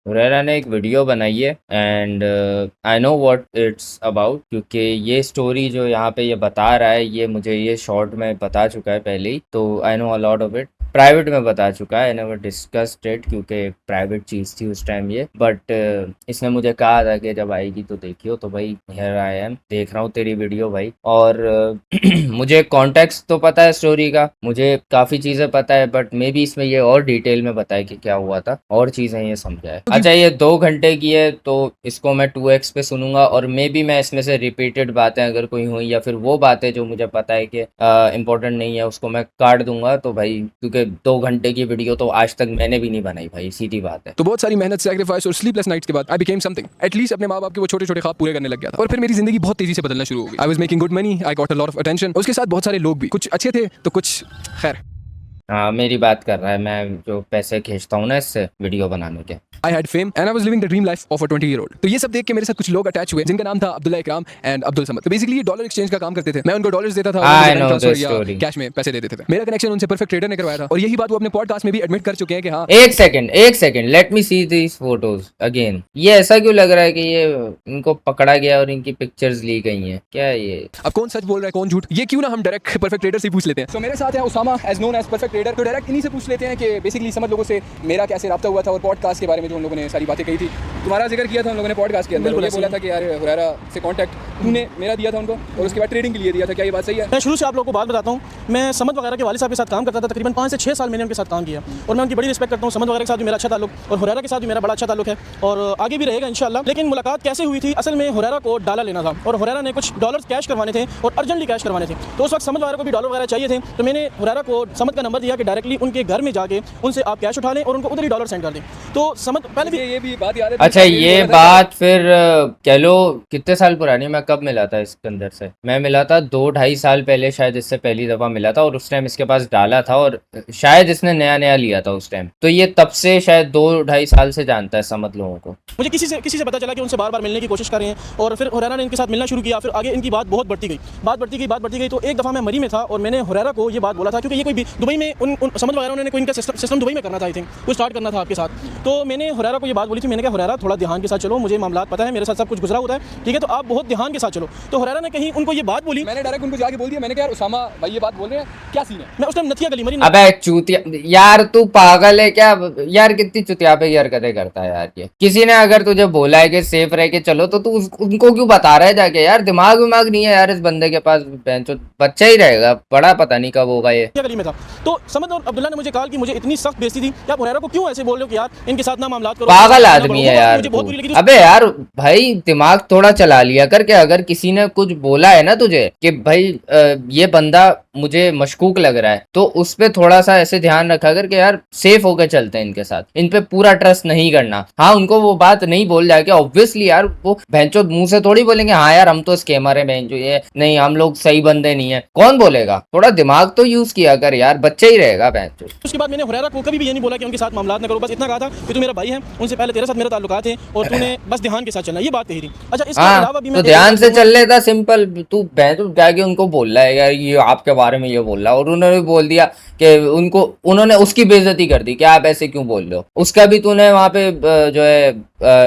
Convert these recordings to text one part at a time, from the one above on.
हुरैरा ने एक वीडियो बनाई है and I know what it's about, क्योंकि ये स्टोरी जो यहाँ पे ये बता रहा है ये मुझे ये शॉर्ट में बता चुका है पहले ही, तो I no a lot of it. Private में बता चुका है, आई नेवर डिस्कस्ड इट क्योंकि प्राइवेट चीज़ थी उस टाइम ये। बट इसने मुझे कहा था कि जब आएगी तो देखियो, तो भाई हियर आई एम, देख रहा हूँ तेरी वीडियो भाई। और मुझे कॉन्टेक्स्ट तो पता है स्टोरी का, मुझे काफ़ी चीज़ें पता है, बट मे बी इसमें ये और डिटेल में बताए कि क्या हुआ था और चीज़ें ये समझाए। अच्छा, ये 2 घंटे की है तो इसको मैं 2x पे सुनूंगा, और मे बी मैं इसमें से रिपीटेड बातें अगर कोई हुई या फिर वो बातें जो मुझे पता है कि इम्पोर्टेंट नहीं है उसको मैं काट दूंगा। तो भाई क्योंकि 2 घंटे की वीडियो तो आज तक मैंने भी नहीं बनाई भाई, सीधी बात है। तो बहुत सारी मेहनत, सैक्रिफाइस और स्लीपलेस नाइट्स के बाद आई बिकेम समथिंग। एटलीस्ट अपने माँ बाप के वो छोटे छोटे ख्वाब पूरे करने लग गया था, और फिर मेरी जिंदगी बहुत तेजी से बदलना शुरू हो गई। I was making good money, I got a lot of attention. उसके साथ बहुत सारे लोग भी, कुछ अच्छे थे तो कुछ खैर। हाँ, मेरी बात कर रहा है, मैं जो पैसे खींचता हूँ ना इससे वीडियो बनाने के। I had fame and I was living the dream life of a 20-year-old। तो ये सब देख के मेरे साथ कुछ लोग अटैच हुए जिनका नाम था अब्दुल्ला इकराम एंड अब्दुल समद। तो बेसिकली ये डॉलर एक्सचेंज का काम करते थे। मैं उनको डॉलर्स देता था और I मुझे बैंक know ट्रांसफर the या story। कैश में पैसे दे देते थे। मेरा कनेक्शन उनसे परफेक्ट ट्रेडर ने करवाया था, और यही बात वो अपने पॉडकास्ट में भी एडमिट कर चुके हैं कि हाँ। एक second, let me see this photos again. ये ऐसा क्यों लग रहा है कि ये इनको पकड़ा गया और इनकी पिक्चर्स ली गई हैं? क्या है ये? अब कौन सच बोल रहा है कौन झूठ, ये क्यों ना हम डायरेक्ट परफेक्ट ट्रेडर से पूछ लेते हैं। तो मेरे साथ है Usama as known as perfect trader. तो डायरेक्ट इन्हीं से पूछ लेते हैं कि बेसिकली समझ लोगों से मेरा कैसे राब्ता हुआ था, और पॉडकास्ट के बारे में जो उन लोगों ने सारी बातें कही थी। तुम्हारा जिक्र किया था उन लोगों ने पॉडकास्ट के अंदर, ये बोला था कि यार हुरैरा से कांटेक्ट तूने मेरा दिया था उनको, और उसके बाद ट्रेडिंग के लिए दिया था। क्या ये बात सही है? मैं शुरू से आप लोगों को बात बताता हूँ। मैं समद वगैरह के वालिद साहब के साथ काम करता था, तकरीबन 5 से 6 साल मैंने उनके साथ काम किया, और मैं उनकी बड़ी रिस्पेक्ट करता हूँ। समद वगैरह के साथ भी मेरा अच्छा ताल्लुक, और हुरैरा के साथ भी मेरा बड़ा अच्छा ताल्लुक है, और आगे भी रहेगा इंशाल्लाह। लेकिन मुलाकात कैसे हुई थी? असल में हुरैरा को डाला लेना था, और हुरैरा ने कुछ डॉलर्स कैश करवाने थे, और अर्जेंटली कैश करवाने थे। तो उस वक्त समद वगैरह को भी डॉलर वगैरह चाहिए थे, तो मैंने हुरैरा को समद का नंबर दिया कि डायरेक्टली उनके घर में जाके उनसे आप कैश उठा लें और उनको उधर ही डॉलर सेंड कर दें। तो समद पहले भी ये भी बात याद है। अच्छा, ये बात फिर कह लो कितने साल पुरानी? मैं कब मिला था इसके अंदर से? मैं मिला था 2-2.5 साल पहले शायद, इससे पहली दफा मिला था, और उस टाइम इसके पास डाला था, और शायद इसने नया नया लिया था उस टाइम। तो ये तब से शायद 2-2.5 साल से जानता है समझ लोगों को। मुझे किसी से पता चला कि उनसे बार बार मिलने की कोशिश कर रहे हैं, और फिर हुरैरा ने इनके साथ मिलना शुरू किया। फिर आगे इनकी बात बहुत बढ़ती गई। तो एक दफ़ा मैं मरी में था, और मैंने हुरैरा को ये बात बोला था, क्योंकि ये कोई भी दुबई में समझ वगैरह उन्होंने कोई इनका सिस्टम दुबई में करना था, आई थिंक वो स्टार्ट करना था आपके साथ। तो मैंने हुरैरा को ये बात बोली थी, मैंने कहा हुरैरा थोड़ा ध्यान के साथ चलो, मुझे मामला पता है, मेरे साथ सब कुछ गुजरा होता है, ठीक है, तो आप बहुत ध्यान के साथ चलो। तो हुरैरा ने कहीं उनको ये बात बोली, मैंने डायरेक्ट उनको जाके बोल दिया, मैंने कहा यार उसामा भाई ये बात बोल रहे हैं, क्या सीन है? मैं उस टाइम नथिया गली मरी। अबे चूतिया यार, तू पागल है क्या यार? कितनी चुतियापे की हरकतें करता है यार ये। किसी ने अगर तुझे बोला है कि सेफ रह के चलो, तो तू उनको क्यों बता रहा है जाके? यार दिमाग नहीं है यार इस बंदे के पास, बच्चा ही रहेगा, बड़ा पता नहीं कब होगा ये। गली में था। तो समद और अब्दुल्ला ने मुझे कहा कि मुझे इतनी सख्त बेइज्जती थी कि आप हुरैरा को क्यों ऐसे बोल रहे हो कि यार इनके साथ ना मामलात करो। पागल आदमी है यार मुझे बहुत तू। बुरी लगी। अबे यार भाई दिमाग थोड़ा चला लिया कर। के अगर किसी ने कुछ बोला है ना तुझे कि भाई ये बंदा मुझे मशकूक लग रहा है, तो उस पे थोड़ा सा ऐसे ध्यान रखा कर कि यार सेफ होकर चलते हैं इनके साथ, इन पे पूरा ट्रस्ट नहीं करना। हाँ, उनको वो बात नहीं बोल जाके ऑब्वियसली यार, वो भैंचो मुंह से थोड़ी बोलेंगे हाँ यार हम तो स्कैमर है भैंचो, ये नहीं हम लोग सही बंदे नहीं है। कौन बोलेगा? थोड़ा दिमाग तो यूज किया कर यार, बच्चा ही रहेगा भैंचो। उसके बाद मैंने हुरैरा को कभी भी ये नहीं बोला कि उनके साथ मामलात न करो, बस इतना कहा था कि तू मेरा भाई है, उनसे पहले तेरे साथ मेरे ताल्लुकात थे, और तूने बस ध्यान के साथ चलना, ये बात कही थी। अच्छा, इसके अलावा भी तो ध्यान से चल लेता, सिंपल। तू भैंचो जाके उनको बोल रहा है यार ये आपके बारे में ये बोल रहा है, और उन्होंने बोल दिया कि उन्होंने उसकी बेइज्जती कर दी कि आप ऐसे क्यों बोल रहे हो। उसका भी तूने वहाँ पे जो है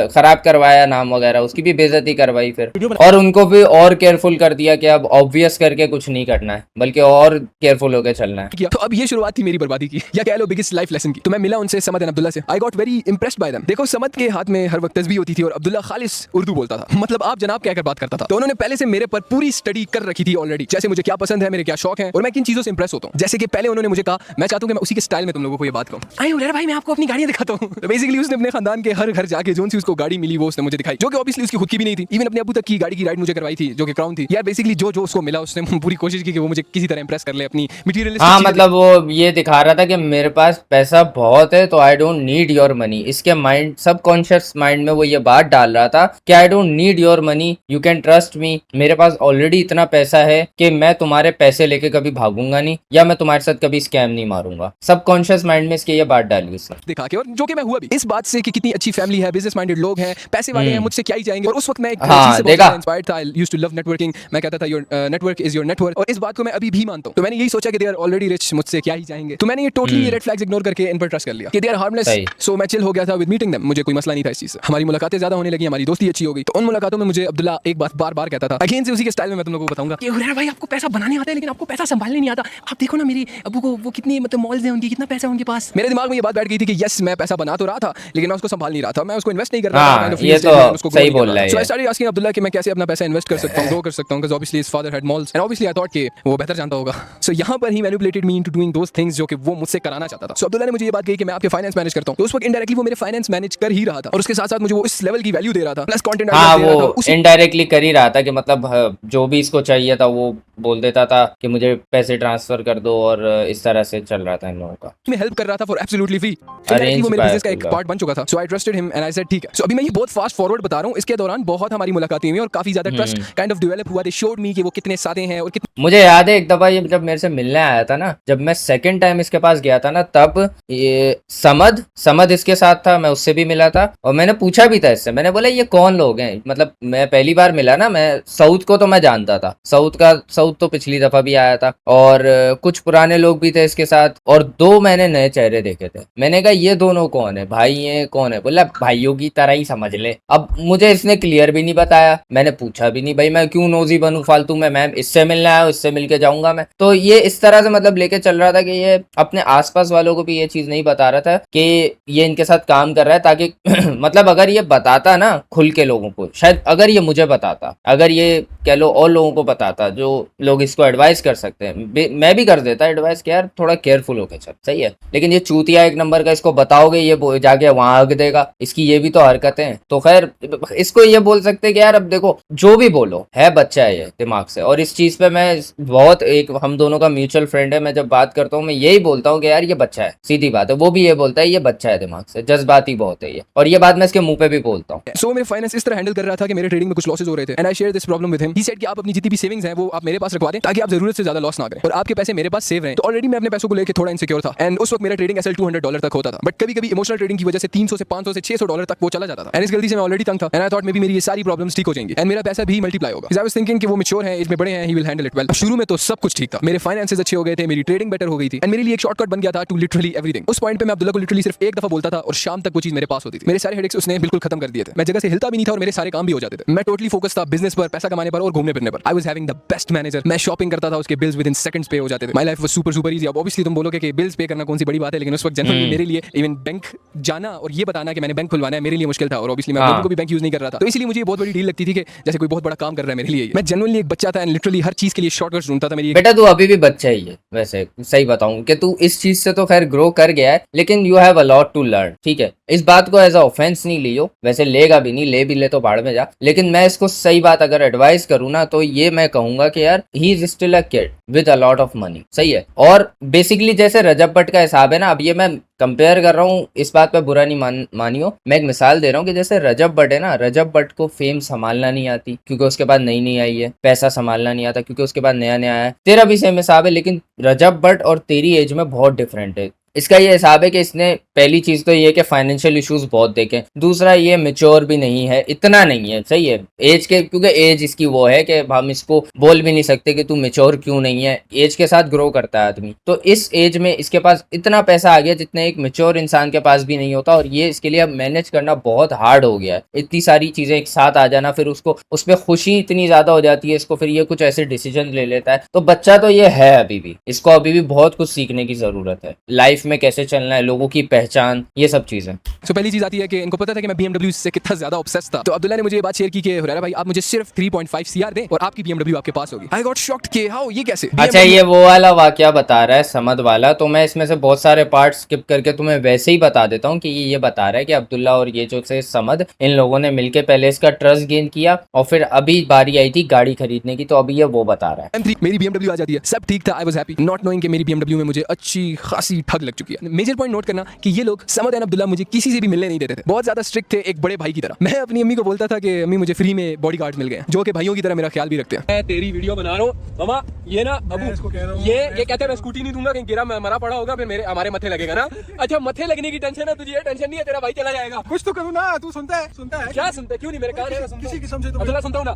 खराब करवाया नाम वगैरह, उसकी भी बेइज्जती करवाई फिर, और उनको भी और केयरफुल कर दिया कि अब ऑब्वियस करके कुछ नहीं करना है, बल्कि और केयरफुल होकर चलना है। तो अब ये शुरुआत थी मेरी बर्बादी की, या कह लो बिगेस्ट लाइफ लेसन की। तो मैं मिला उनसे, समद एंड अब्दुल्ला से। I got very impressed by them. देखो, समद के हाथ में हर वक्त तस्बीह होती थी, और अब्दुल्ला खालिस उर्दू बोलता था, मतलब आप जनाब कहकर बात करता था। तो उन्होंने पहले से मेरे पर पूरी स्टडी कर रखी थी ऑलरेडी, जैसे मुझे क्या पसंद है, मेरे क्या शौक है, और मैं किन चीजों से इंप्रेस होता हूँ। जैसे कि पहले उन्होंने मुझे कहा, मैं चाहता हूँ कि मैं उसी के स्टाइल में तुम लोगों को ये बात कहूँ, आई हुरैरा भाई मैं आपको अपनी गाड़ियां दिखाता हूँ। तो बेसिकली उसने अपने खानदान के हर घर जाके जो सी उसको गाड़ी मिली वो उसने मुझे दिखाई, जो कि ऑब्वियसली उसकी खुद की भी नहीं थी। इवन अपने अबू तक की गाड़ी की राइड मुझे करवाई थी, जो कि क्राउन थी। यार बेसिकली जो उसको मिला उसने पूरी कोशिश की कि वो मुझे किसी तरह इंप्रेस कर ले अपनी मटेरियलिस्टिक। हाँ, मतलब वो ये दिखा रहा था कि मेरे पास पैसा बहुत है, तो I don't need your money. इसके माइंड, सबकॉन्शियस माइंड में वो ये बात डाल रहा था कि I don't need your money, you can trust me. मेरे पास ऑलरेडी इतना पैसा है कि मैं तुम्हारे पैसे लेके कभी भागूंगा नहीं, या मैं तुम्हारे साथ कभी स्कैम नहीं मारूंगा। सबकॉन्शियस माइंड में इसके ये बात डाली उसने। दिखा के, और जो कि मैं हुआ भी इस बात से कि कितनी अच्छी फैमिली है, बिजनेस माइंडेड लोग हैं, पैसे वाले हैं, मुझसे क्या ही चाहेंगे। और उस वक्त मैं एक हाँ, चीज से बहुत देखा। ज्यादा इंस्पायर्ड था। I used to love networking. मैं कहता था your network is your network, और इस बात को मैं अभी भी मानता हूं। तो मैंने यही सोचा कि दे आर ऑलरेडी रिच, मुझसे क्या ही चाहेंगे। तो मैंने ये टोटली ये रेड फ्लैग्स इग्नोर करके इन पर ट्रस्ट कर लिया कि दे आर हार्मलेस। सही। सो मैं चिल हो गया था विद मीटिंग देम। मुझे कोई मसला नहीं था इस चीज से। हमारी मुलाकातें ज्यादा होने लगी, हमारी दोस्ती अच्छी हो गई। तो उन मुलाकातों में मुझे अब्दुल्ला एक बात बार बार कहता था, अगेन से उसी के स्टाइल में मैं तुम लोगों को बताऊंगा कि हुरैरा भाई आपको पैसा बनाने आता है लेकिन आपको पैसा संभालने नहीं आता। आप देखो ना मेरे अब्बू को, वो कितनी मतलब मॉल्स हैं उनकी, कितना पैसा है उनके पास। मेरे दिमाग में ये बात बैठ गई थी कि यस मैं पैसा बना तो रहा था लेकिन मैं उसको संभाल नहीं रहा था, मैं उसको इन्वेस्ट नहीं कर रहा था। हाँ, kind of ये real तो estate में उसको grow सही नहीं कर बोल रहा रहा था। है So I ये। started asking अब्दुल्ला कि मैं कैसे अपना पैसा इन्वेस्ट कर सकता हूँ, ग्रो कर सकता हूँ, because obviously his father had malls and obviously I thought कि वो बेहतर जानता होगा। So यहाँ पर ही manipulated me into doing those things जो कि वो मुझसे कराना चाहता था। So अब्दुल्ला ने मुझे ये बात कही कि मैं आपके फाइनेंस मैनेज करता हूँ। तो उस वक्त इनडायरेक्टली वो मेरे फाइनेंस मैनेज कर ही रहा था और उसके साथ साथ मुझे वो इस लेवल की वैल्यू दे रहा था, प्लस कंटेंट हाँ, दे रहा था। वो उसी इनडायरेक्टली कर ही रहा था कि मतलब जो भी इसको चाहिए था वो बोल देता था कि मुझे पैसे ट्रांसफर कर दो, और इस तरह से चल रहा था इन लोगों का। में हेल्प कर रहा था फॉर एब्सोल्युटली फ्री। Arrange वो मेरे by बिजनेस का एक Abdullah। पार्ट बन चुका था। So I trusted him and I said ठीक है। सो अभी मैं ये बहुत फास्ट फॉरवर्ड बता रहा हूँ। इसके दौरान बहुत हमारी मुलाकातें हुई और काफी ज्यादा ट्रस्ट काइंड ऑफ डेवलप हुआ। दे शोड मी कि वो कितने सादे हैं और कितने मुझे याद है एक दफा ये जब मेरे से मिलने आया था ना, जब मैं सेकंड टाइम इसके पास गया था ना, तब ये समद इसके साथ था, मैं उससे भी मिला था और मैंने पूछा भी था इससे। मैंने बोला ये कौन लोग हैं, मतलब मैं पहली बार मिला ना, मैं साउथ को तो मैं जानता था, साउथ तो पिछली दफा भी आया था, और कुछ पुराने लोग भी थे इसके साथ, और 2 मैंने नए चेहरे देखे थे। मैंने कहा ये दोनों कौन है भाई, ये कौन है? बोला भाइयों की तरह ही समझ ले। अब मुझे इसने क्लियर भी नहीं बताया, मैंने पूछा भी नहीं, भाई मैं क्यों नोजी बनूं फालतू में, मैं इससे मिलने आया हूं, इससे मिलके जाऊंगा मैं। तो ये इस तरह से मतलब लेके चल रहा था कि ये अपने आसपास वालों को भी ये चीज नहीं बता रहा था कि ये इनके साथ काम कर रहा है, ताकि मतलब अगर ये बताता ना खुल के लोगों को, शायद अगर ये मुझे बताता, अगर ये कह लो और लोगों को बताता जो लोग इसको एडवाइस कर सकते हैं, मैं भी कर देता एडवाइस कि यार थोड़ा केयरफुल होके चल, सही है। लेकिन ये चूतिया एक नंबर का, इसको बताओगे ये जाके वहां हक देगा, इसकी ये भी तो हरकतें हैं। तो खैर इसको ये बोल सकते हैं कि यार अब देखो जो भी बोलो है, बच्चा है ये दिमाग से, और इस चीज पे मैं बहुत, एक हम दोनों का म्यूचुअल फ्रेंड है, मैं जब बात करता हूँ मैं यही बोलता हूँ कि यार ये बच्चा है, सीधी बात है। वो भी ये बोलता है ये बच्चा है दिमाग से, जज्बाती बहुत है ये, और ये बात मैं इसके मुंह पे भी बोलता हूँ। सो मैं फाइनेंस इस तरह हैंडल कर रहा था कि मेरे ट्रेडिंग में कुछ लॉसेस हो रहे थे and I share this problem with him. He said कि आप अपनी जितनी भी सेविंग्स हैं वो आप मेरे पास रखवा दें ताकि आप जरूरत से ज्यादा लॉस ना करें और आपके पैसे मेरे पास सेव रहें। तो ऑलरेडी मैं अपने पैसों को लेकर थोड़ा इनसिक्योर था एंड उस वक्त मेरा ट्रेडिंग एसएल $200 तक होता था, बट कभी कभी इमोशनल ट्रेडिंग की वजह से 300 से 500 से $600 तक वो चला जाता था एंड इस गलती से मैं ऑलरेडी तंग था and I thought may be मेरी ये सारी प्रॉब्लम्स ठीक हो जाएंगी एंड मेरा पैसा भी मल्टीप्लाई होगा। आई वाज थिंकिंग कि वो मैच्योर हैं, एज में बड़े हैं, he will handle it well. शुरू में तो सब कुछ ठीक था, मेरे फाइनेंसेस अच्छे हो गए थे, मेरी ट्रेडिंग बेटर हो गई थी एंड मेरे लिए एक शॉर्टकट बन गया था टू लिटरली एवरीथिंग। उस पॉइंट पे मैं अब्दुल्ला को लिटरली सिर्फ एक दफा बोलता था और शाम तक वो चीज मेरे पास होती थी। मेरे सारे हेडेक्स उसने बिल्कुल खत्म कर दिए थे, मैं जगह से हिलता भी नहीं था और मेरे सारे काम भी हो जाते थे। मैं टोटली फोकस था बिजनेस पर, पैसा कमाने पर और घूमने फिरने पर। I was having the best manager, मैं शॉपिंग करता था, उसके बिल्स विद इन सेकंड्स पे हो जाते थे। My life was super easy. अब ऑब्वियसली तुम बोलोगे कि बिल्स पे करना कौन सी बड़ी बात है, लेकिन उस वक्त जनरली मेरे लिए इवन बैंक जाना और ये बताना कि मैंने बैंक खुलवाना है मेरे लिए मुश्किल था और ऑब्वियसली मैं को भी बैंक यूज नहीं कर रहा था। तो इसलिए मुझे बहुत बड़ी डील लगती थी कि जैसे कोई बहुत बड़ा काम कर रहा है मेरे लिए। मैं जनरली एक बच्चा था एंड लिटरली हर चीज के लिए शॉर्टकट्स ढूंढता था। मेरी बेटा तू अभी भी बच्चा ही है, वैसे सही बताऊं कि तू इस चीज से तो खैर ग्रो कर गया है, लेकिन you have a lot to learn, ठीक है। इस बात को एज अ ऑफेंस नहीं लियो, वैसे लेगा भी नहीं, ले भी ले तो भाड़ में जा, लेकिन मैं इसको सही बात अगर एडवाइस करूँ ना तो ये मैं कहूंगा कि यार he is still a kid with a lot of money, सही है। और बेसिकली जैसे रजब भट्ट का हिसाब है ना, अब ये मैं कंपेयर कर रहा हूँ, इस बात पे बुरा नहीं मानियो, मैं एक मिसाल दे रहा हूँ कि जैसे रजब भट्ट है ना, रजब भट्ट को फेम संभालना नहीं आती क्योंकि उसके बाद नई आई है, पैसा संभालना नहीं आता क्योंकि उसके बाद नया आया है। तेरा भी सेम हिसाब है, लेकिन रजब भट्ट और तेरी एज में बहुत डिफरेंट है। इसका ये हिसाब है कि इसने पहली चीज तो ये कि फाइनेंशियल इश्यूज बहुत देखे, दूसरा ये मेच्योर भी नहीं है, इतना नहीं है, सही है एज के, क्योंकि एज इसकी वो है कि हम इसको बोल भी नहीं सकते कि तू मेच्योर क्यों नहीं है, एज के साथ ग्रो करता है आदमी। तो इस एज में इसके पास इतना पैसा आ गया जितने एक मेच्योर इंसान के पास भी नहीं होता, और ये इसके लिए अब मैनेज करना बहुत हार्ड हो गया है। इतनी सारी चीजें एक साथ आ जाना, फिर उसको उसमें खुशी इतनी ज्यादा हो जाती है इसको, फिर ये कुछ ऐसे डिसीजन ले लेता है। तो बच्चा तो ये है अभी भी, इसको अभी भी बहुत कुछ सीखने की जरूरत है, लाइफ में कैसे चलना है, लोगों की पहचान, ये सब चीजें। तो पहली चीज आती है कि इनको पता था कि मैं BMW से कितना ज्यादा ऑब्सेस्ड था। तो अब्दुल्ला ने मुझे ये बात शेयर की कि हुरैरा भाई आप मुझे सिर्फ 3.5 CR दें और आपकी BMW आपके पास होगी। आई गॉट शॉक्ड कि हाउ, ये कैसे? अच्छा ये वो वाला वाकया बता रहा है समद वाला, तो मैं इसमें से बहुत सारे पार्ट स्किप करके तुम्हें वैसे ही बता देता हूँ कि ये बता रहा है कि अब्दुल्ला और ये जो से समद, इन लोगों ने मिलकर पहले इसका ट्रस्ट गेन किया और फिर अभी बारी आई थी गाड़ी खरीदने की, तो अभी ये वो बता रहा है। मेरी BMW आ जाती है, सब ठीक था, I was happy not knowing कि मेरी BMW में मुझे अच्छी खासी ठग लग चुकी है। मेजर पॉइंट नोट करना कि ये लोग समद एंड अब्दुल्ला मुझे किसी से भी मिलने नहीं देते थे, बहुत ज्यादा स्ट्रिक्ट थे, एक बड़े भाई की तरह। मैं अपनी अम्मी को बोलता था कि अम्मी मुझे फ्री में बॉडीगार्ड्स मिल गए जो कि भाइयों की तरह मेरा ख्याल भी रखते हैं। मैं तेरी वीडियो बना रहा हूँ मामा, ये ना अबू ये कहते हैं मैं स्कूटी नहीं दूंगा, कहीं गिरा मरा पड़ा होगा फिर मेरे हमारे मथे लगेगा ना। अच्छा मथे लगने की टेंशन है तुझे, ये टेंशन नहीं है, तेरा भाई चला जाएगा। कुछ तो करूँ ना, तू सुनता है क्या सुनते, क्यों नहीं, मेरे कान है, किसी किस्म से तो अब्दुल्ला सुनता हूँ ना।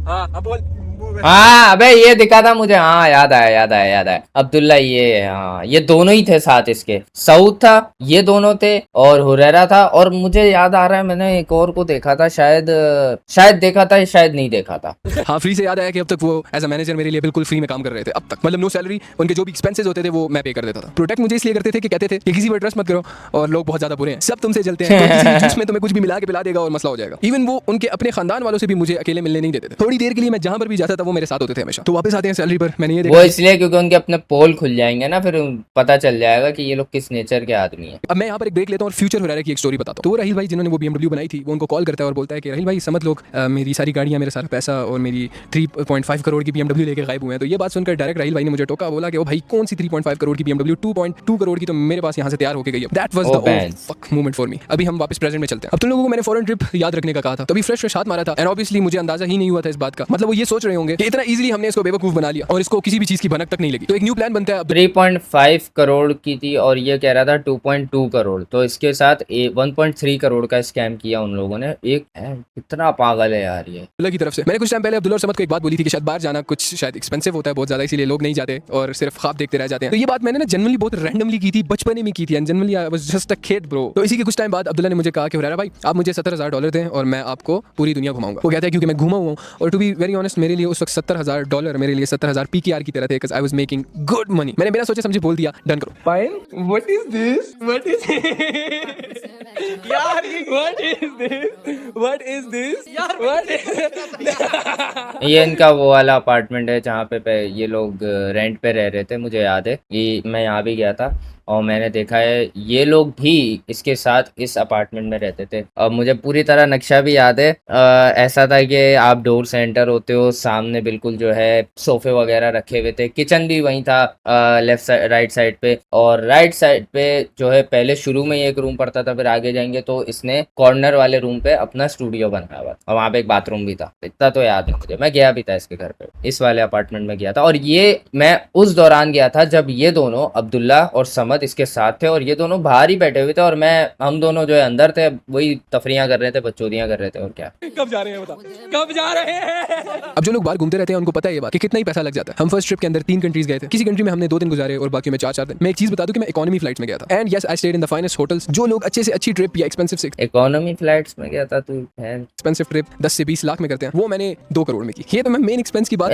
हाँ अब बोल। हाँ अबे ये दिखा था मुझे, हाँ याद आया अब्दुल्ला, ये हाँ ये दोनों ही थे साथ इसके, सऊद था, ये दोनों थे और हुरैरा था, और मुझे याद आ रहा है मैंने एक और को देखा था, शायद देखा था शायद नहीं देखा था। हाँ फ्री से याद आया कि अब तक वो एज अ मैनेजर मेरे लिए बिल्कुल फ्री में काम कर रहे थे अब तक, मतलब नो सैलरी, उनके जो भी एक्सपेंसेस होते थे वो मैं पे कर देता था। प्रोटेक्ट मुझे इसलिए करते थे कि कहते थे कि किसी पर ट्रस्ट मत करो और लोग बहुत ज्यादा बुरे हैं, सब तुमसे जलते हैं, कोई किसी जूस में तुम्हें कुछ भी मिला के पिला देगा और मसला हो जाएगा। इवन वो उनके अपने खानदान वालों से भी मुझे अकेले मिलने नहीं देते थे, थोड़ी देर के लिए मैं जहां पर भी जाता था वो मेरे साथ होते थे हमेशा। तो वापस आते हैं सैलरी पर, मैंने ये वो इसलिए क्योंकि उनके अपने पोल खुल जाएंगे ना, फिर पता चल जाएगा कि ये लोग किस नेचर के आदमी हैं। अब मैं यहाँ पर एक ब्रेक लेता हूँ और फ्यूचर हुरैरा की एक स्टोरी बताता हूँ। तो वो राहिल भाई जिन्होंने वो BMW बनाई थी, वो उनको कॉल करता है और बोलता है कि राहिल भाई समझ लोग मेरी सारी गाड़ियाँ, मेरा सारा पैसा और मेरी 3.5 करोड़ की BMW लेके गायब हुए हैं। तो ये बात सुनकर डायरेक्ट राहिल भाई ने मुझे टोका, बोला कि ओ भाई कौन सी 3.5 करोड़ की BMW, 2.2 करोड़ की तो मेरे पास यहाँ से तैयार होकर गई है। That was the fuck moment for me. अभी हम वापस प्रेजेंट में चलते हैं। अब तुम लोगों को मैंने फॉरेन ट्रिप याद रखने का कहा था, तभी फ्रेश हाथ मारा था, एंड ऑब्वियसली मुझे अंदाजा ही नहीं हुआ था इस बात का। मतलब वो ये सोच रहे होंगे कि इतना इजीली हमने इसको बेवकूफ बना लिया और इसको किसी भी चीज की भनक तक नहीं लगी। तो एक न्यू प्लान बनता है। 3.5 करोड़ की थी और ये कह रहा था 2.2 करोड़, तो इसके साथ 1.3 करोड़ का स्कैम किया उन लोगों ने। एक कितना पागल है यार ये। अब्दुल्ला की तरफ से मैंने कुछ टाइम पहले अब्दुल्ला और समद को एक बात बोली थी कि शायद बाहर जाना कुछ शायद एक्सपेंसिव होता है बहुत ज्यादा, इसीलिए लोग नहीं जाते और सिर्फ ख्वाब देखते रह जाते हैं। तो ये बात मैंने ना जनरली बहुत रैंडमली की थी, बचपने में की थी, and generally I was just a kid bro. तो इसी के कुछ टाइम बाद अब्दुल्ला ने मुझे कहा कि हुरैरा भाई आप मुझे $70,000 दें और मैं आपको पूरी दुनिया घुमाऊंगा। वो कहता है क्योंकि मैं घूमा हुआ हूँ, और टू बी वेरी ऑनेस्ट मेरे लिए उस वक्त $70,000 मेरे लिए 70,000 PKR की तरह थे, because I was making good money. मैंने बिना सोचे समझे बोल दिया डन करो। Fine. What is this? What is यार what is this? What is this? यार what is ये इनका वो वाला अपार्टमेंट है जहाँ पे ये लोग रेंट पे रह रहे थे। मुझे याद है कि मैं यहाँ भी गया था और मैंने देखा है ये लोग भी इसके साथ इस अपार्टमेंट में रहते थे, और मुझे पूरी तरह नक्शा भी याद है। ऐसा था कि आप डोर से एंटर होते हो, सामने बिल्कुल जो है सोफे वगैरह रखे हुए थे, किचन भी वहीं था लेफ्ट साइड राइट साइड पे, और राइट साइड पे जो है पहले शुरू में एक रूम पड़ता था, फिर आगे जाएंगे तो इसने कॉर्नर वाले रूम पे अपना स्टूडियो बनाया हुआ और वहाँ पे एक बाथरूम भी था। इतना तो याद है मुझे, मैं गया भी था इसके घर पे, इस वाले अपार्टमेंट में गया था। और ये मैं उस दौरान गया था जब ये दोनों अब्दुल्ला और समद इसके साथ थे, और ये दोनों बाहर ही बैठे हुए थे और हम दोनों जो है अंदर थे, वही तफरियां कर रहे थे, बकचोदियां कर रहे थे। और क्या कब जा रहे हैं बता, कब जा रहे हैं? अब जो लोग बाहर घूमते रहते हैं उनको पता है ये बात कि कितना ही पैसा लग जाता है। हम फर्स्ट ट्रिप के अंदर 3 कंट्रीज गए थे, किसी कंट्री में हमने 2 दिन गुजारे और बाकी में 4 दिन। मैं एक चीज बता दूं कि मैं इकोनॉमी फ्लाइट्स में गया था, and yes I stayed in the finest hotels. जो लोग अच्छे से अच्छी ट्रिप या एक्सपेंसिव से इकोनॉमी फ्लाइट्स में गया था तू? एक्सपेंसिव ट्रिप 10 से 20 लाख में करते हैं, वो मैंने 2 करोड़ में की। ये तो मैं मेन एक्सपेंस की बात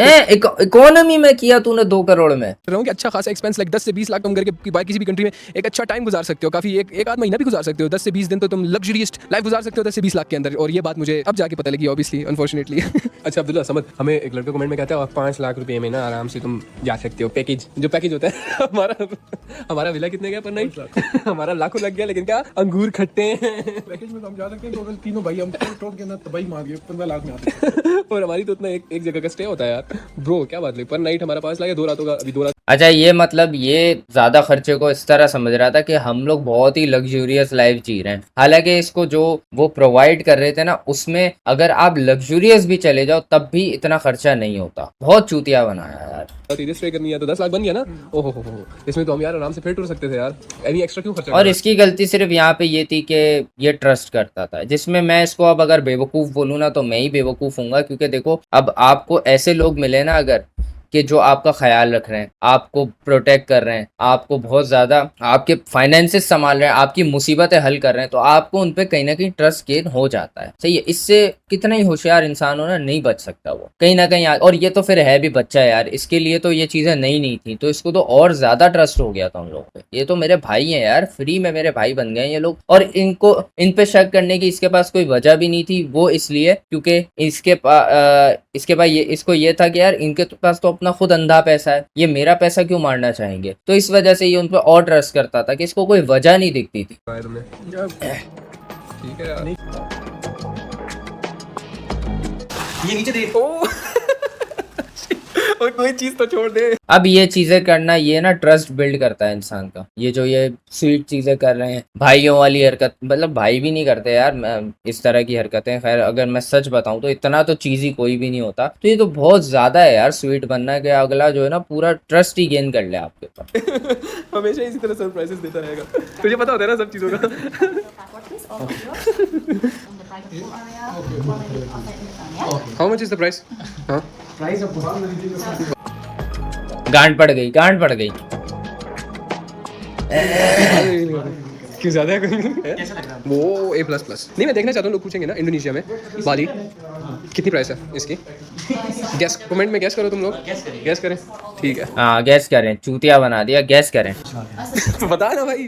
इकोनॉमी में किया तूने 2 करोड़ में? कर रहा हूँ कि अच्छा खासा एक्सपेंस लाइक 10 से 20 लाख तुम करके बाहर किसी भी कंट्री में एक अच्छा टाइम गुजार सकते हो, काफी एक आध महीना भी गुजार सकते हो। 10 से 20 दिन तो तुम लग्जरियस लाइफ गुजार सकते हो 10 से 20 लाख के अंदर, और ये बात मुझे अब जाके पता लगी ऑब्वियसली अनफॉर्चुनेटली। अच्छा अब्दुल्ला समझ, हमें एक लड़का कमेंट में कहता है 5 लाख रुपए में ना आराम से तुम जा सकते हो। पैकेज जो पैकेज होता है हमारा विला कितने का पर नाइट? हमारा लाखों लग गया, लेकिन क्या अंगूर खट्टे हैं। पैकेज में तो हम जा सकते हैं, टोटल तीनों भाई हम टॉप के अंदर तबाही मार गए, 15 लाख में आते हैं। और हमारी तो उतना एक जगह का स्टे होता है यार ब्रो, क्या बात है। पर नाइट हमारा 5 लाख है, 2 रातों का, अभी 2 रात। अच्छा ये मतलब ये ज्यादा खर्चे को इस तरह समझ रहा था कि हम लोग बहुत ही लग्जूरियस लाइफ जी रहे हैं, हालांकि इसको जो वो प्रोवाइड कर रहे थे ना, उसमें अगर आप लग्जूरियस भी चले जाओ तब भी इतना खर्चा नहीं होता। बहुत चूतिया बनाया यार। सीधे स्टे करनी है तो 10 लाख बन गया ना। ओहो हो, इसमें तो हम यार आराम से फिर टूर सकते थे यार, एनी एक्स्ट्रा क्यों खर्चा। और इसकी गलती सिर्फ यहाँ पे ये थी कि ये ट्रस्ट करता था, जिसमें मैं इसको अब अगर बेवकूफ बोलूँ ना तो मैं ही बेवकूफ हूँगा, क्योंकि देखो अब आपको ऐसे लोग मिले ना अगर कि जो आपका ख्याल रख रहे हैं, आपको प्रोटेक्ट कर रहे हैं, आपको बहुत ज़्यादा आपके फाइनेंसेस संभाल रहे हैं, आपकी मुसीबतें हल कर रहे हैं, तो आपको उन पे कहीं ना कहीं ट्रस्ट गेन हो जाता है। सही है, इससे कितना ही होशियार इंसान हो ना, नहीं बच सकता वो कहीं ना कहीं। और ये तो फिर है भी बच्चा यार, इसके लिए तो ये चीज़ें नहीं थी, तो इसको तो और ज़्यादा ट्रस्ट हो गया था उन लोगों पे। ये तो मेरे भाई हैं यार, फ्री में मेरे भाई बन गए ये लोग, और इनको इन पे शक करने की इसके पास कोई वजह भी नहीं थी। वो इसलिए क्योंकि इसके पास इसको ये था कि यार इनके पास तो अपना खुद अंधा पैसा है, ये मेरा पैसा क्यों मारना चाहेंगे, तो इस वजह से ये उन पर और ट्रस्ट करता था कि इसको कोई वजह नहीं दिखती थी। ठीक है यार, ये नीचे देख। और कोई चीज तो छोड़ दे। अब ये चीजें करना, ये ना ट्रस्ट बिल्ड करता है इंसान का। ये जो ये स्वीट चीजें कर रहे हैं, भाइयों वाली हरकत, मतलब भाई भी नहीं करते यार इस तरह की हरकतें। खैर अगर मैं सच बताऊं तो इतना तो चीजी कोई भी नहीं होता। तो ये तो बहुत ज्यादा है यार स्वीट बनना, कि अगला जो है ना पूरा ट्रस्ट ही गेन कर ले आपके ऊपर। हमेशा इसी तरह सरप्राइजेस देता रहेगा। तुझे पता होता है ना सब चीजों का। How much is the price? हाँ गांड पड़ गई, गांड पड़ गई। क्यों ज्यादा है वो A++। नहीं मैं देखना चाहता हूँ, लोग पूछेंगे ना इंडोनेशिया में बाली कितनी प्राइस है इसकी। गैस कमेंट में गैस करो तुम लोग, गैस करें। ठीक है हाँ गैस करें, चूतिया बना दिया, गैस करें। बता ना भाई,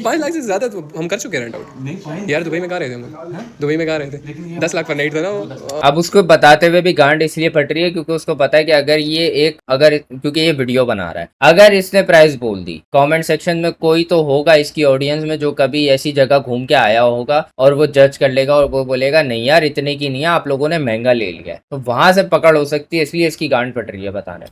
5 लाख से ज्यादा तो हम कर चुके हैं रेंट आउट। यार दुबई में कहाँ रहे थे हम लोग? दुबई में कहाँ रहे थे? 10 लाख पर नाइट था ना वो। अब उसको बताते हुए भी गांड इसलिए पट रही है क्योंकि उसको पता है कि क्योंकि ये वीडियो बना रहा है, अगर इसने प्राइस बोल दी, कमेंट सेक्शन में कोई तो होगा इसकी ऑडियंस में जो कभी ऐसी जगह घूम के आया होगा और वो जज कर लेगा और वो बोलेगा नहीं यार इतने की नहीं है, आप लोगों ने महंगा ले लिया है। तो वहां से पकड़ हो सकती है, इसलिए इसकी गांड पट रही है बताने।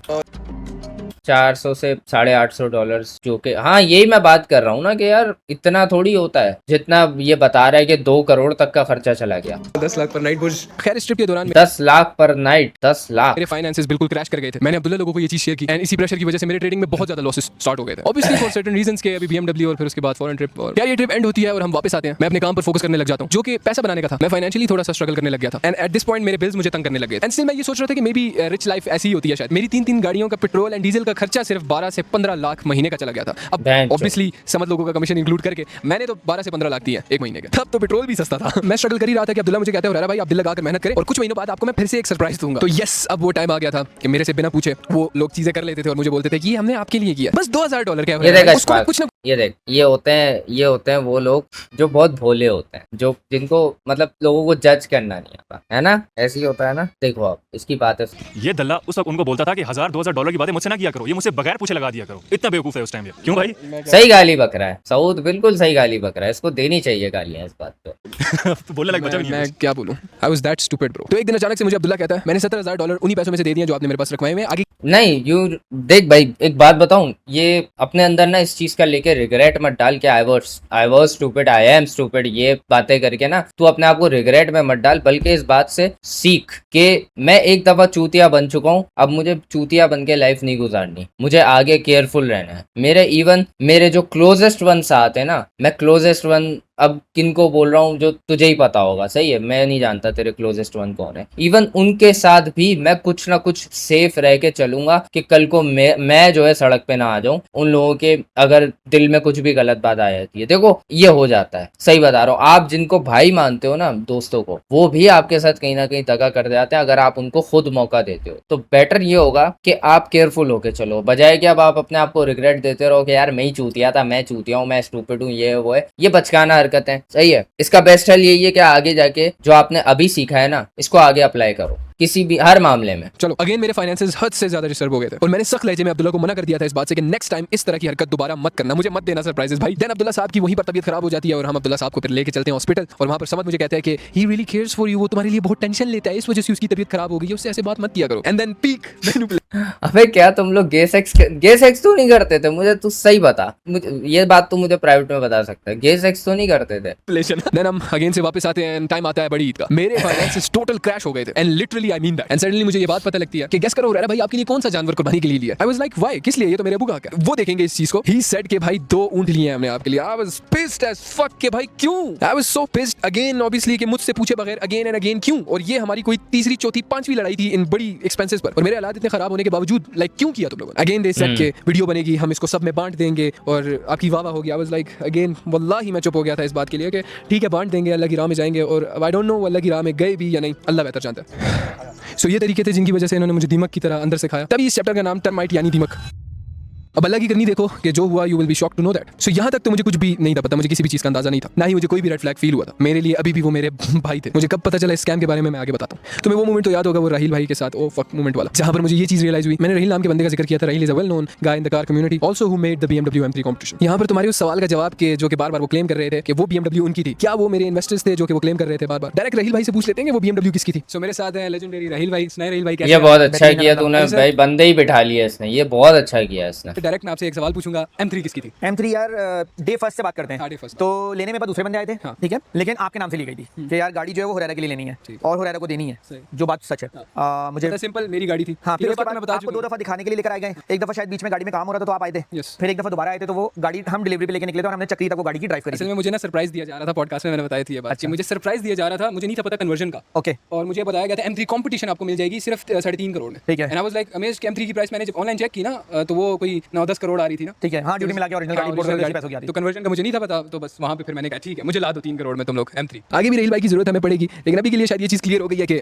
400 से $850, जो कि हाँ यही मैं बात कर रहा हूँ ना कि यार इतना थोड़ी होता है जितना ये बता रहा है कि 2 करोड़ तक का खर्चा चला गया। 10 लाख पर नाइट बुर्ज। खैर इस ट्रिप के दौरान 10 लाख पर नाइट, 10 लाख। मेरे फाइनेंसेस बिल्कुल क्रैश कर गए थे। मैंने अब्दुल्ला लोगों को ये चीज शेयर की एंड इसी प्रेशर की वजह से मेरे ट्रेडिंग में बहुत ज्यादा लॉसेस स्टार्ट हो गए थे। ऑब्वियसली फॉर सर्टेन रीजंस के अभी BMW और फिर उसके बाद फॉरेन ट्रिप, और यार ये ट्रिप एंड होती है और हम वापस आते हैं। मैं अपने काम पर फोकस करने लग जाता हूँ, जो कि पैसा बनाने का था। मैं फाइनेंशियली थोड़ा सा स्ट्रगल करने लग गया था एंड एट दिस पॉइंट मेरे बिल्स मुझे तंग करने लगे। एंड स्टिल मैं ये सोच रहा था कि मे बी रिच लाइफ ऐसी ही होती है शायद। मेरी 3 गाड़ियों का पेट्रोल एंड डीजल का खर्चा सिर्फ 12 से 15 लाख महीने का चला गया था। अब ऑब्वियसली समझ लोगों का कमीशन इंक्लूड करके मैंने तो 12 से 15 लाख दिए एक महीने के। तब तो पेट्रोल भी सस्ता था। मैं स्ट्रगल कर ही रहा था कि अब्दुल्ला मुझे कहते हो भाई आप दिल लगाकर मेहनत करें और कुछ महीनों बाद आपको मैं फिर से एक सरप्राइज दूंगा। तो यस अब वो टाइम आ गया था कि मेरे से बिना पूछे वो लोग चीजें कर लेते थे और मुझे बोलते थे कि हमने आपके लिए किया। बस $2000 क्या है कुछ ना। ये देख ये होते हैं वो लोग जो बहुत भोले होते हैं, जो जिनको मतलब लोगों को जज करना नहीं आता है ना, ऐसे ही होता है ना। देखो आप इसकी बात है, ये दल्ला उस वक्त उनको बोलता था कि $1000-2000 की बातें मुझसे ना किया करो, ये मुझसे बगैर पूछे लगा दिया करो। इतना बेवकूफ है उस टाइम ये। क्यों भाई? सही गाली बक रहा है सऊद, बिल्कुल सही गाली बक रहा है। इसको देनी चाहिए गालियां इस बात पे। तो बोलने लायक बचा भी नहीं है मैं क्या बोलूं, I was that stupid bro. तो एक दिन अचानक से मुझे अब्दुल्ला कहता है मैंने $17,000 उन्हीं पैसों में से दे दिए जो आपने मेरे पास रखवाए हुए हैं। आगे नहीं देख भाई एक बात बताऊं, ये अपने अंदर ना इस चीज का लेके रिग्रेट मत डाल के I was stupid, I am stupid, ये बातें करके ना तू अपने आप को रिग्रेट में मत डाल, बल्कि इस बात से सीख कि मैं एक दफा चूतिया बन चुका हूं, अब मुझे चूतिया बन के लाइफ नहीं गुजारनी, मुझे आगे केयरफुल रहना है। मेरे जो क्लोजेस्ट वन आते हैं ना, मैं क्लोजेस्ट वन अब किनको बोल रहा हूँ जो तुझे ही पता होगा, सही है, मैं नहीं जानता तेरे क्लोजेस्ट वन कौन है। इवन उनके साथ भी मैं कुछ ना कुछ सेफ रह के चलूंगा कि कल को मैं जो है सड़क पे ना आ जाऊं, उन लोगों के अगर दिल में कुछ भी गलत बात आ जाती है। देखो ये हो जाता है, सही बता रहा हूँ। आप जिनको भाई मानते हो ना दोस्तों को, वो भी आपके साथ कहीं ना कहीं दगा कर जाते हैं अगर आप उनको खुद मौका देते हो। तो बेटर ये होगा कि आप केयरफुल होके चलो, बजाय कि अब आप अपने आप को रिग्रेट देते रहो कि यार मैं ही चूतिया था, मैं चूतिया हूँ, मैं स्टूपिड हूँ, ये वो है, ये बचकाना हरकत है। सही है, इसका बेस्ट हल यही है कि आगे जाके जो आपने अभी सीखा है ना, इसको आगे अप्लाई करो किसी भी हर मामले में। चलो अगेन मेरे फाइनेंसेस हद से ज्यादा डिस्टर्ब हो गए थे और मैंने सख्त लहजे में अब्दुल्ला को मना कर दिया था इस बात से कि नेक्स्ट टाइम इस तरह की हरकत दोबारा मत करना, मुझे मत देना सरप्राइजेस भाई। देन अब्दुल्ला साहब की वहीं पर तबीयत खराब हो जाती है और हम अब्दुल्ला साहब को फिर लेके चलते हैं हॉस्पिटल और वहां पर समझ मुझे कहता है कि he really cares for you, वो तुम्हारे लिए बहुत टेंशन लेता है, इस वजह से उसकी तबीयत खराब हो गई है, उससे ऐसे बात मत किया करो। एंड देन पीक अबे क्या तुम लोग गे सेक्स तो नहीं करते थे? मुझे तू सही बता, ये बात तू मुझे प्राइवेट में बता सकता है, गे सेक्स तो नहीं करते थे? देन हम अगेन से वापस आते हैं, टाइम आता है बड़ी ईद का। मेरे फाइनेंसेस टोटल क्रैश हो गए थे and literally I mean that. And suddenly मुझे ये बात पता लगती है कि गेस करो हुरैरा भाई आपके लिए कौन सा जानवर कुर्बानी के लिए लिया। आई वाज लाइक व्हाई, किस लिए? ये तो मेरे अबू का हक है, वो देखेंगे इस चीज को। ही सेड कि भाई 2 ऊंट लिए हमने आपके लिए। I was pissed as fuck कि भाई क्यों? I was so pissed again obviously कि मुझसे पूछे बगैर अगेन एंड अगेन क्यों। और ये हमारी कोई तीसरी चौथी पांचवी लड़ाई थी इन बड़ी एक्सपेंसेस पर और मेरे हालात इतने खराब होने के बावजूद लाइक क्यों किया तुम लोगों ने? अगेन दे सेड के वीडियो बनेगी, हम इसको सब में बांट देंगे और आपकी वाह वाह होगी। आई वाज लाइक अगेन वल्लाही मैं चुप हो गया था इस बात के लिए कि ठीक है बांट देंगे, अल्लाह की राह में जाएंगे। और आई डोंट नो अल्लाह की राह में गए भी या नहीं, अल्लाह बेहतर जानता है। सो ये तरीके थे जिनकी वजह से इन्होंने मुझे दीमक की तरह अंदर से खाया। तभी इस चैप्टर का नाम टर्माइट यानी दीमक। अब अल्लाह की करनी देखो कि जो हुआ you will be shock to know that. So यहाँ तक तो मुझे कुछ भी नहीं था पता, मुझे किसी भी चीज़ का अंदाजा नहीं था, ना ही मुझे कोई भी रेड फ्लैग फील हुआ था। मेरे लिए अभी भी वो मेरे भाई थे। मुझे कब पता चला इस स्कैम के बारे में मैं आगे बताता हूँ। तुम्हें वो मोमेंट तो याद होगा, वो राहिल भाई के साथ ओ फक मोमेंट वाला, जहाँ पर मुझे ये चीज़ रियलाइज हुई। मैंने राहिल नाम के बंदे का जिक्र किया था। Rahil is a well known guy in the car community, also who made the BMW M3 competition. यहाँ पर तुम्हारे उस सवाल का जवाब के जो कि बार-बार वो क्लेम कर रहे थे कि वो BMW उनकी थी, क्या वो मेरे इन्वेस्टर्स थे जो कि वो क्लेम कर रहे थे बार-बार? डायरेक्ट राहिल भाई से पूछ लेते हैं कि वो BMW किसकी थी। सो मेरे साथ है लेजेंडरी राहिल भाई। सुनाए राहिल भाई कैसे? ये बहुत अच्छा किया तूने भाई, बंदे ही बिठा लिए इसने, ये बहुत अच्छा किया इसने। डायरेक्ट मैं आपसे एक सवाल पूछूंगा, M3 किसकी थी? M3 यार डे फर्स्ट से बात करते हैं। हाँ, day first। तो लेने में बाद दूसरे बंदे आए थे, हाँ। ठीक है, लेकिन आपके नाम से ली गई थी कि यार गाड़ी जो है वो हुरैरा के लिए लेनी है और हुरैरा को देनी है, सही। जो बात सच है। मुझे सिंपल मेरी गाड़ी थी। हाँ, फिर ये उसके बात मैं बाद बता आपको दो दफा दिखाने के लिए लेकर आए गए। एक दफा शायद बीच में गाड़ी में काम हो रहा था तो आप आए थे, Yes। फिर एक दफा दोबारा आए थे तो वो गाड़ी हम डिलीवरी पे लेके निकले थे और हमने चक्री तक वो गाड़ी की ड्राइव करी असल थी। में मुझे ना सरप्राइज दिया जा रहा था, पॉडकास्ट में मैंने बताई थी ये बात। मुझे सरप्राइज दिया जा रहा था, मुझे नहीं था पता कन्वर्जन का। ओके, और मुझे बताया गया था M3 कंपटीशन आपको मिल जाएगी सिर्फ 3.5 करोड़ में। ठीक है। And I was like amazed कि M3 की प्राइस मैंने जब ऑनलाइन चेक की ना तो वो कोई 9-10 करोड़ आ रही थी ना। ठीक है, हाँ, ड्यूटी मिला के ओरिजिनल गाड़ी original गाड़ी। पैसों की आ रही तो कन्वर्जन का मुझे नहीं था पता, तो बस वहाँ पे फिर मैंने कहा ठीक है मुझे ला दो 3 करोड़ में तुम लोग M3। आगे भी राहिल भाई की जरूरत हमें पड़ेगी, लेकिन अभी के लिए शायद ये चीज़ क्लियर हो गई है कि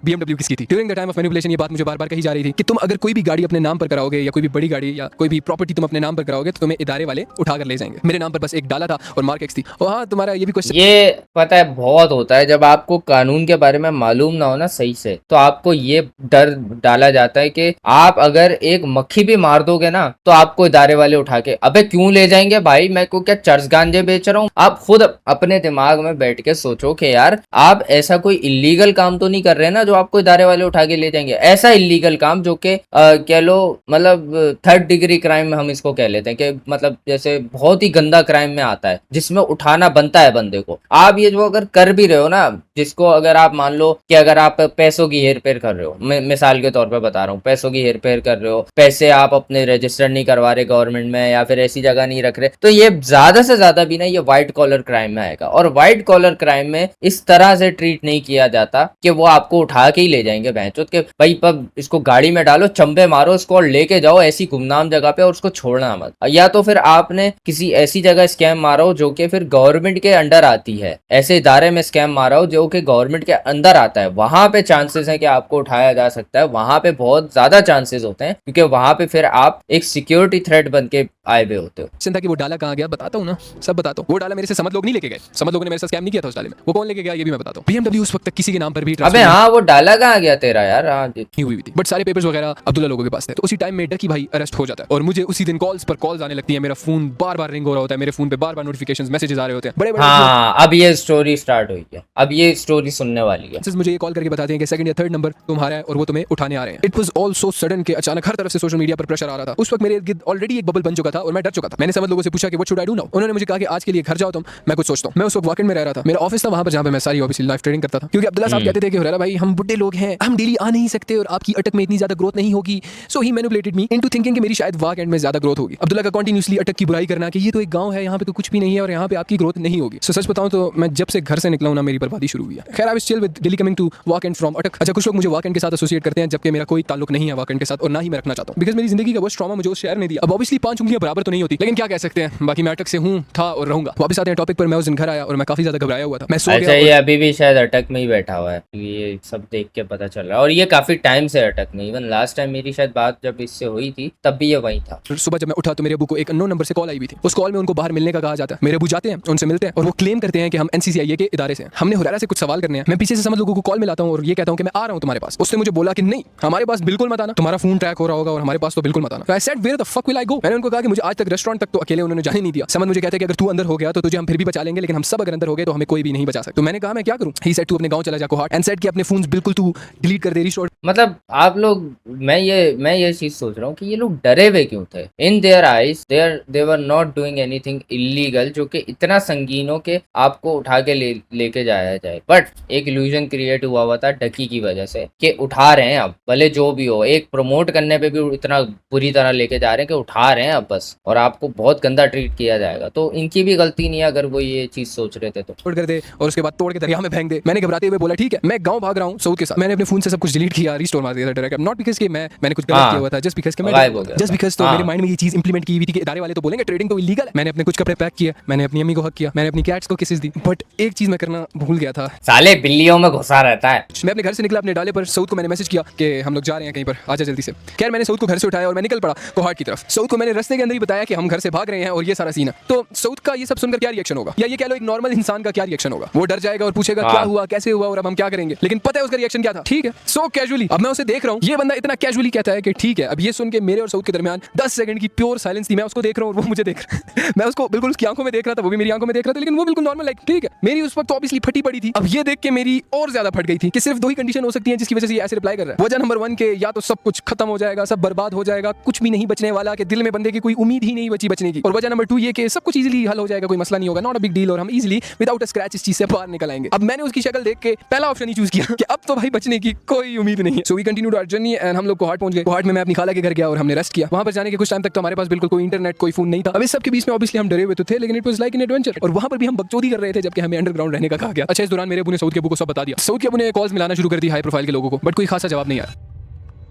BMW किसकी थी। During the time of manipulation ये बात मुझे बार-बार कही जा रही थी कि तुम अगर कोई भी गाड़ी अपने नाम पर कराओगे या कोई भी बड़ी गाड़ी या कोई भी प्रॉपर्टी तुम अपने नाम पर कराओगे तो तुम्हें इदारे वाले उठा कर ले जाएंगे। मेरे नाम पर बस एक डाला था और मार्क एक्स थी। और हाँ, तुम्हारा ये भी क्वेश्चन, ये पता है बहुत होता है जब आपको कानून के बारे में मालूम ना हो ना सही से, तो आपको ये डर डाला जाता है कि आप अगर एक मक्खी भी मार दोगे ना तो आपको इदारे वाले उठा के अबे क्यों ले जाएंगे भाई, मैं को क्या चर्च गांजे बेच रहा हूँ। आप खुद अपने दिमाग में बैठ के सोचो कि यार आप ऐसा कोई इलीगल काम तो नहीं कर रहे ना जो आपको इदारे वाले उठा के ले जाएंगे। ऐसा इलीगल काम जो कि कह लो मतलब 3rd डिग्री क्राइम में हम इसको कह लेते हैं कि मतलब जैसे बहुत ही गंदा क्राइम में आता है जिसमें उठाना बनता है बंदे को। आप ये जो अगर कर भी रहे हो ना, जिसको अगर आप मान लो कि अगर आप पैसों की हेर फेर कर रहे हो, मिसाल के तौर पे बता रहा हूँ, पैसों की हेर फेर कर रहे हो, पैसे आप अपने रजिस्टर नहीं करवा रहे गवर्नमेंट में या फिर ऐसी जगह नहीं रख रहे, तो ये ज्यादा से ज्यादा भी ना ये व्हाइट कॉलर क्राइम में आएगा। और व्हाइट कॉलर क्राइम में इस तरह से ट्रीट नहीं किया जाता कि वो आपको उठा के ही ले जाएंगे भैंचोद के भाई पब इसको गाड़ी में डालो, चंबे मारो इसको और लेके जाओ ऐसी गुमनाम जगह पे और उसको छोड़ना मत। या तो फिर आपने किसी ऐसी जगह स्कैम मारा हो जो कि फिर गवर्नमेंट के अंडर आती है, ऐसे इदारे में स्कैम मारा हो जो कि गवर्नमेंट के अंदर आता है, वहां पे चांसेस है कि आपको उठाया जा सकता है। वहां पे बहुत ज्यादा चांसेस होते हैं क्योंकि वहां पे फिर आप एक सिक्योरिटी थ्रेट बन के आए हुए होते हो। चिंता कि वो डाला कहाँ गया बताता हूँ ना, सब बताता हूँ। वो डाला मेरे से समझ लोग नहीं लेके गए, समझ लोगों ने मेरे साथ स्कैम नहीं किया था उस डाले में। वो कौन लेके गया ये भी मैं बताता हूँ। BMW उस वक्त तक किसी के नाम पर भी अबे हाँ, वो डाला कहाँ गया तेरा यार? हाँ नहीं हुई थी, बट सारे पेपर्स वगैरह अब्दुल्ला लोगों के पास थे। तो उसी टाइम में डर की भाई अरेस्ट हो जाता है और मुझे उसी दिन कॉल्स पर कॉल्स आने लगती है, मेरा फोन बार-बार रिंग हो रहा होता है, मेरे फोन पे बार-बार नोटिफिकेशंस मैसेजेस आ रहे होते हैं बड़े-बड़े। हाँ, अब ये स्टोरी स्टार्ट हुई है, अब ये स्टोरी सुनने वाली है। मुझे ये कॉल करके बताते हैं कि 2nd या 3rd नंबर तुम्हारा है और वो तुम्हें उठाने आ रहे हैं। It was all so sudden कि अचानक हर तरफ से सोशल मीडिया पर प्रेशर आ रहा था। उस वक्त मेरे इर्द-गिर्द ऑलरेडी एक बबल बन चुका था और मैं डर चुका था। मैंने समझ लोगों से पूछा कि what should I do now. उन्होंने मुझे कहा कि आज के लिए घर जाओ तुम, मैं कुछ सोचता हूं। मैं उस वक्त वॉकेंड में रह रहा था, मेरा ऑफिस था वहां पर जहां पे मैं सारी ऑब्वियसली लाइव ट्रेडिंग करता था, क्योंकि अब्दुल्ला साहब कहते थे कि हुरैरा भाई हम बुड्ढे लोग हैं, हम डेली आ नहीं सकते और आपकी अटक में इतनी ज्यादा ग्रोथ नहीं होगी। सो ही मैनिपुलेटेड मी इनटू थिंकिंग कि मेरी शायद वॉकेंड में ज्यादा ग्रोथ होगी। अब्दुल्ला का कंटीन्यूअसली अटक की बुराई करना कि ये तो एक गांव है, यहाँ पे तो कुछ भी नहीं है और यहाँ पे आपकी ग्रोथ नहीं होगी। सो सच बताऊं तो मैं जब से घर से निकला हूं ना मेरी बर्बादी शुरू हुई है। खैर I was still with daily coming to weekend from Attock. अच्छा, कुछ लोग मुझे वॉकेंड के साथ एसोसिएट करते हैं जबकि मेरा कोई ताल्लुक नहीं है वॉकेंड के साथ और ना ही मैं रखना चाहता हूं, बिकॉज़ मेरी जिंदगी का वो ट्रॉमा मुझे उस शहर ने दिया। अब ऑब्वियसली 5 उंगलियां बराबर तो नहीं होती, लेकिन क्या कह सकते हैं, बाकी मैं अटक से हूं, था और रहूंगा। वापस आते हैं टॉपिक पर। मैं उस दिन घर आया और मैं काफी ज्यादा घबराया हुआ था। मैं सो अच्छा, गया ये अभी भी शायद अटक में ही बैठा हुआ है, ये सब देख के पता चल रहा है। और ये काफी टाइम से अटक में, इवन लास्ट टाइम मेरी शायद बात जब इससे हुई थी तब भी ये वही था। और सुबह जब मैं उठा तो मेरे अबू को एक अननोन नंबर से कॉल आई हुई थी। उस कॉल में उनको बाहर मिलने का कहा जाता है। मेरे अबू जाते हैं, उनसे मिलते हैं और वो क्लेम करते हैं कि हम NCCIA के इदारे से हैं, हमने हुरैरा से कुछ सवाल करने हैं। मैं पीछे से समझ लोगों को कॉल मिलाता हूं और ये कहता हूं कि मैं आ रहा हूं तुम्हारे पास। उसने मुझे बोला कि नहीं, हमारे पास बिल्कुल मत आना, तुम्हारा फोन ट्रैक हो रहा होगा और हमारे पास तो बिल्कुल मत आना। I said where the fuck will I go. मैंने उनको कहा कि मुझे आज तक रेस्टोरेंट तक तो अकेले उन्होंने जाने नहीं दिया। समझ मुझे कहते हैं कि अगर तू अंदर हो गया तो तुझे हम फिर भी बचा लेंगे, लेकिन हम सब अगर अंदर हो गए तो हमें कोई भी नहीं बचा सकता। तो मैंने कहा मैं क्या करूं? ही सेड तू अपने गांव चला जा कोहाट एंड सेड कि अपने फोन्स बिल्कुल तू डिलीट कर दे, रिस्टोर। मतलब आप लोग, मैं ये चीज सोच रहा हूँ कि ये लोग डरे हुए क्यों थे? In their eyes they were not doing anything illegal जो कि इतना संगीन हो कि आपको उठा के लेके जाया जाए, बट एक इल्यूजन क्रिएट हुआ था डकी की वजह से कि उठा रहे हैं अब, भले जो भी हो, एक प्रमोट करने पे भी इतना बुरी तरह लेके जा रहे हैं कि उठा रहे हैं अब बस, और आपको बहुत गंदा ट्रीट किया जाएगा। तो इनकी भी गलती नहीं है अगर वो ये चीज सोच रहे थे तो। तोड़ कर दे और उसके बाद तोड़ के दरिया में फेंक दे। मैंने घबराते हुए बोला ठीक है, मैं गांव भाग रहा हूं सऊद के साथ। मैंने अपने फोन से सब कुछ डिलीट किया, रिस्टोर मार दिया था डायरेक्ट, नॉट बिकॉज़ कि मैंने कुछ गलत किया हुआ था, जस्ट बिकॉज़ कि मैं जस्ट बिकॉज़ तो मेरे माइंड में ये चीज इंप्लीमेंट की हुई थी कि इदारे वाले तो बोलेंगे ट्रेडिंग तो इलीगल है। मैंने अपने कुछ कपड़े पैक किए, मैंने अपनी अम्मी को हक किया, मैंने अपनी कैट्स को किसेस दी, बट एक चीज मैं करना भूल गया था। साले बिल्लियों में घुसा रहता है। मैं अपने घर से निकला, अपने डाले पर सऊद को मैंने मैसेज किया कि हम लोग जा रहे हैं कहीं पर, आजा जल्दी से। खैर मैंने सऊद को घर से उठाया और मैं निकल पड़ा। कोहाट की तरफ। सऊद को मैंने रास्ते के अंदर ही बताया कि हम घर से भाग रहे हैं और ये सारा सीन है। तो सऊद का ये सब सुनकर क्या रिएक्शन होगा, या ये कह लो एक नॉर्मल इंसान का क्या रिएक्शन होगा? वो डर जाएगा और पूछेगा क्या हुआ, कैसे हुआ और अब हम क्या करेंगे। लेकिन पता है उसका रिएक्शन क्या था? ठीक है, सो कैजुअली। अब मैं उसे देख रहा हूँ, ये बंदा इतना कैजुअली कहता है कि ठीक है। अब ये सुन के मेरे और सऊद के दरमियान 10 सेकंड की प्योर साइलेंस थी। मैं उसको देख रहा हूँ और वो मुझे देख रहा है। मैं उसको बिल्कुल उसकी आंखों में देख रहा था, वो भी मेरी आंखों में देख रहा था, लेकिन वो बिल्कुल नॉर्मल लाइक ठीक है। मेरी उस वक्त ऑब्वियसली फटी पड़ी थी। अब ये देख के मेरी और ज्यादा फट गई थी कि सिर्फ 2 ही कंडीशन हो सकती है जिसकी वजह से ये ऐसे रिप्लाई कर रहा है। वजह नंबर 1 के या तो सब कुछ खत्म हो जाएगा, सब बर्बाद हो जाएगा, कुछ भी नहीं बचने वाला, कि दिल में बंदे की कोई उम्मीद ही नहीं बची बचने की। और वजह नंबर 2 ये कि सब कुछ इजीली हल हो जाएगा, कोई मसला नहीं होगा, नॉट अ बिग डील, और हम इजीली विदाउट अ स्क्रैच इस चीज से बाहर निकल आएंगे। अब मैंने उसकी शक्ल देख के पहला ऑप्शन ही चूज किया कि अब तो भाई बचने की कोई उम्मीद नहीं है। So we continued our journey and हम लोग कोहाट पहुंच गए। कोहाट में मैं अपनी खाला के घर गया और हमने रेस्ट किया। वहां पर जाने के कुछ टाइम तक तो हमारे पास बिल्कुल कोई इंटरनेट, कोई फोन नहीं था। अब इस सब के बीच में ऑब्वियसली हम डरे हुए तो थे, लेकिन it was like an adventure. और वहां पर भी हम बकचोदी कर रहे थे जबकि हमें अंडरग्राउंड रहने का कहा गया। अच्छा, इस दौरान मेरे अबू ने सऊद के अबू को सब बता दिया। सऊद के अबू ने कॉल्स मिलाना शुरू कर दी हाई प्रोफाइल के लोगों को, बट कोई खासा जवाब नहीं आया।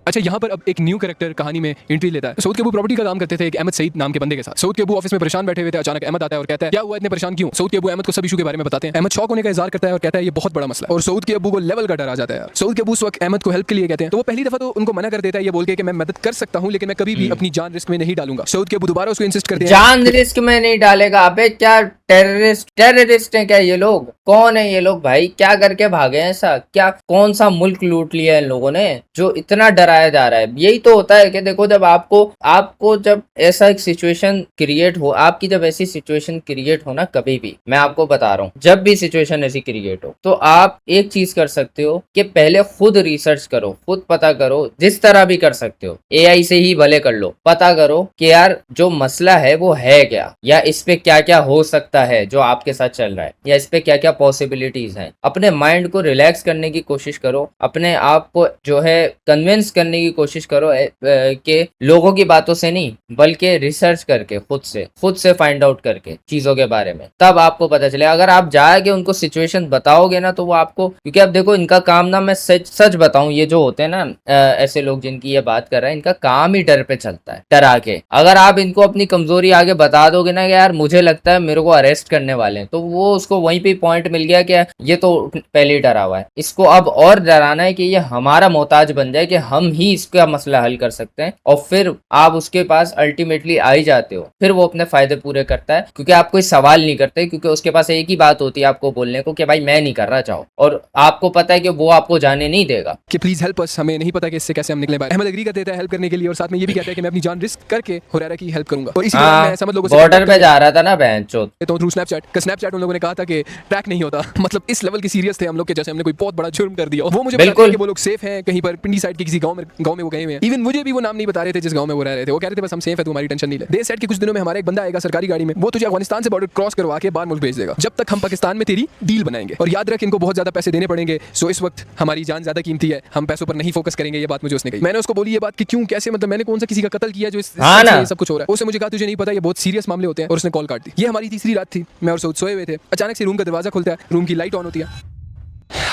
अच्छा, यहाँ पर अब एक न्यू कैरेक्टर कहानी में एंट्री लेता है। सऊद के अबू प्रॉपर्टी का काम करते थे एक अहमद सईद नाम के बंदे के साथ। सऊद के अबू ऑफिस में परेशान बैठे हुए थे। अचानक अहमद आता है और कहता है क्या हुआ, इतने परेशान क्यों? सऊद के अबू अहमद को सब इशू के बारे में बताते हैं। अहमद शॉक होने का इज़हार करता है और कहता है ये बहुत बड़ा मसला है। और सऊद के अबू को लेवल का डर आ जाता है। सऊद के अबू उस वक्त अहमद को हेल्प के लिए कहते हैं, तो वो पहली दफा तो उनको मना कर देता है ये बोल के कि मैं मदद कर सकता हूँ, लेकिन मैं कभी भी अपनी जान रिस्क में नहीं डालूंगा। सऊद के अबू दोबारा उसको इंसिस्ट करते हैं, जान रिस्क में नहीं डालेगा। अबे क्या टेररिस्ट हैं क्या ये लोग? कौन है ये लोग भाई? क्या करके भागे हैं ऐसा? क्या कौन सा मुल्क लूट लिया है इन लोगों ने जो इतना डराया जा रहा है? यही तो होता है कि देखो, जब आपको जब ऐसा एक सिचुएशन क्रिएट हो, आपकी जब ऐसी सिचुएशन क्रिएट हो ना, कभी भी मैं आपको बता रहा हूँ, जब भी सिचुएशन ऐसी क्रिएट हो तो आप एक चीज कर सकते हो कि पहले खुद रिसर्च करो, खुद पता करो, जिस तरह भी कर सकते हो, AI से ही भले कर लो, पता करो कि यार जो मसला है वो है क्या, या इस पे क्या क्या हो सकता है जो आपके साथ चल रहा है, या इस पे क्या क्या पॉसिबिलिटीज हैं। अपने माइंड को रिलैक्स करने की कोशिश करो, अपने आप को जो है कन्विंस करने की कोशिश करो कि लोगों की बातों से नहीं, बल्कि रिसर्च करके खुद से फाइंड आउट करके चीजों के बारे में, तब आपको पता चले। अगर आप जाके उनको सिचुएशन बताओगे ना तो वो आपको, क्योंकि अब देखो इनका काम ना, मैं सच बताऊं, ये जो होते हैं ना ऐसे लोग जिनकी ये बात कर रहे हैं, इनका काम ही डर पे चलता है, डरा के। अगर आप इनको अपनी कमजोरी आगे बता दोगे ना कि यार मुझे लगता है मेरे को अरेस्ट करने वाले हैं, तो वो उसको वहीं पे पॉइंट मिल गया कि ये तो पहले ही डरा हुआ है, इसको अब और डराना है कि ये हमारा मोहताज बन जाए कि हम ही इसका मसला हल कर सकते हैं। और फिर आप उसके पास अल्टीमेटली आ ही जाते हो, फिर वो अपने फायदे पूरे करता है, क्योंकि आप कोई सवाल नहीं करते, क्योंकि उसके पास एक ही बात होती है आपको बोलने को कि भाई मैं नहीं कर रहा, चाहो, और आपको पता है कि वो आपको जाने नहीं देगा कि प्लीज हेल्प अस, हमें नहीं पता कि इससे कैसे हम निकले बाहर। अहमद एग्री कर देता है हेल्प करने के लिए, और साथ में ये भी कहता है कि मैं अपनी जान रिस्क करके हुरैरा की हेल्प करूंगा। और इसी तरह मैं समझ लोगों से बॉर्डर पे जा रहा था ना बहनचोद, तो थ्रू स्नैपचैट उन लोगों ने कहा था कि ट्रैक नहीं होता। मतलब इस लेवल की सीरियस थे हम लोग के, जैसे हमने कोई बहुत बड़ा जुर्म कर दिया। वो मुझे बताते हैं कि वो लोग सेफ हैं कहीं पर पिंडी साइड के किसी गांव में वो गए हुए हैं। इवन मुझे भी वो नाम नहीं बता रहे थे जिस गांव में वो रह रहे थे। वो कह रहे थे बस हम सेफ है, तुम्हारी टेंशन नहीं ले। दे सेड कि कुछ दिनों में हमारा एक बंदा आएगा सरकारी गाड़ी में, वो तुझे अफगानिस्तान से बॉर्डर क्रॉस करवा के बाहर मुल्क भेज देगा, जब तक हम पाकिस्तान में तेरी डील बनाएंगे। और याद रख इनको बहुत ज्यादा पैसे देने पड़ेंगे, सो इस वक्त हमारी जान ज्यादा कीमती है, हम पैसों पर नहीं फोकस करेंगे। ये बात मुझे उसने कही। मैंने उसको बोली ये बात कि क्यों, कैसे, मतलब मैंने कौन सा किसी का कत्ल किया जो इस सब कुछ हो रहा है। उसने मुझे कहा तुझे नहीं पता, ये बहुत सीरियस मामले होते हैं, और उसने कॉल काट दी। ये हमारी तीसरी रात थी, मैं और सऊद सोए हुए थे। अचानक से रूम का दरवाजा खुलता है, रूम की लाइट ऑन होती है।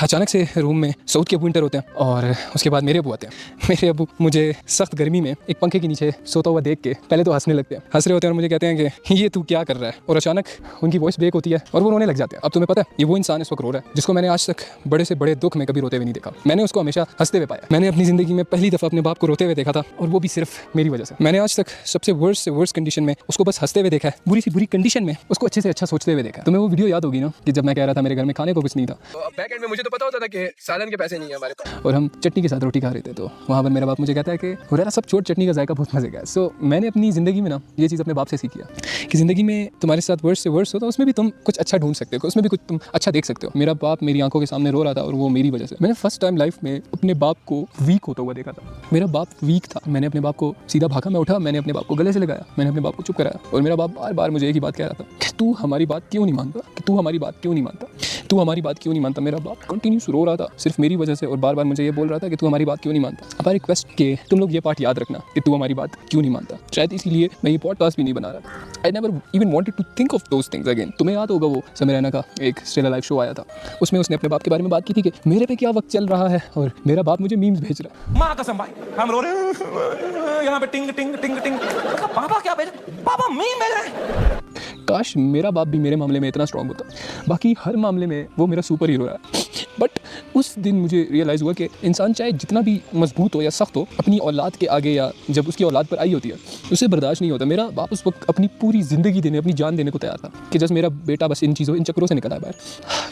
अचानक से रूम में सऊद के अबू इंटर होते हैं और उसके बाद मेरे अबू आते हैं। मेरे अबू मुझे सख्त गर्मी में एक पंखे के नीचे सोता हुआ देख के पहले तो हंसने लगते हैं, हंस रहे होते हैं और मुझे कहते हैं कि ये तू क्या कर रहा है। और अचानक उनकी वॉइस ब्रेक होती है और वो रोने लग जाते हैं। अब तुम्हें पता है ये वो इंसान इस वक्त रो रहा है जिसको मैंने आज तक बड़े से बड़े दुख में कभी रोते हुए नहीं देखा। मैंने उसको हमेशा हंसते हुए पाया। मैंने अपनी ज़िंदगी में पहली दफ़ा अपने बाप को रोते हुए देखा था, और वो भी सिर्फ मेरी वजह से। मैंने आज तक सबसे वर्स्ट से वर्स्ट कंडीशन में उसको बस हंसते हुए देखा है, बुरी सी बुरी कंडीशन में उसको अच्छे से अच्छा सोचते हुए देखा। तुम्हें वो वीडियो याद होगी ना कि जब मैं कह रहा था मेरे घर में खाने को कुछ नहीं था, तो बैक एंड में मुझे तो पता होता था कि सालन के पैसे नहीं है हमारे पास, और हम चटनी के साथ रोटी खा रहे थे। तो वहाँ पर मेरा बाप मुझे कहता है कि हुरैरा सब छोड़, चटनी का जायका बहुत मजे का है। सो मैंने अपनी ज़िंदगी में ना ये चीज़ अपने बाप से सीखी है कि ज़िंदगी में तुम्हारे साथ वर्स्ट से वर्स्ट होता है, उसमें भी तुम कुछ अच्छा ढूंढ सकते हो, उसमें भी कुछ तुम अच्छा देख सकते हो। मेरा बाप मेरी आंखों के सामने रो रहा था और वो मेरी वजह से। मैंने फर्स्ट टाइम लाइफ में अपने बाप को वीक होता हुआ देखा था। मेरा बाप वीक था, मैंने अपने बाप को सीधा भागा, मैं उठा, मैंने अपने बाप को गले से लगाया, मैंने अपने बाप को चुप कराया, और मेरा बाप बार बार मुझे एक ही बात कह रहा था कि तू हमारी बात क्यों नहीं मानता, कि तू हमारी बात क्यों नहीं मानता, तू हमारी बात क्यों नहीं मानता। मेरा बाप कंटिन्यूस रो रहा था सिर्फ मेरी वजह से, और बार बार मुझे ये बोल रहा था कि तू हमारी बात क्यों नहीं मानता। अब आई रिक्वेस्ट के तुम लोग ये पार्ट याद रखना कि तू हमारी बात क्यों नहीं मानता। शायद इसीलिए मैं ये पॉडकास्ट भी नहीं बना रहा। I never even wanted to think of those things again. तुम्हें याद होगा वो समय रैना का एक स्टिल अलाइव शो आया था, उसमें उसने अपने बाप के बारे में बात की थी कि मेरे पे क्या वक्त चल रहा है और मेरा बाप मुझे मीम्स भेज रहा है। माँ कसम भाई हम रो रहे हैं यहाँ पे टिंग टिंग टिंग टिंग, पापा क्या भेज, पापा मीम भेज रहे। काश मेरा बाप भी मेरे मामले में इतना स्ट्रांग होता। बाकी हर मामले में वो मेरा सुपर हीरो है। बट उस दिन मुझे रियलाइज़ हुआ कि इंसान चाहे जितना भी मजबूत हो या सख्त हो, अपनी औलाद के आगे या जब उसकी औलाद पर आई होती है उसे बर्दाश्त नहीं होता। मेरा बाप उस वक्त अपनी पूरी ज़िंदगी देने, अपनी जान देने को तैयार था कि जस्ट मेरा बेटा बस इन चीज़ों, इन चक्करों से निकल आए बाहर,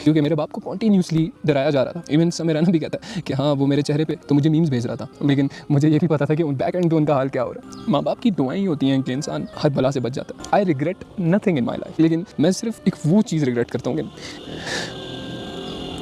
क्योंकि मेरे बाप को कॉन्टीन्यूसली डराया जा रहा था। इवन समय राना भी कहता है कि हाँ वो मेरे चेहरे पे तो मुझे मीम्स भेज रहा था, लेकिन मुझे ये भी पता था कि उन बैक एंड पे उनका हाल क्या हो रहा है। माँ बाप की दुआएं होती हैं कि इंसान हर बला से बच जाता है। I regret nothing in my life, लेकिन मैं सिर्फ एक वो चीज़ रिग्रेट करता हूँ कि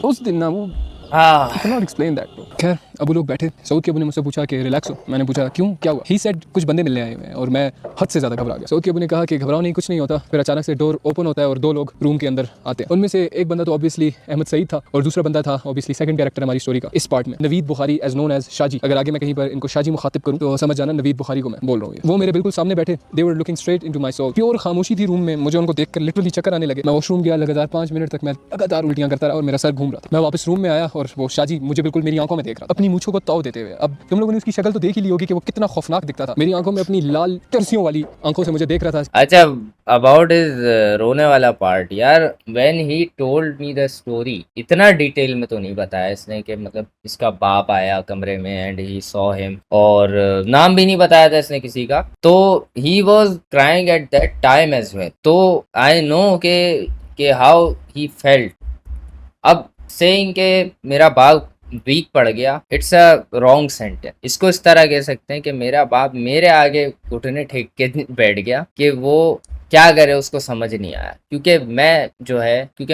उस दिन ना वो हाँ I cannot explain that bro. खैर अब वो लोग बैठे, सऊद के अबू ने मुझसे पूछा कि रिलैक्स हो। मैंने पूछा क्यों, क्या हुआ? ही सेड कुछ बंदे मिलने आए हुए हैं, और मैं हद से ज़्यादा घबरा गया। सऊद के अबू ने कहा कि घबराओ नहीं, कुछ नहीं होता। फिर अचानक से डोर ओपन होता है और 2 लोग रूम के अंदर आते हैं। उनमें से एक बंदा तो ऑब्वियसली अहमद सईद था और दूसरा बंदा था ऑब्वियसली सेकंड कैरेक्टर हमारी स्टोरी का इस पार्ट में, Naveed Bukhari as known as Shazi. अगर आगे मैं कहीं पर इनको शाजी मुखातिब करूँ तो समझ जाना नवीद बुखारी को मैं बोल रहा हूँ। वो मेरे बिल्कुल सामने बैठे, they were looking straight into my soul. Pure खामोशी थी रूम में। मुझे उनको देखकर लिटरली चक्कर आने लगे। मैं वॉशरूम गया, लगातार 5 मिनट तक मैं लगातार उल्टियाँ करता रहा और मेरा सर घूम रहा था। मैं वापस रूम में आया और वो शाजी मुझे बिल्कुल मेरी आंखों में देख रहा, अपनी मूंछों को ताव देते हुए। अब तुम लोगों ने उसकी शक्ल तो देख ही ली होगी कि वो कितना खौफनाक दिखता था। मेरी आंखों में अपनी लाल टर्सियों वाली आंखों से मुझे देख रहा था। अच्छा, अबाउट इज रोने वाला पार्ट यार, when he told me the story, इतना डिटेल में तो नहीं बताया इसने कि मतलब इसका बाप आया कमरे में एंड ही सॉ हिम, और नाम भी नहीं बताया था इसने किसी का। तो he was crying at that time as well. तो आई नो के हाउ ही फेल्ट। अब सेइंग के मेरा बाप वीक पड़ गया, इट्स अ रॉन्ग सेंटेंस। इसको इस तरह कह सकते हैं कि मेरा बाप मेरे आगे घुटने टेक के बैठ गया कि वो क्या करे उसको समझ नहीं आया, क्योंकि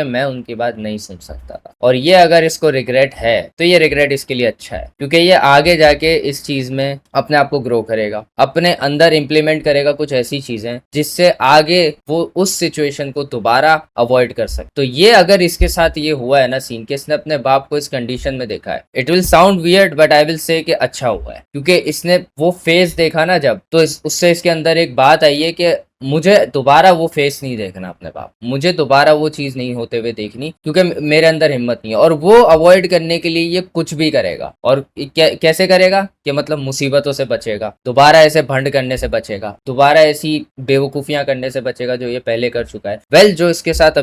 मैं उनकी बात नहीं सुन सकता था। और ये अगर इसको रिग्रेट है तो ये रिग्रेट इसके लिए अच्छा है, क्योंकि ये आगे जाके इस चीज में अपने आप को ग्रो करेगा, अपने अंदर इम्प्लीमेंट करेगा कुछ ऐसी चीजें जिससे आगे वो उस सिचुएशन को दोबारा अवॉइड कर सके। तो ये अगर इसके साथ ये हुआ है ना सीन के इसने अपने बाप को इस कंडीशन में देखा है, it will sound weird but I will say कि अच्छा हुआ है, क्योंकि इसने वो फेस देखा ना जब, तो उससे इसके अंदर एक बात आई है कि मुझे दोबारा वो फेस नहीं देखना अपने बाप, मुझे दोबारा वो चीज नहीं होते हुए देखनी, क्योंकि मेरे अंदर हिम्मत नहीं है। और वो अवॉइड करने के लिए ये कुछ भी करेगा। और कैसे करेगा कि मतलब मुसीबतों से बचेगा, दोबारा ऐसे भंड करने से बचेगा, दोबारा ऐसी बेवकूफियां करने से बचेगा जो ये पहले कर चुका है। वेल जो इसके साथ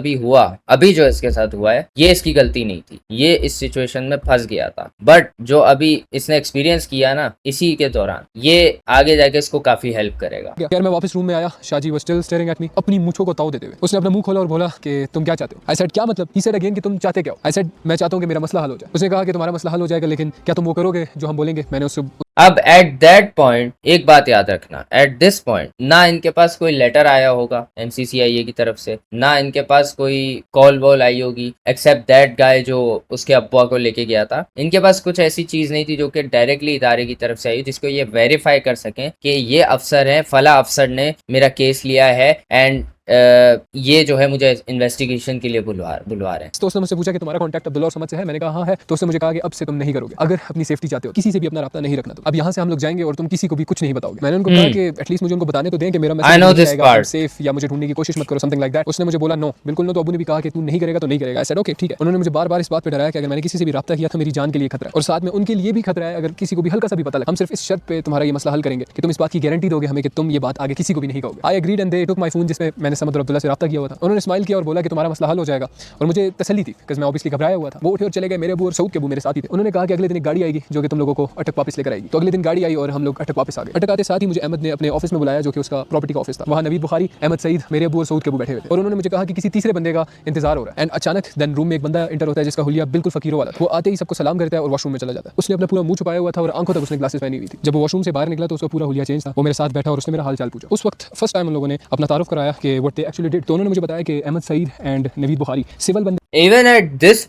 अभी जो इसके साथ हुआ है ये इसकी गलती नहीं थी, ये इस सिचुएशन में फंस गया था। बट जो अभी इसने एक्सपीरियंस किया ना इसी के दौरान, ये आगे जाके इसको काफी हेल्प करेगा। यार मैं वापस रूम में आया, Shaji was still staring at me, अपनी मूंछों को ताव देते हुए। उसने अपना मुंह खोला और बोला कि तुम क्या चाहते हो? I said क्या मतलब? He said again कि तुम चाहते क्या हो? I said मैं चाहता हूँ कि मेरा मसला हल हो जाए। उसने कहा कि तुम्हारा मसला हल हो जाएगा, लेकिन क्या तुम वो करोगे जो हम बोलेंगे? मैंने उससे अब एट दैट पॉइंट एक बात याद रखना, एट दिस पॉइंट ना इनके पास कोई लेटर आया होगा NCCIA की तरफ से, ना इनके पास कोई कॉल वॉल आई होगी, एक्सेप्ट दैट गाय जो उसके अब्बा को लेके गया था। इनके पास कुछ ऐसी चीज नहीं थी जो कि डायरेक्टली इदारे की तरफ से आई जिसको ये वेरीफाई कर सकें कि ये अफसर है, फला अफसर ने मेरा केस लिया है एंड ये जो है मुझे इन्वेस्टिगेशन के लिए बुलवा रहे हैं। तो उसने मुझसे पूछा कि तुम्हारा कांटेक्ट अब्दुल्ला और समद से है? मैंने कहा हाँ है। तो उसने मुझे कहा कि अब से तुम नहीं करोगे, अगर अपनी सेफ्टी चाहते हो किसी से भी अपना राब्ता नहीं रखना। तो अब यहाँ से हम लोग जाएंगे और तुम किसी को भी कुछ नहीं बताओगे। मैंने उनको कहा कि एटलीस्ट मुझे उनको बताने तो दें कि मेरा मैसेज सेफ, या मुझे ढूंढने की कोशिश मत करो, समथिंग लाइक दैट। उसने मुझे बोला नो, बिल्कुल नो। तो अबू ने भी कहा कि तू नहीं करेगा तो नहीं करेगा। ऐसा ओके ठीक है। उन्होंने मुझे बार बार इस बात पर डराया कि अगर मैंने किसी से भी राब्ता किया तो मेरी जान के लिए खतरा है, और साथ में उनके लिए भी खतरा है अगर किसी को भी हल्का सा भी पता लगा। हम सिर्फ इस शर्त पे तुम्हारा ये मसला हल करेंगे कि तुम इस बात की गारंटी दोगे हमें कि तुम ये बात आगे किसी को भी नहीं कहोगे। I agreed and they took my phone, जिसमें मैंने समद और अब्दुल्ला से राब्ता किया हुआ था। उन्होंने स्माइल किया और बोला कि तुम्हारा मसला हल हो जाएगा, और मुझे तसल्ली थी बिकॉज़ मैं ऑब्वियसली घबराया हुआ था। वो उठे और चले गए। मेरे अबू और सऊद के अबू मेरे साथ ही थे। उन्होंने कहा कि अगले दिन एक गाड़ी आएगी जो कि तुम लोगों को अटक वापस लेकर आएगी। तो अगले दिन गाड़ी आई और हम लोग अटक वापस आ गए। अटक आते साथ ही मुझे अहमद ने अपने ऑफिस में बुलाया जो कि उसका प्रॉपर्टी का ऑफिस था। वहाँ नवीद बुखारी, अहमद सईद, मेरे अबू और सऊद के अबू बैठे हुए थे, और उन्होंने मुझे कहा कि किसी तीसरे बंदे का इंतजार हो रहा है। एंड अचानक देन रूम में एक बंदा इंटर होता है जिसका हुलिया बिल्कुल फकीरों वाला था। वो आते ही सबको सलाम करता है और वॉशरूम में चला जाता है। उसने अपना पूरा मुंह छुपाया हुआ था और आंखों तक उसने ग्लासेस पहनी हुई थी। जब वो वॉशरूम से बाहर निकला तो उसका पूरा हुलिया चेंज था। वो मेरे साथ बैठा और उसने मेरा हाल चाल पूछा। उस वक्त फर्स्ट टाइम उन लोगों ने अपना तारुफ कराया कि व्हाट दे एक्चुअली डिड। तो उन्होंने मुझे बताया कि अहमद सईद एंड नवीद बुखारी सिविल बंदे। Even at this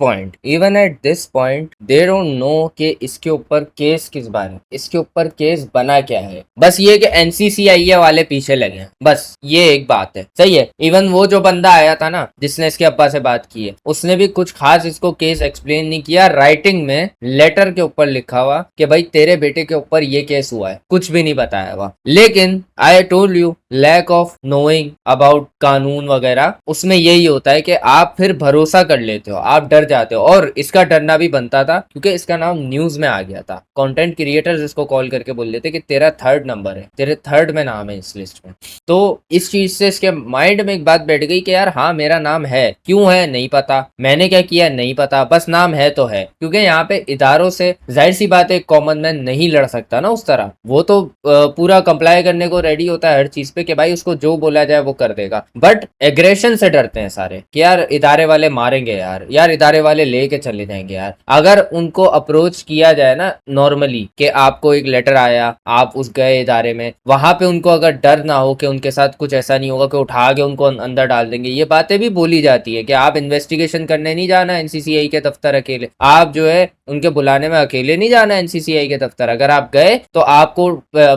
point, they don't know कि इसके ऊपर केस किस बारे में, इसके ऊपर केस बना क्या है। बस ये कि NCCIA वाले पीछे लगे हैं, बस ये एक बात है। सही है। इवन वो जो बंदा आया था ना जिसने इसके अब्बा से बात की है, उसने भी कुछ खास इसको केस एक्सप्लेन नहीं किया। राइटिंग में लेटर के ऊपर लिखा हुआ कि भाई तेरे बेटे के ऊपर ये केस हुआ है, कुछ भी नहीं बताया हुआ। लेकिन I told you, lack of knowing about कानून वगैरह, उसमें यही होता है कि आप फिर भरोसा कर लेते हो, आप डर जाते हो। और इसका डरना भी बनता था क्योंकि इसका नाम न्यूज में आ गया था। कंटेंट क्रिएटर्स इसको कॉल करके बोल देते कि तेरा 3rd नंबर है, तेरे 3rd में नाम है इस लिस्ट में। तो इस चीज से इसके माइंड में एक बात बैठ गई कि यार हाँ मेरा नाम है, क्यों है नहीं पता, मैंने क्या किया नहीं पता, बस नाम है तो है। क्योंकि यहाँ पे इदारों से जाहिर सी बात है कॉमन मैन नहीं लड़ सकता ना उस तरह, वो तो पूरा कंप्लाई करने को रेडी होता है हर चीज पे कि भाई उसको जो बोला जाए वो कर देगा। बट एग्रेशन से डरते हैं सारे कि यार इदारे वाले मारेंगे यार इदारे वाले लेके चले जाएंगे यार। अगर उनको अप्रोच किया जाए ना नॉर्मली कि आपको एक लेटर आया, आप उस गए इदारे में, वहां पे उनको अगर डर ना हो कि उनके साथ कुछ ऐसा नहीं होगा कि उठा के उनको अंदर डाल देंगे, ये बातें भी बोली जाती है कि आप इन्वेस्टिगेशन करने नहीं जाना एनसीसीआई के दफ्तर अकेले, आप जो है उनके बुलाने में अकेले नहीं जाना एनसीसीआई के दफ्तर, अगर आप गए तो आपको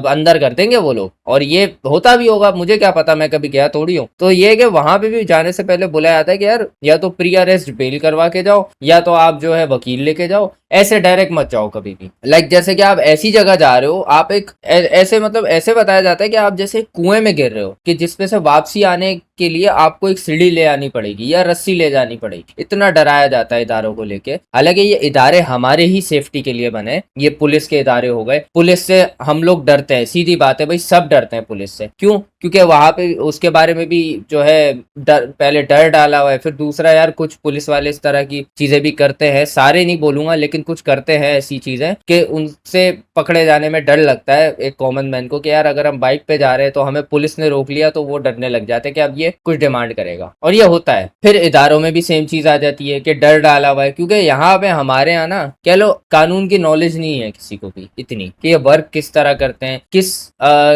अंदर कर देंगे वो लोग। और ये होता भी होगा, मुझे क्या पता, मैं कभी गया थोड़ी हूँ। तो ये कि वहां पे भी जाने से पहले बुलाया जाता है कि यार या तो प्री अरेस्ट बेल करवा के जाओ या तो आप जो है वकील लेके जाओ, ऐसे डायरेक्ट मत जाओ कभी भी। लाइक जैसे कि आप ऐसी जगह जा रहे हो, आप एक ऐसे मतलब ऐसे बताया जाता है कि आप जैसे कुएं में गिर रहे हो कि जिसमें से वापसी आने के लिए आपको एक सीढ़ी ले आनी पड़ेगी या रस्सी ले जानी पड़ेगी, इतना डराया जाता है इदारों को लेके। हालांकि ये इदारे हमारे ही सेफ्टी के लिए बने, ये पुलिस के इदारे हो गए। पुलिस से हम लोग डरते हैं, सीधी बात है भाई, सब डरते हैं पुलिस से। क्यों? क्योंकि वहां पे उसके बारे में भी जो है पहले डर डाला हुआ है। फिर दूसरा यार कुछ पुलिस वाले इस तरह की चीजें भी करते हैं, सारे नहीं बोलूंगा लेकिन कुछ करते हैं ऐसी चीजें कि उनसे पकड़े जाने में डर लगता है एक कॉमन मैन को कि यार अगर हम बाइक पे जा रहे हैं तो हमें पुलिस ने रोक लिया तो वो डरने लग जाते हैं कि अब ये कुछ डिमांड करेगा, और ये होता है। फिर इदारों में भी सेम चीज आ जाती है कि डर डाला हुआ है, क्योंकि यहाँ पे हमारे यहाँ ना कह लो कानून की नॉलेज नहीं है किसी को भी इतनी कि ये वर्क किस तरह करते हैं, किस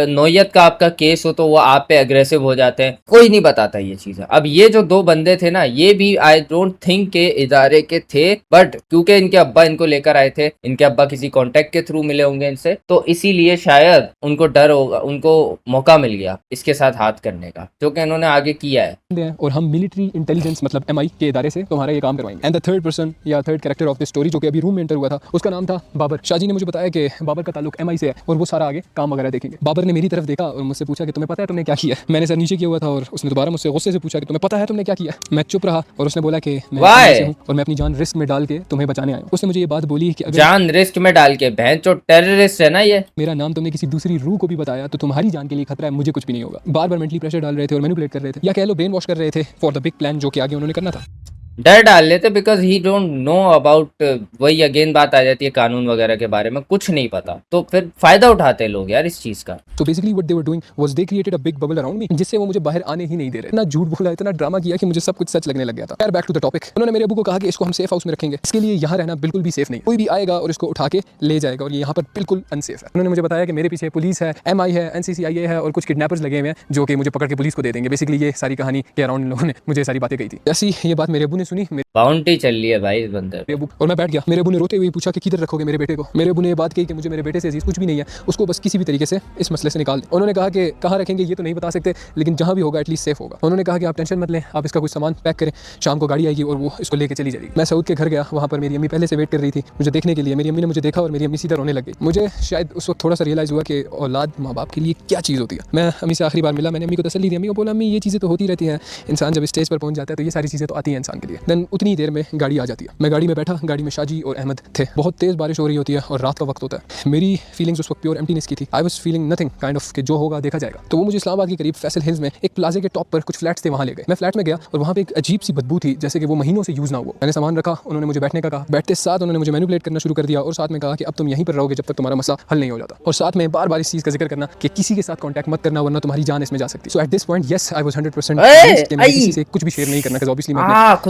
नौयत का आपका केस हो तो वो आप पे अग्रेसिव हो जाते हैं, कोई नहीं बताता ये चीजें। अब ये जो 2 बंदे थे ना, ये भी आई डोंट थिंक के इदारे के थे, बट क्योंकि इनके अब्बा इनको लेकर आए थे, इनके अब्बा किसी कॉन्टेक्ट के थ्रू मिले होंगे इनसे, तो इसीलिए शायद उनको डर होगा, उनको मौका मिल गया इसके साथ हाथ करने का, जो कि इन्होंने आगे किया है। और हम मिलिट्री इंटेलिजेंस मतलब MI के इदारे से तुम्हारा ये काम करवाएंगे। एंड द 3rd पर्सन या 3rd character of the story जो कि अभी रूम में एंटर हुआ था, उसका नाम था बाबर। शाहजी ने मुझे बताया कि बाबर का ताल्लुक MI से है और वो सारा आगे काम वगैरह देखेंगे। बाबर ने मेरी तरफ देखा और मुझसे पूछा कि तुम्हें पता है तुमने क्या किया है। मैंने सर नीचे किया हुआ था और उसने दोबारा मुझसे गुस्से से पूछा कि तुम्हें पता है तुमने क्या किया है। मैं चुप रहा और उसने बोला कि मैं हूं और मैं अपनी जान रिस्क में डाल के तुम्हें बचाने आया हूं। उसने मुझे ये बात बोली कि अगर जान रिस्क में डाल के, बहन चो टेररिस्ट है ना ये, मेरा नाम तुमने किसी दूसरी रूह को भी बताया तो तुम्हारी जान के लिए खतरा है, मुझे कुछ भी नहीं होगा। बार बार मेंटली प्रेशर डाल रहे थे और मैनिपुलेट कर रहे थे, या कह लो ब्रेन वॉश कर रहे थे फॉर द बिग प्लान जो कि आगे उन्होंने करना था। डर डाल लेते because he don't know about, वही अगेन बात आ जाती है कानून वगैरह के बारे में कुछ नहीं पता, तो फिर फायदा उठाते हैं लोग यार इस चीज का। तो basically what they were doing was they created a big bubble around me, जिससे वो मुझे बाहर आने ही नहीं दे रहे। इतना झूठ बोला, इतना ड्रामा किया कि मुझे सब कुछ सच लगने लग गया था। यार बैक टू द टॉपिक, उन्होंने मेरे अबू को कहा कि इसको हम सेफ हाउस में रखेंगे, इसके लिए यहाँ रहना बिल्कुल भी सेफ नहीं, कोई भी आएगा और इसको उठा के ले जाएगा और ये यहाँ पर बिल्कुल अनसेफ है। उन्होंने मुझे बताया कि मेरे पीछे पुलिस है, MI है, NCCIA है और कुछ किडनैपर्स लगे हुए हैं जो कि मुझे पकड़ के पुलिस को दे देंगे। बेसिकली ये सारी कहानी के अराउंड लोगों ने मुझे सारी बातें कही थी। ऐसी ये बात मेरे अबू ने सुनी, बाउंटी चल रही है भाई इस बंदे पे। और मैं बैठ गया। मेरे अबू ने रोते हुए पूछा कि किधर रखोगे मेरे बेटे को। मेरे अबू ने ये बात कही कि मुझे मेरे बेटे से अजीज कुछ भी नहीं है, उसको बस किसी भी तरीके से इस मसले से निकाल दें। उन्होंने कहा कि कहाँ रखेंगे ये तो नहीं बता सकते, लेकिन जहाँ भी होगा एटलीस्ट सेफ होगा। उन्होंने कहा कि आप टेंशन मत लें, आप इसका कुछ सामान पैक करें, शाम को गाड़ी आएगी और वो इसको लेके चली जाएगी। मैं सऊद के घर गया, वहाँ पर मेरी अम्मी पहले से वेट कर रही थी मुझे देखने के लिए। मेरी अम्मी ने मुझे देखा और मेरी अम्मी सीधा रोने लग गई। मुझे शायद उस वक्त थोड़ा सा रियलाइज हुआ कि औलाद माँ बाप के लिए क्या चीज़ होती है। मैं अम्मी से आखिरी बार मिला, मैंने अम्मी को तसल्ली दी। अम्मी को बोला अम्मी ये चीज़ें तो होती रहती हैं, इंसान जब स्टेज पर पहुंच जाता है तो ये सारी चीज़ें तो आती हैं इंसान के लिए। देन उतनी देर में गाड़ी आ जाती है। मैं गाड़ी में बैठा, गाड़ी में शाजी और अहमद थे। बहुत तेज़ बारिश हो रही होती है और रात का वक्त होता है। मेरी फीलिंग्स उस वक्त प्योर एम्प्टीनेस की थी। I was feeling nothing kind of कि जो होगा देखा जाएगा। तो वो मुझे इस्लामाबाद के करीब फैसल हिल्स में एक प्लाजे के टॉप पर कुछ फ्लैट्स थे, वहाँ ले गए। मैं फ्लैट में गया और वहाँ पे एक अजीब सी बदबू थी, जैसे कि वो महीनों से यूज़ ना हुआ। मैंने सामान रखा, उन्होंने मुझे बैठने का कहा। बैठते साथ उन्होंने मुझे मैनिपुलेट करना शुरू कर दिया और साथ में कहा कि अब तुम यहीं पर रहोगे जब तक तुम्हारा मसला हल नहीं हो जाता, और साथ में बार बार इस चीज़ का जिक्र करना कि किसी के साथ कॉन्टैक्ट मत करना वरना तुम्हारी जान इसमें जा सकती है। So at this point yes I was 100% किसी से कुछ भी शेयर नहीं करना, ऑब्वियसली मैं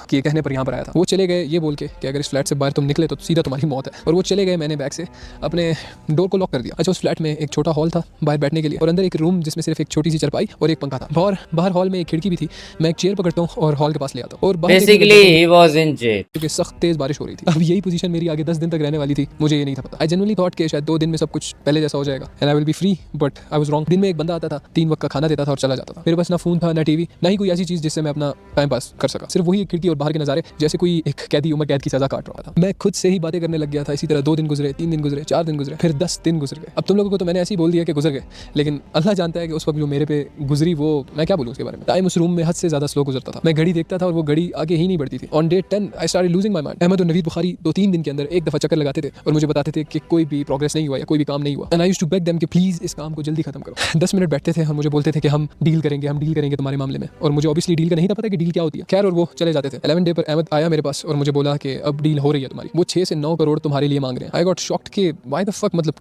के कहने पर यहाँ पर आया था। वो चले गए ये बोल के कि अगर इस फ्लैट से बाहर तुम निकले तो सीधा तुम्हारी मौत है, और वो चले गए। मैंने बैग से अपने डोर को लॉक कर दिया। अच्छा, उस फ्लैट में एक छोटा हॉल था बाहर बैठने के लिए और अंदर एक रूम जिसमें सिर्फ एक छोटी सी चारपाई और एक पंखा था। बाहर हॉल में एक खिड़की भी थी। मैं एक चेयर पकड़ता हूँ और हॉल के पास ले आता हूँ और basically he was in jail क्योंकि सख्त तेज बारिश हो रही थी। अब यही पोजीशन मेरी आगे 10 दिन तक रहने वाली थी, मुझे ये नहीं था पता। आई जनरली थॉट कि शायद 2 दिन में सब कुछ पहले जैसा हो जाएगा and I will be free, but I was wrong. दिन में एक बंदा आता था, 3 वक्त का खाना देता था और चला जाता था। मेरे पास ना फोन था, ना टीवी, ना ही कोई ऐसी चीज़ जिससे मैं अपना टाइम पास कर सका। सिर्फ वही वही एक खिड़की और बाहर के नज़ारे, जैसे कोई एक कैदी उम्र कैद की सजा काट रहा था। मैं खुद से ही बातें करने लग गया था। इसी तरह 2 दिन गुजरे, 3 दिन गुजरे, 4 दिन गुजरे, फिर 10 दिन गुजर गए। अब तुम लोगों को तो मैंने ऐसे ही बोल दिया कि गुजर गए, लेकिन अल्लाह जानता है कि उस वक्त जो मेरे पे गुजरी वो मैं क्या बोलूँ उसके बारे में। टाइम उस रूम में हद से ज़्यादा स्लो गुजरता था। मैं घड़ी देखता था और वो घड़ी आगे ही नहीं बढ़ती थी। On day 10 I started losing my mind. Ahmed और नवीद बुखारी 2-3 दिन के अंदर एक दफ़ा चक्कर लगाते थे और मुझे बताते थे कि कोई भी प्रोग्रेस नहीं हुआ या कोई भी काम नहीं हुआ। And I used to beg them कि प्लीज़ इस काम को जल्दी खत्म करो। 10 मिनट बैठते थे और मुझे बोलते थे कि हम डील करेंगे तुम्हारे मामले में। और मुझे ऑब्वियसली डील का नहीं था पता कि डील क्या होती है। खैर, और वो चले जाते थे। 11 डे पर अहमद आया मेरे पास और मुझे बोला कि अब डील हो रही है तुम्हारी। वो 6 से 9 करोड़ तुम्हारे लिए मांग रहे हैं। आई गॉट शॉक्ड कि व्हाई द फक, मतलब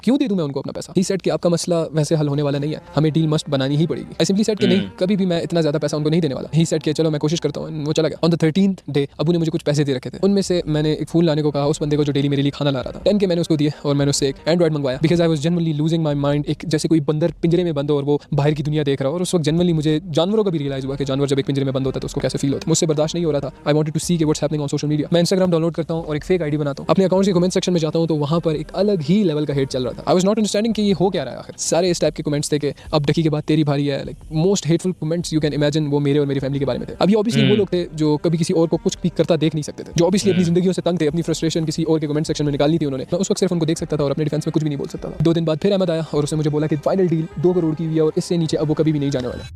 क्यों दे दूं मैं उनको अपना पैसा। ही सेड कि आपका मसला वैसे हल होने वाला नहीं है, हमें डील मस्ट बनानी ही पड़ेगी। आई सिंपली सेड कि नहीं, कभी भी मैं इतना ज्यादा पैसा उनको नहीं देने वाला। ही सेड कि चलो मैं कोशिश करता हूँ। वो चला गया। On the 13th day Abu ने मुझे कुछ पैसे दे रखे थे। उनमें से मैंने एक फोन लाने को कहा उस बंदे को जो डेली मेरे लिए खाना ला रहा था। 10 के मैंने उसको दिए और मैंने उससे एक एंड्रॉइड मंगवाया because I was generally losing my mind. एक जैसे कोई बंदर पिंजरे में बंद हो और वो बाहर की दुनिया देख रहा हो। और उस वक्त जनरली मुझे जानवरों का भी रियलाइज हुआ कि जानवर जब एक पिंजरे में बंद होता है तो उसको कैसे फील होता है। मुझसे बर्दाश्त नहीं हो रहा था। I wanted to see what's happening on social media. मैं इंस्टाग्राम डाउनलोड करता हूँ और एक फेक आईडी बनाता हूँ। अपने अकाउंट के कमेंट सेक्शन में जाता हूँ तो वहाँ पर एक अलग ही लेवल का हेट चल रहा था। आई वाज नॉट अंडरस्टैंडिंग कि ये हो क्या रहा है आखिर। सारे इस टाइप के कमेंट्स थे कि अब डकी के बाद तेरी भारी है। Like most hateful comments you can imagine वो मेरे और मेरी फैमिली के बारे में थे। अब ये ऑब्वियसली वो लोग थे जो कभी किसी और को कुछ भी करता देख नहीं सकते थे, जो ऑब्वियसली अपनी जिंदगियों से तंग थे, अपनी फ्रस्ट्रेशन किसी और के कमेंट सेक्शन में निकालनी थी उन्होंने। मैं उस वक्त सिर्फ उनको देख सकता था और अपने डिफेंस में कुछ भी नहीं बोल सकता था। 2 दिन बाद फिर अहमद आया और उसने मुझे बोला कि फाइनल डील 2 करोड़ की हुई है और इससे नीचे अब वो कभी भी नहीं जाने वाला।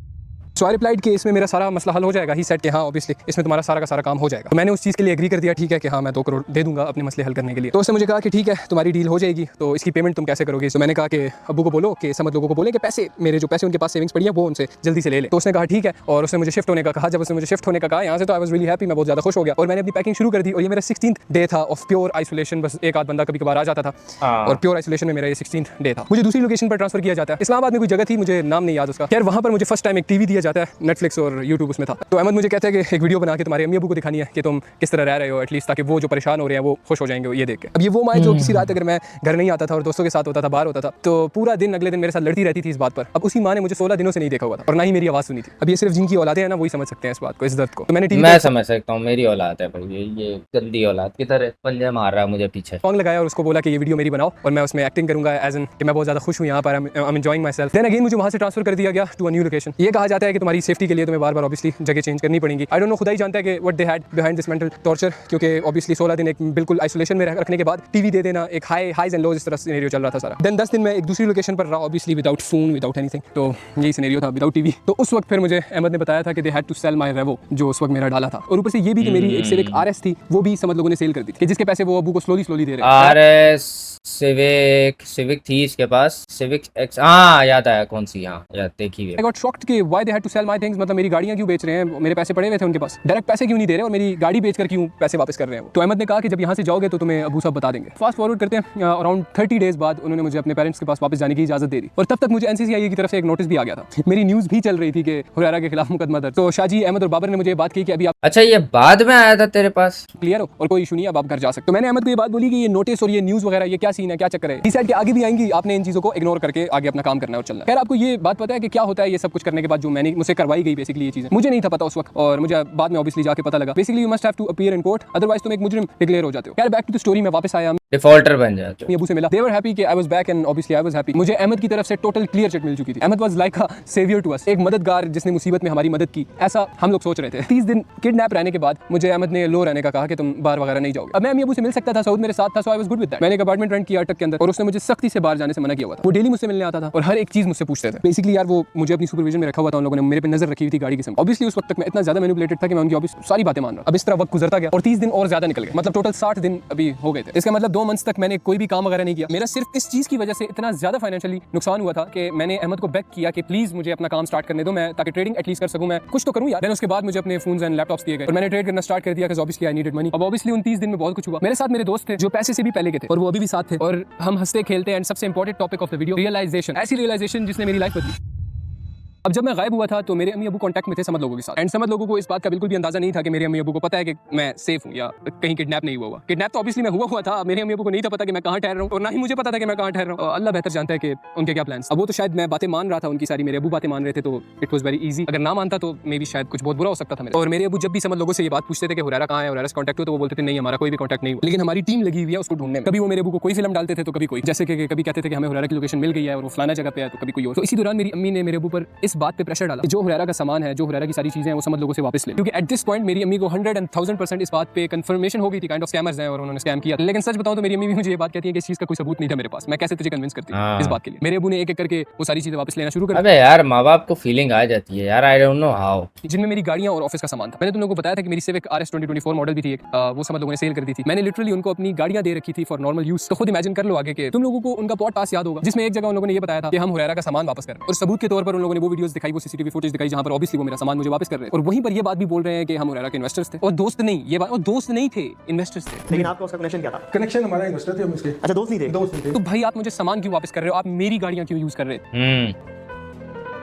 सो आई रिप्लाइड कि इसमें मेरा सारा मसला हल हो जाएगा। ही सेड कि हाँ ऑब्वियसली इसमें तुम्हारा सारा का सारा काम हो जाएगा। तो मैंने उस चीज़ के लिए एग्री कर दिया। ठीक है कि हाँ मैं 2 करोड़ दे दूंगा अपने मसले हल करने के लिए। तो उसने मुझे कहा कि ठीक है तुम्हारी डील हो जाएगी, तो इसकी पेमेंट तुम कैसे करोगे। तो मैंने कहा कि अब्बू को बोलो कि समझ लोगों को बोले कि पैसे मेरे जो पैसे उनके पास सेविंग्स पड़ी है वो उनसे जल्दी से ले ले। तो उसने कहा ठीक है और उसने मुझे शिफ्ट होने का कहा। जब उसने मुझे शिफ्ट होने का कहा यहाँ से तो आई वाज रियली हैप्पी, मैं बहुत ज़्यादा खुश हो गया और मैंने अपनी पैकिंग शुरू कर दी। और ये मेरा 16th डे था ऑफ प्योर आइसोलेशन। बस एक आध बंदा कभी कभार आ जाता था और प्योर आइसोलेशन में मेरा ये 16th डे था। मुझे दूसरी लोकेशन पर ट्रांसफर किया जाता है। इस्लामाबाद में कोई जगह थी, मुझे नाम नहीं याद उसका। खैर वहाँ पर मुझे फर्स्ट टाइम एक टीवी दिया जाता है, नेटफ्लिक्स और यूट्यूब उसमें था। तो अहमद मुझे कहता है कि एक वीडियो बना के तुम्हारे अम्मी अब्बू को दिखानी है कि तुम किस तरह रह रहे हो एटलीस्ट, ताकि वो जो परेशान हो रहे हैं वो खुश हो जाएंगे ये देख के। अब ये वो माँ जो किसी रात अगर मैं घर नहीं आता था और दोस्तों के साथ होता था, बाहर होता था, तो पूरा दिन अगले दिन मेरे साथ लड़ती रहती थी इस बात पर। अब उसी माँ ने मुझे 16 दिनों से नहीं देखा हुआ था और ना ही मेरी आवाज़ सुनी थी। अब ये सिर्फ जिनकी औलादे हैं ना वही समझ सकते हैं इस बात को, इस दर्द को। तो मैंने मैं समझ सकता हूँ, मेरी औलाद है भाई, ये गंदी औलाद की तरह पंजे मार रहा है मुझे पीछे। सॉन्ग लगाया और उसको बोला कि ये वीडियो मेरी बनाओ और मैं उसमें एक्टिंग करूंगा एज एन कि मैं बहुत ज़्यादा खुश हूँ यहाँ पर, I am enjoying myself. Then again मुझे वहाँ से ट्रांसफर कर दिया गया टू अ न्यू लोकेशन। ये कहा जाता है कि तुम्हारी सेफ्टी के लिए तुम्हें बार बार ऑब्वियसली जगह चेंज करनी पड़ेगी। आई डोंट नो, खुदा ही जानता है कि what they had behind this mental torture, क्योंकि ऑब्वियसली 16 दिन एक बिल्कुल आइसोलेशन में रखने के बाद टीवी दे देना, एक हाईज एंड लोज इस तरह सिनेरियो चल रहा था सारा। देन 10 दिन मैं एक दूसरी लोकेशन पर रहा obviously without phone without anything. तो यही सिनेरियो था विदाउट टीवी। तो उस वक्त फिर मुझे अहमद ने बताया था कि they had to sell my Revo जो उस वक्त मेरा डाला था। और ऊपर से ये भी कि मेरी एक सिविक आरएस थी वो भी समझ लोगों ने सेल कर दी थी, कि जिसके पैसे वो अबू को स्लोली दे रहे हैं। आरएस सिविक थी इसके पास, सिविक एक्स, हाँ याद आया कौन सी, हाँ याद देखी हुई। I got shocked कि why they had to sell my things, मतलब मेरी गाड़ियाँ क्यों बेच रहे हैं, मेरे पैसे पड़े हुए थे उनके पास, डायरेक्ट पैसे क्यों नहीं दे रहे और मेरी गाड़ी बेचकर क्यों पैसे वापस कर रहे हैं। तो अहमद ने कहा कि जब यहाँ से जाओगे तो तुम्हें अबू साहब बता देंगे। फास्ट फॉरवर्ड करते हैं अराउंड 30 डेज बाद उन्होंने मुझे अपने पेरेंट्स के पास वापस जाने की इजाजत दे दी। और तब तक मुझे एनसीसीआई की तरफ से एक नोटिस भी आ गया था। मेरी न्यूज़ भी चल रही थी कि हुरैरा के खिलाफ मुकदमा दर्ज। तो शाहजी अहमद और बाबर ने मुझे बात की कि अभी आप अच्छा ये बाद में आया था तेरे पास? क्लियर हो और कोई इशू नहीं है, अब आप घर जा सकते। तो मैंने अहमद को ये बात बोली कि ये नोटिस और ये न्यूज़ वगैरह ये क्या सीन है, क्या चक्कर है। कि आगे भी आएंगी, आपने इन चीज़ों को इग्नोर करके आगे अपना काम करना है और चलना है। खैर आपको ये बात पता है कि क्या होता है ये सब कुछ करने के बाद जो मैंने मुझसे करवाई गई बेसिकली ये चीज़ें मुझे नहीं था पता उस वक्त, और मुझे बाद में ऑब्वियसली जाके पता लगा। Basically you must have to appear in court, otherwise तुम एक मुजरिम डिक्लेयर हो जाते हो। खैर बैक टू द स्टोरी, मैं वापस आया, डिफॉल्टर बन जाते हो। अबू से मिला, दे वर हैप्पी कि I was back and obviously I was happy. मुझे अहमद की तरफ से टोटल क्लियर चिट मिल चुकी थी। Ahmed was like a saviour to us, एक मददगार जिसने मुसीबत में हमारी मदद की, ऐसा हम लोग सोच रहे थे। 30 दिन किडनैप रहने के बाद मुझे अहमद ने लो रहने का कहा कि तुम बाहर वगैरह नहीं जाओगे। अब मैं अबू से मिल सकता था, सऊद मेरे साथ था, so I was good with that. मैंने एक अपार्टमेंट रेंट किया अटक के अंदर और उसने मुझे सख्ती से बाहर जाने से मना किया हुआ था। वो डेली मुझसे मिलने आता था और हर एक चीज मुझसे पूछते थे। बेसिकली यार वो मुझे अपनी सुपरविजन में रखा हुआ था, उन लोगों ने मेरे पे नजर रखी हुई थी गाड़ी की समझ। ऑब्वियसली उस वक्त तक मैं इतना ज्यादा मैनिपुलेटेड था कि मैं उनकी ऑब्वियसली सारी बातें मान रहा। अब इस तरह वक्त गुजरता गया और 30 दिन और ज्यादा निकल गए, मतलब टोटल 60 दिन अभी हो गए थे। इसका मतलब 2 मंथ्स तक मैंने कोई भी काम वगैरह नहीं किया। मेरा सिर्फ इस चीज की वजह से इतना ज्यादा फाइनेंशियली नुकसान हुआ था कि मैंने अहमद को बेग किया कि प्लीज मुझे अपना काम स्टार्ट करने दो, मैं ताकि ट्रेडिंग एटलीस्ट कर सकूं, मैं कुछ तो करूं यार। देन उसके बाद मुझे अपने फोन्स एंड लैपटॉप्स दिए गए और मैंने ट्रेड करना स्टार्ट कर दिया कि ऑब्वियसली आई नीडेड मनी। अब ऑब्वियसली उन 30 दिन में बहुत कुछ हुआ। मेरे साथ मेरे दोस्त थे जो पैसे से भी पहले के थे और वो अभी भी साथ थे और हम हंसते खेलते एंड सबसे important topic of the video realisation, ऐसी रियलाइजेशन जिसने मेरी लाइफ बदली। अब जब मैं गायब हुआ था तो मेरे अम्मी अबू कांटेक्ट में थे समझ लोगों के साथ, एंड समझ लोगों को इस बात का बिल्कुल भी अंदाजा नहीं था कि मेरे अम्मी अबू को पता है कि मैं सेफ हूं या कहीं किडनैप नहीं हुआ। किडनैप तो ऑब्वियसली मैं हुआ था, मेरे अम्मी अबू को नहीं था पता कि मैं कहां ठहर रहा हूं और ना ही मुझे पता था कि मैं कहां ठहर रहा हूं। अल्लाह बेहतर जानता है कि उनके क्या प्लान्स। अब वो तो शायद मैं बातें मान रहा था उनकी सारी, मेरे अबू बातें मान रहे थे, तो इट वाज वेरी इजी। अगर ना मानता तो मे बी शायद कुछ बहुत बुरा हो सकता था मेरे। और मेरे अबू जब भी समझ लोगों से ये बात पूछते थे कि हुरैरा कहां है, हुरैरा से कांटेक्ट हो, तो वो बोलते थे नहीं हमारा कोई भी कांटेक्ट नहीं हुआ, लेकिन हमारी टीम लगी हुई है उसको ढूंढने में। कभी वो मेरे अबू को कोई फिल्म डालते थे तो कभी कोई, जैसे कि कभी कहते थे कि हमें हुरैरा की लोकेशन मिल गई है और वो फलाना जगह पे है, तो कभी कोई और। तो इसी दौरान मेरी अम्मी ने मेरे अबू पर इस बात पे प्रेशर डाला कि जो हुरैरा का सामान है, जो हुरैरा की सारी चीजें हैं, वो समझ लोगों से वापस ले, क्योंकि एट दिस पॉइंट मेरी अम्मी को 100% इस बात पे कंफर्मेशन हो गई थी काइंड ऑफ स्कैमर्स हैं और उन्होंने स्कैम किया। लेकिन सच बताऊं तो मेरी अम्मी भी मुझे ये बात कहती है कि इस चीज का कोई सबूत नहीं था मेरे पास, मैं कैसे तुझे कन्विंस करती हाँ। इस बात के लिए। मेरे अबू ने एक एक करके वो सारी चीजें वापस लेना शुरू कर अबे यार माँ बाप को फीलिंग आ जाती है यार, आई डोंट नो हाउ। जिनमें मेरी गाड़ियां और ऑफिस का सामान था। मैंने तुम लोगों को बताया था कि मेरी सिविक RS 2024 मॉडल भी थी एक, वो समझ लोगों ने सेल कर दी थी। मैंने लिटरली उनको अपनी गाड़ियां दे रखी थी फॉर नॉर्मल यूज। तो खुद इमेजिन कर लो आगे के तुम लोगों को उनका पॉडकास्ट याद होगा जिसमें एक जगह उन लोगों ने ये बताया था कि हम हुरैरा का सामान वापस कर रहे हैं, और सबूत के तौर पर उन लोगों ने वो वीडियोस दिखाई, वो CCTV फुटेज दिखाई जहां पर ऑब्वियसली वो मेरा सामान मुझे वापस कर रहे हैं। और वहीं पर ये बात भी बोल रहे हैं कि हम हुरैरा के इन्वेस्टर्स थे और दोस्त नहीं, ये बात, और दोस्त नहीं थे, इन्वेस्टर्स थे। लेकिन आपका उसका कनेक्शन क्या था? कनेक्शन हमारा इन्वेस्टर थे हम उसके। अच्छा, दोस्त नहीं थे? दोस्त नहीं थे। तो भाई आप मुझे सामान क्यों वापस कर रहे हो? आप मेरी गाड़ियां क्यों यूज कर रहे थे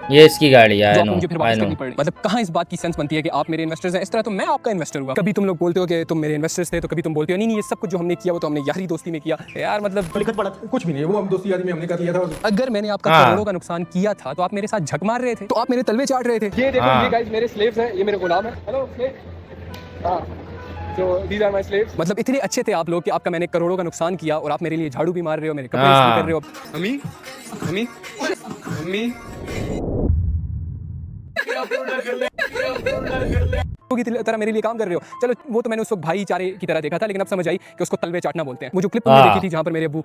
ये इसकी गाड़ी है, जो आई आपको नो मुझे फिर आई वापस नो। करनी पड़ रही? मतलब कहाँ इस बात की सेंस बनती है कि आप मेरे इन्वेस्टर्स हैं, इस तरह तो मैं आपका इन्वेस्टर हुआ। कभी तुम लोग बोलते हो कि तुम मेरे इन्वेस्टर्स थे, तो कभी तुम बोलते हो नहीं ये सब कुछ जो हमने किया वो तो हमने यारी दोस्ती में किया। यार मतलब लिखत पड़ा कुछ भी नहीं है, वो हम दोस्ती यारी में हमने कर लिया था। अगर मैंने आपका हाँ। करोड़ों का नुकसान किया था तो आप मेरे साथ झक मार रहे थे, तो आप मेरे तलवे चाट रहे थे। ये देखो, हाँ। ये गाइस मेरे स्लेव्स हैं, ये मेरे गुलाम हैं। Hello slave. हां, तो दीज आर माय स्लेव्स। मतलब इतने अच्छे थे आप लोग कि आपका मैंने करोड़ों का नुकसान किया और आप मेरे लिए झाड़ू भी मार रहे हो, मेरे कपड़े हाँ। इस्त्री कर रहे हो। अम्मी अम्मी अम्मी की तरह मेरे लिए काम कर रहे हो। चलो वो तो मैंने उस वक्त भाईचारे की तरह देखा था, लेकिन अब समझ आई कि उसको तलवे चाटना बोलते हैं। वो जो क्लिप तुमने हाँ। देखी थी जहां पर मेरे अब्बू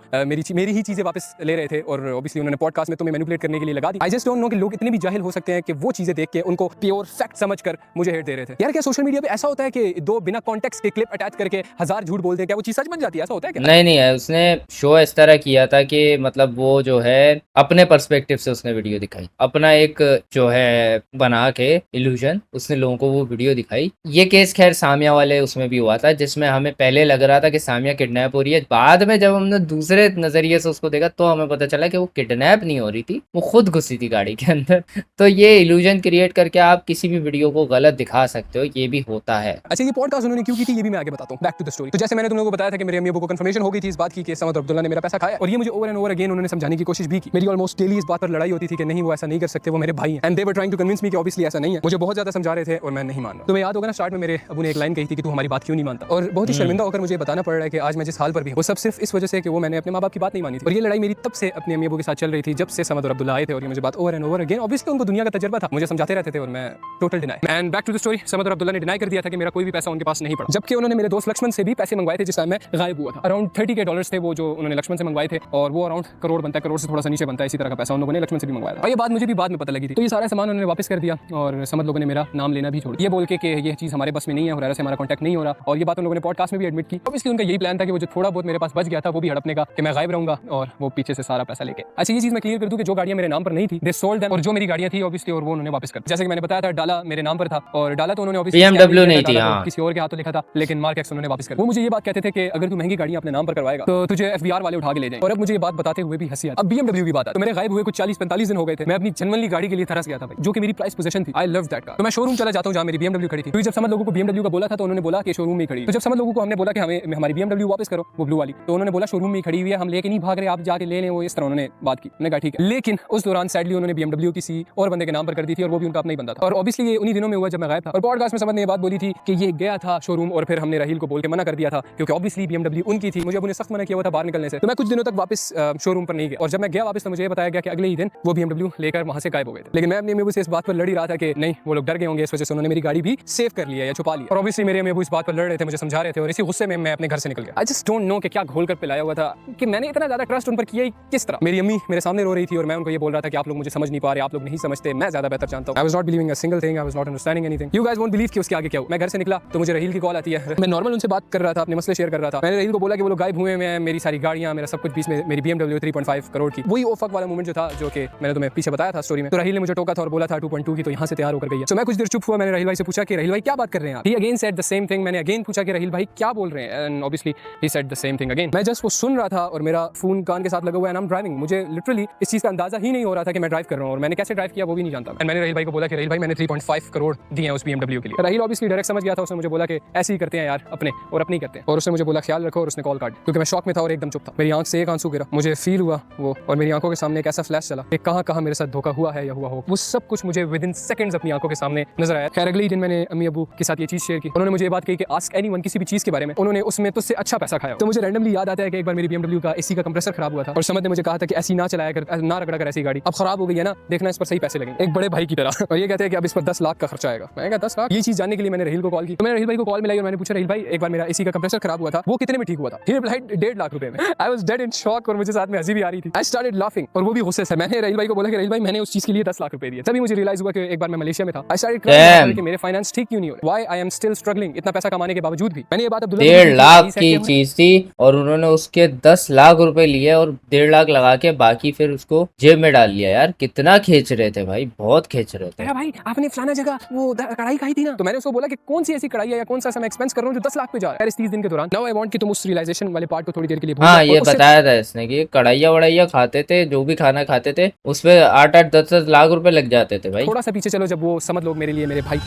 मेरी ही चीजें वापस ले रहे थे और ऑब्वियसली उन्होंने पॉडकास्ट में तुम्हें मैनिपुलेट करने के लिए लगा दी। आई जस्ट डोंट नो कि लोग इतने भी जाहिल हो सकते हैं कि वो चीजें देख के उनको प्योर फैक्ट समझकर मुझे हेट दे रहे थे। यार क्या सोशल मीडिया पे ऐसा होता है कि दो बिना कॉन्टेक्स्ट के क्लिप अटैच करके 1000 झूठ बोलते हैं, क्या वो चीज सच बन जाती है? ऐसा होता है क्या? नहीं नहीं है, उसने शो इस तरह किया था कि मतलब वो जो है अपने पर्सपेक्टिव से उसने वीडियो दिखाई, अपना एक जो है बना के इल्यूजन उसने लोगों को वो वीडियो दिखाई। ये केस खैर सामिया वाले उसमें भी हुआ था, जिसमें हमें पहले लग रहा था कि सामिया किडनैप हो रही है। बाद में जब हमने दूसरे नजरिए से उसको देखा तो हमें पता चला कि वो किडनैप नहीं हो रही थी, वो खुद घुसी थी गाड़ी के अंदर। तो ये इल्यूजन क्रिएट करके आप किसी भी वीडियो को गलत दिखा सकते हो, ये भी होता है। अच्छा, ये पॉडकास्ट उन्होंने क्यों की थी ये भी मैं आगे बताता हूं। Back to the story. तो जैसे मैंने तुम लोगों को बताया था कि मेरे अम्मी अब्बू को कंफर्मेशन हो गई थी इस बात की कि समद अब्दुल्ला ने मेरा पैसा खाया, और ये मुझे ओवर एंड ओवर अगेन उन्होंने समझाने की कोशिश भी की। मेरी ऑलमोस्ट डेली इस बात पर लड़ाई होती थी कि नहीं वो ऐसा नहीं कर सकते, वो मेरे भाई हैं, and they were trying to convince me कि ऑब्वियसली ऐसा नहीं है। मुझे बहुत ज्यादा समझा रहे थे और मैं नहीं मान रहा। तुम्हें याद होगा ना, स्टार्ट में मेरे अब्बू ने एक लाइन कही थी कि तू हमारी बात क्यों नहीं मानता, और बहुत ही शर्मिंदा होकर मुझे बताना पड़ रहा है कि आज मैं जिस हाल पर भी हूं, वो सब सिर्फ इस वजह से कि वो मैंने अपने माँ बाप की बात नहीं मानी थी। और ये लड़ाई मेरी तब से अपने अम्मी अब्बू के साथ चल रही थी जब से समद और अब्दुल्ला आए थे, और ये मुझे बात over and over again, obviously उनको दुनिया का तजुर्बा था, मुझे समझाते रहते थे और मैं total denial. And back to the story, Samad और अब्दुल्ला ने डिनाई कर दिया था कि मेरा कोई भी पैसा उनके पास नहीं पड़ा, जबकि उन्होंने मेरे दोस्त लक्ष्मण से भी पैसे मंगवाए थे जिस टाइम मैं गायब हुआ था। अराउंड $30K थे वो जो उन्होंने लक्ष्मण से मंगवाए थे, और वो अराउंड करोड़ बनता है, करोड़ से थोड़ा सा नीचे बनता है, इसी तरह का पैसा उन लोगों ने लक्ष्मण से भी मंगवाया था। और ये बात मुझे भी बाद में पता लगी थी। तो ये सारा सामान उन्होंने वापस कर दिया और समद लोगों ने मेरा नाम लेना भी छोड़ दिया, ये बोल के कि ये चीज़ हमारे बस में नहीं है, हुरैरा से हमारा कॉन्टैक्ट नहीं हो रहा। और ये बात उन लोगों ने पॉडकास्ट में भी एडमिट की। ऑब्वियसली उनका यही प्लान था कि वो जो थोड़ा बहुत मेरे पास बच गया था वो भी हड़पने का, कि मैं गायब रहूंगा और वो पीछे से सारा पैसा लेके। अच्छा, ये चीज़ मैं क्लियर कर दूं कि जो गाड़ियां मेरे नाम पर नहीं थी दे सोल्ड देम, और जो मेरी गाड़ियां थी ऑब्वियसली और वो उन्होंने वापस कर दी। जैसे कि मैंने बताया था, डाला मेरे नाम पर था और डाला तो उन्होंने ऑब्वियसली BMW नहीं थी, हाँ। किसी और के हाथों लिखा था, लेकिन मार्क एक्स उन्होंने वापस कर दिया। वो मुझे ये बात कहते थे कि अगर तू महंगी गाड़ियां अपने नाम पर करवाएगा तो तुझे FBR वाले उठा के ले जाएंगे। और अब मुझे ये बात बताते हुए भी हंसी आती। अब BMW की बात है तो मेरे गायब हुए कुछ 40-45 दिन हो गए थे। मैं अपनी जनरली गाड़ी के लिए तरस गया था भाई, जो कि मेरी प्राइस पोजीशन थी। I love that car. तो मैं शोरूम चला जाता हूं जहां मेरी BMW खड़ी थी। तो जब समझ लोगों को BMW का बोला था तो उन्होंने बोला कि शोरूम में खड़ी। तो जब समझ लोगों को हमने बोला कि हमें हमारी BMW वापस करो, वो ब्लू वाली, तो उन्होंने बोला शोरूम में खड़ी हुई है, हम लेके नहीं भाग रहे, आप जाके ले लें। वो इस तरह उन्होंने बात की। मैंने कहा ठीक है, लेकिन उस दौरान सैडली उन्होंने BMW किसी और बंदे के नाम पर कर दी थी और वो भी उनका अपना ही बंदा था। और ऑब्वियसली ये उन्हीं दिनों में हुआ जब मैं गायब था। और पॉडकास्ट में समझ ने ये बात बोली थी कि ये गया था शोरूम और फिर हमने राहील को बोल के मना कर दिया था, क्योंकि ऑब्वियसली BMW उनकी थी। मुझे उन्हें सख्त मना किया हुआ था बाहर निकलने से। तो मैं कुछ दिनों तक वापस शोरूम पर नहीं गया, और जब मैं गया वापस तो मुझे बताया गया कि अगले ही दिन वो BMW लेकर वहां से गायब हो गए थे। लेकिन मैं अपने अम्मी से इस बात पर लड़ी रहा था कि नहीं, वो लोग डर गए होंगे, इस वजह से उन्होंने मेरी गाड़ी भी सेव कर लिया या छुपा लिया। और ऑब्वियसली मेरे अम्मी इस बात पर लड़ रहे थे, मुझे समझा रहे थे, और इसी गुस्से में मैं अपने घर से निकल गया। आई जस्ट डोंट नो कि क्या घोल कर पिलाया हुआ था कि मैंने इतना ज्यादा ट्रस्ट उन पर किया ही किस तरह। मेरी अम्मी मेरे सामने रो रही थी और मैं उनको ये बोल रहा था कि आप लोग मुझे समझ नहीं पा रहे, आप लोग नहीं समझते, मैं ज्यादा बेहतर जानता हूं। I was not believing a single thing, I was not understanding anything. You guys won't believe कि उसके आगे क्या हुआ। मैं घर से निकला तो मुझे राहील की कॉल आती है। मैं नॉर्मल उनसे बात कर रहा था, अपने मसले शेयर कर रहा था। मैंने राहील को बोला कि वो लोग गायब हुए हैं, मेरी सारी गाड़ियां, मेरा सब कुछ, बीच में मेरी BMW 3.5 करोड़ की, वही ओफक वाला मोमेंट जो था जो कि मैंने तुम्हें पीछे बताया था स्टोरी में। तो राहील ने मुझे टोका था और बोला था 2.2 की, तो यहाँ से तैयार होकर गई है। तो मैं कुछ देर चुप हुआ। मैंने राहील भाई से पूछा कि राहील भाई क्या बात कर रहे हैं आप। He again said the same thing. मैंने अगेन पूछा कि राहील भाई क्या बोल रहे हैं, and obviously he said the same thing again. मैं जस्ट वो सुन रहा था और मेरा फोन कान के साथ लगा हुआ है, एंड आई एम ड्राइविंग। मुझे लिटरली इस चीज का अंदाजा ही नहीं हो रहा था कि मैं ड्राइव कर रहा हूं, और मैंने कैसे ड्राइव किया वो भी नहीं जानता। एंड मैंने राहील भाई को बोला कि राहील भाई मैंने 3.5 करोड़ दिए हैं उस BMW के लिए। राहील ऑब्वियसली डायरेक्ट समझ गया था, उसने मुझे बोला कि ऐसे ही करते हैं यार अपने, और अपने ही करते हैं। और उसने मुझे बोला ख्याल रखो, और उसने कॉल काट, क्योंकि मैं शॉक में था और एकदम चुप था। मेरी आंख से एक आंसू गिरा, मुझे फील हुआ वो, और मेरी आंखों के सामने एक ऐसा फ्लैश चला कि कहां मेरे साथ धोखा हुआ है या हुआ हो, वो सब कुछ मुझे विद इन सेकंड्स अपनी आंखों के सामने नजर आया। खैर अगले ही दिन मैंने अम्मी अबू के साथ ये चीज शेयर की। उन्होंने मुझे ये बात कही कि आस्क एनीवन, किसी भी चीज के बारे में, उन्होंने उसमें तुझसे अच्छा पैसा खाया। तो मुझे रैंडमली याद आता है कि एक बार मेरी BMW का एसी का कंप्रेसर खराब हुआ था और समद ने मुझे कहा था कि ऐसी ना चलाया कर, ना रगड़ा कर ऐसी गाड़ी, अब खराब हो गई है ना, देखना इस पर सही पैसे लगेंगे, एक बड़े भाई की तरह। और ये कहते हैं कि अब इस पर 10 लाख का खर्चा आएगा। मैं कहा 10 लाख? ये चीज जानने के लिए मैंने रहील को कॉल की। तो मैंने रहील भाई को कॉल मिलाई और मैंने पूछा, रहील भाई एक बार मेरा एसी का कंप्रेसर खराब हुआ था, वो कितने में ठीक हुआ था? ही रिप्लाइड 1.5 लाख रुपए में। I was dead in shock और मुझे साथ में हंसी भी आ रही थी। आई स्टार्टेड लाफिंग और वो भी गुस्से से। मैंने रहील भाई को बोला कि रहील भाई मैंने उस चीज के लिए 10 लाख रुपए दिए। तभी मुझे रियलाइज हुआ कि एक बार मैं मलेशिया में था। आई स्टार्टेड क्राइंग कि मेरे फाइनेंस ठीक क्यों नहीं हो रहे, why I am still struggling, इतना पैसा कमाने के बावजूद भी। मैंने ये बात अब्दुल्ला 1.5 लाख की चीज थी और उन्होंने उसके 10 लाख रुपए लिए और 1.5 लाख लगा के बाकी फिर उसको जेब में डाल लिया। यार कितना खींच रहे थे भाई, बहुत खींच रहे थे। भाई आपने फलाना जगह वो कढ़ाई खाई थी ना, तो मैंने उसको बोला कि कौन सी ऐसी कढ़ाई है या कौन सा मैं एक्सपेंस कर रहा हूँ जो 10 लाख पे जा रहा है इस 30 दिन के दौरान। नाउ आई वांट कि तुम उस रियलाइजेशन वाले पार्ट को थोड़ी देर के लिए भूल हाँ जाओ। ये और उससे बताया था इसने कि कढ़ाइया वड़ाइया खाते थे, जो भी खाना खाते थे उस पे 8-8 10-10 लाख रुपए लग जाते थे भाई। थोड़ा सा पीछे चलो, जब वो समझ लोग मेरे लिए मेरे भाई।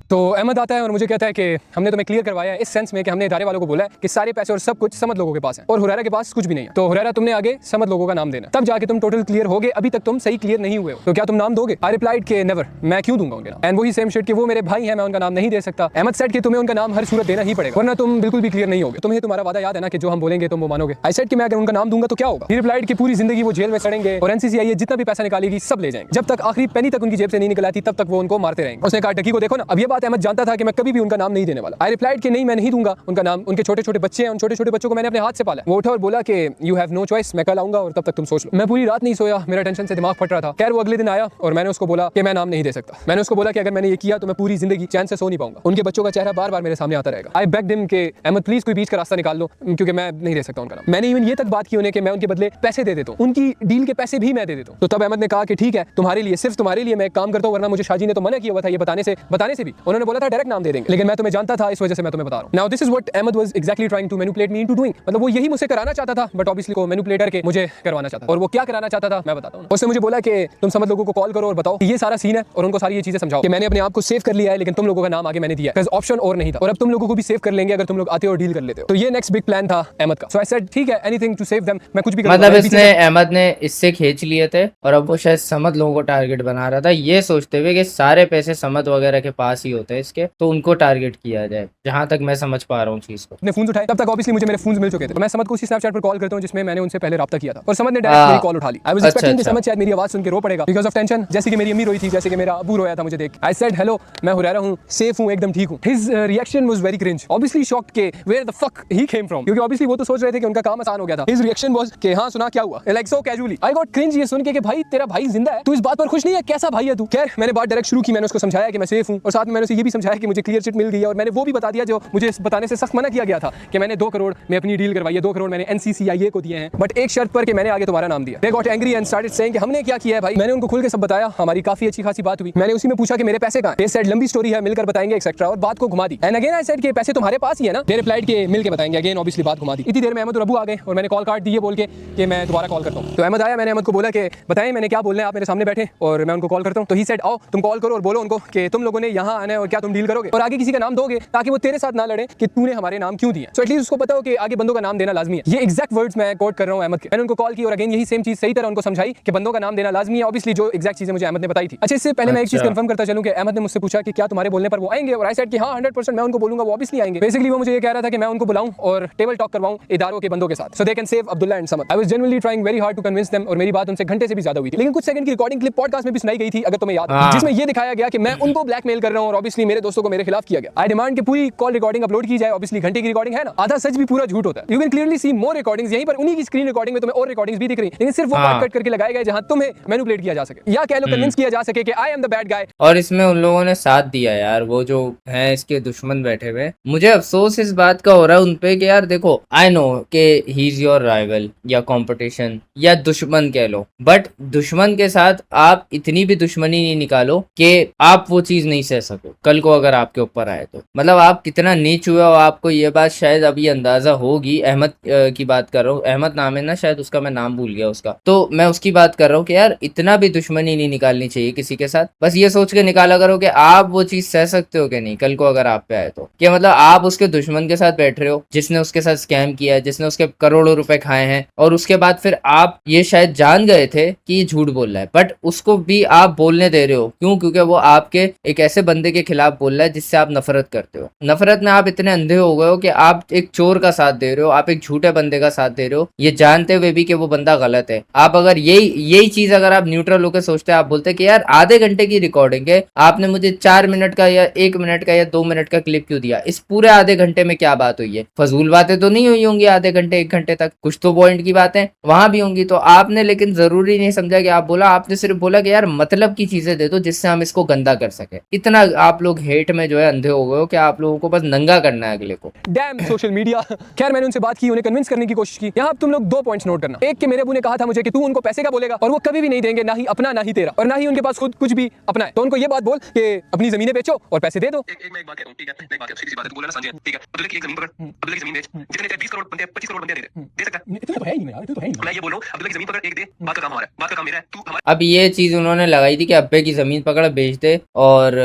तो अहमद आता है और मुझे कहता है कि हमने तुम्हें क्लियर करवाया है इस सेंस में कि हमने इदारे वालों को बोला है कि सारे पैसे और सब कुछ समद लोगों के पास है और हुरैरा के पास कुछ भी नहीं है। तो हुरैरा तुमने आगे समद लोगों का नाम देना, तब जाके तुम टोटल क्लियर होगे, अभी तक तुम सही क्लियर नहीं हुए हो। तो क्या तुम नाम दोगे? आई रिप्लाइड के नेवर, मैं क्यों दूंगा उनके नाम। एंड वही सेम शिट कि वो मेरे भाई हैं, मैं उनका नाम नहीं दे सकता। अहमद सेड कि तुम्हें उनका नाम हर सूरत देना ही पड़ेगा वरना तुम बिल्कुल भी क्लियर नहीं होगे। तुम्हें तुम्हारा वादा याद है ना कि जो हम बोलेंगे तुम वो मानोगे। आई सेड कि मैं अगर उनका नाम दूंगा तो क्या होगा? ही रिप्लाइड कि पूरी जिंदगी वो जेल में सड़ेंगे और NCCI जितना भी पैसा निकालेगी सब ले जाएंगे, जब तक आखिरी पेनी तक उनकी जेब से नहीं निकलाती तब तक वो उनको मारते रहेंगे। उसने कहा टकी को देखो ना। अब ये बात अहमद जानता था कि मैं कभी भी उनका नाम नहीं देने वाला। आई रिप्लाइड कि नहीं मैं नहीं दूंगा उनका नाम, उनके छोटे छोटे बच्चे हैं, उन छोटे छोटे बच्चों को मैंने अपने हाथ से पाला। वो उठा और बोला कि यू हैव नो चॉइस, मैं कल आऊंगा और तब तक तुम सोच लो। मैं पूरी रात नहीं सोया, मेरा टेंशन से दिमाग फट रहा था। खैर वो अगले दिन आया और मैंने उसको बोला कि मैं नाम नहीं दे सकता। मैंने उसको बोला कि अगर मैंने ये किया तो मैं पूरी जिंदगी चैन से सो नहीं पाऊंगा। उनके बच्चों का चेहरा बार बार मेरे सामने आता रहेगा। आई बेग्ड हिम कि अहमद प्लीज कोई बीच का रास्ता निकाल लो क्योंकि मैं नहीं दे सकता उनका नाम। मैंने इवन ये तक बात की उन्हें कि मैं उनके बदले पैसे दे देता हूँ, उनकी डील के पैसे भी मैं दे देता हूँ। तो तब अहमद ने कहा कि ठीक है तुम्हारे लिए, सिर्फ तुम्हारे लिए मैं एक काम करता हूँ, वरना मुझे शाजी ने तो मना किया हुआ था ये बताने से भी। उन्होंने बोला था डायरेक्ट नाम दे देंगे, लेकिन मैं तुम्हें जानता था इस वजह से मैं तुम्हें बता रहा हूँ। Now this is what Ahmed was exactly trying to manipulate me into doing. मतलब वो यही मुझसे कराना चाहता था, बट ऑब्वियसली को मैनिपुलेट करके मुझे करवाना चाहता था। और वो क्या कराना चाहता था मैं बताता हूँ। उसने मुझे बोला कि तुम समझ लोगों को कॉल करो और बताओ कि ये सारा सीन है और उनको सारी ये चीजें समझाओ कि मैंने अपने आप को सेव कर लिया है, लेकिन तुम लोगों का नाम आगे मैंने दिया है, ऑप्शन और नहीं था। और अब तुम लोगों को भी सेव कर लेंगे अगर तुम लोग आते हो और डील कर लेते हो। तो ये नेक्स्ट बिग प्लान था अहमद का। सो आई सेड ठीक है एनीथिंग टू सेव देम, मैं कुछ भी मतलब इसने अहमद ने इससे खींच लिए थे और अब वो शायद समद लोगों को टारगेट बना रहा था, ये सोचते हुए कि सारे पैसे समद वगैरह के पास ही होते हैं इसके, तो उनको टारगेट किया जाए, जहां तक मैं समझ पा रहा हूँ चीज को। अपने फोन उठाए तब तक ऑब्वियसली मुझे मेरे फोन मिल चुके थे। तो मैं समद को उसी स्नैपचैट पर कॉल करता हूँ जिसमें मैंने उनसे पहले राब्ता किया था और समद ने डायरेक्ट मेरी कॉल उठा ली। आई वाज एक्सपेक्टिंग कि समद शायद मेरी आवाज सुन के रो पड़ेगा बिकॉज़ ऑफ टेंशन, जैसे कि मेरी अम्मी रोई थी, जैसे कि मेरा अबू रोया था मुझे देख। आई सेड हेलो मैं हुरैरा हूँ, सेफ हूँ, एकदम ठीक हूँ। His reaction was very cringe, obviously shocked के where the fuck he came from, क्योंकि ऑब्वियसली वो तो सोच रहे थे कि उनका काम आसान हो गया था। हिज रिएक्शन वाज कि हां सुना क्या हुआ, like so casually. I got cringe ये सुन के कि भाई तेरा भाई जिंदा है, तू इस बात पर खुश नहीं है, कैसा भाई है तू। खैर मैंने बात डायरेक्ट शुरू की, मैंने उसको समझाया कि मैं सेफ हूँ और साथ में मैंने उसे ये भी समझाया कि मुझे क्लियर चिट मिल गई है और मैंने वो भी बता दिया जो मुझे बताने से सख्त मना किया गया था कि मैंने 2 करोड़ में अपनी डील करवाई है, 2 करोड़ मैंने NCCI को दिए हैं, बट एक शर्त पर कि मैंने आगे तुम्हारा नाम दिया। They got angry and started saying कि हमने क्या किया है भाई। मैंने उनको खुल के सब बताया, हमारी काफी अच्छी खासी बात हुई। मैंने उसी में पूछा कि मेरे पैसे कहां हैं। दे सेड लंबी स्टोरी है, मिलकर बताएंगे एक्सेट्रा, और बात को घुमा दी। एंड अगेन आई सेड कि पैसे तुम्हारे पास ही है ना। दे रिप्लाइड के मिल के बताएंगे, अगेन ऑब्वियसली बात घुमा दी। इतनी देर में अहमद और अबू आ गए और मैंने कॉल काट दी ये बोल के कि मैं दोबारा कॉल करता हूं। तो अहमद आया, मैंने अहमद को बोला कि बताएं मैंने क्या बोलना है, आप मेरे सामने बैठे और मैं उनको कॉल करता हूं। तो ही सेड आओ तुम कॉल करो और बोलो उनको कि तुम लोगों ने यहां आना है और क्या तुम डील करोगे और आगे किसी का नाम दोगे ताकि वो तेरे साथ ना लड़े कि तूने हमारे नाम क्यों दिए। सो एटलीस्ट उसको पता हो कि आगे बंदों का नाम देना लाजमी है। ये एग्जैक्ट वर्ड्स मैं कोट कर रहा हूं अहमद के। मैंने उनको कॉल की और अगेन यही सेम चीज सही तरह उनको समझाई कि बंदों का नाम देना लाजमी है, ऑब्वियसली जो एग्जैक्ट चीजें मुझे अहमद ने बताई थी। अच्छा इससे पहले मैं एक चीज कंफर्म करता चलूं कि अहमद ने मुझसे पूछा कि क्या तुम्हारे बोलने पर वो आएंगे और आई सेड कि हां 100% मैं उनको बोलूंगा, वो ऑब्वियसली आएंगे। बेसिकली वो मुझे ये कह रहा था कि मैं उनको बुलाऊं और टेबल टॉक करवाऊं इदारों के बंदों के साथ, so they can save Abdullah and Samad. I was genuinely trying very hard to convince them और मेरी बात उनसे घंटे से भी ज्यादा हुई थी। लेकिन कुछ सेकंड की रिकॉर्डिंग क्लिप पॉडकास्ट में भी सुनाई गई थी अगर तुम्हें याद हो, जिसमें ये दिखाया गया कि मैं उनको ब्लैकमेल कर रहा हूं और ऑब्वियसली मेरे दोस्तों को मेरे खिलाफ किया गया। आई डिमांड कि पूरी कॉल रिकॉर्डिंग अपलोड की जाए। ऑब्वियसली घंटे की रिकॉर्डिंग है ना, आधा सच भी पूरा झूठ होता है। You can clearly see more recordings, यहीं पर उन्हीं की स्क्रीन रिकॉर्डिंग में तुम्हें और रिकॉर्डिंग्स भी दिख रही हैं, लेकिन सिर्फ वो पार्ट कट करके लगाए गए जहां तुम्हें मैनिपुलेट किया जा सके या कह लो कन्विंस किया जा सके कि I am the bad guy. और इसमें उन लोगों ने साथ दिया यार, वो जो है इसके दुश्मन बैठे हुए। मुझे अफसोस इस बात का हो रहा है उनपे कि यार देखो आई नो कि ही इज योर राइवल या कंपटीशन या दुश्मन कह लो, बट दुश्मन के साथ आप इतनी भी दुश्मनी नहीं निकालो कि आप वो चीज नहीं सह सको कल को अगर आपके ऊपर आए तो। मतलब आप कितना नीच हुए हो, आपको ये बात शायद अभी अंदाजा होगी। अहमद की बात कर रहा हूँ, अहमद नाम है ना शायद उसका, मैं नाम भूल गया उसका, तो मैं उसकी बात कर रहा हूँ कि यार इतना भी दुश्मनी नहीं निकालनी चाहिए किसी के साथ। बस ये सोच के निकाला करो कि आप वो चीज सह सकते हो कि नहीं कल को अगर आप पे आए तो। कि मतलब आप उसके दुश्मन के साथ बैठ रहे हो जिसने उसके साथ स्कैम किया है, जिसने उसके करोड़ों रुपए खाए हैं, और उसके बाद फिर आप ये शायद जान गए थे कि ये झूठ बोल रहा है, बट उसको भी आप बोलने दे रहे हो। क्यों? क्योंकि वो आपके एक ऐसे बंदे के खिलाफ बोल रहा है जिससे आप नफरत करते हो। नफरत में आप इतने अंधे हो गए हो कि आप एक चोर का साथ दे रहे हो, आप एक झूठे बंदे का साथ दे रहे हो, ये जानते हुए भी कि वो बंदा गलत है। आप अगर यही चीज अगर आप न्यूट्रल होकर सोचते, आप बोलते कि यार आधे घंटे की रिकॉर्डिंग है, आपने मुझे 4 मिनट का या 1 मिनट का या 2 मिनट का क्लिप क्यों दिया, इस पूरे आधे घंटे में क्या बात हुई है? फजूल बातें तो नहीं हुई होंगी आधे घंटे 1 घंटे तक, कुछ तो पॉइंट की बातें वहां भी होंगी। तो आपने लेकिन जरूरी नहीं समझा कि आप बोला, आपने सिर्फ बोला कि यार मतलब की चीजें दे दो जिससे हम इसको गंदा कर सके। इतना आप लोग हेट में जो है अंधे हो गए हो कि आप लोगों को बस नंगा करना है अगले को। Dam social media. खैर मैंने उनसे बात की, उन्हें कन्विंस करने की कोशिश की। यहाँ तुम लोग 2 पॉइंट्स नोट करना। एक कि मेरे अबू ने कहा था मुझे कि तू उनको पैसे का बोलेगा और वो कभी भी नहीं देंगे, ना ही अपना ना ही तेरा, और ना ही उनके पास खुद कुछ भी अपना है। तो उनको ये बात बोल कि अपनी जमीनें बेचो और पैसे दे दो। मैं एक बात कह रहा हूं, ठीक है, एक बात है, सीधी सी बात है, तू बोला ना संजय, ठीक है, अब्दुल्ला की एक जमीन पकड़, अब्दुल्ला की जमीन बेच, जितने चाहे 20 करोड़ बंदे 25 करोड़ बंदे दे सकता है। इतना तो है ही नहीं यार, इतना तो है ही नहीं। मैं ये बोल रहा हूं, अब्दुल्ला की जमीन पकड़, एक दे, बात का काम हमारा है, बात का काम मेरा है, तू हमारा। अब ये चीज उन्होंने लगाई थी कि अब्बे की जमीन पकड़ बेच दे और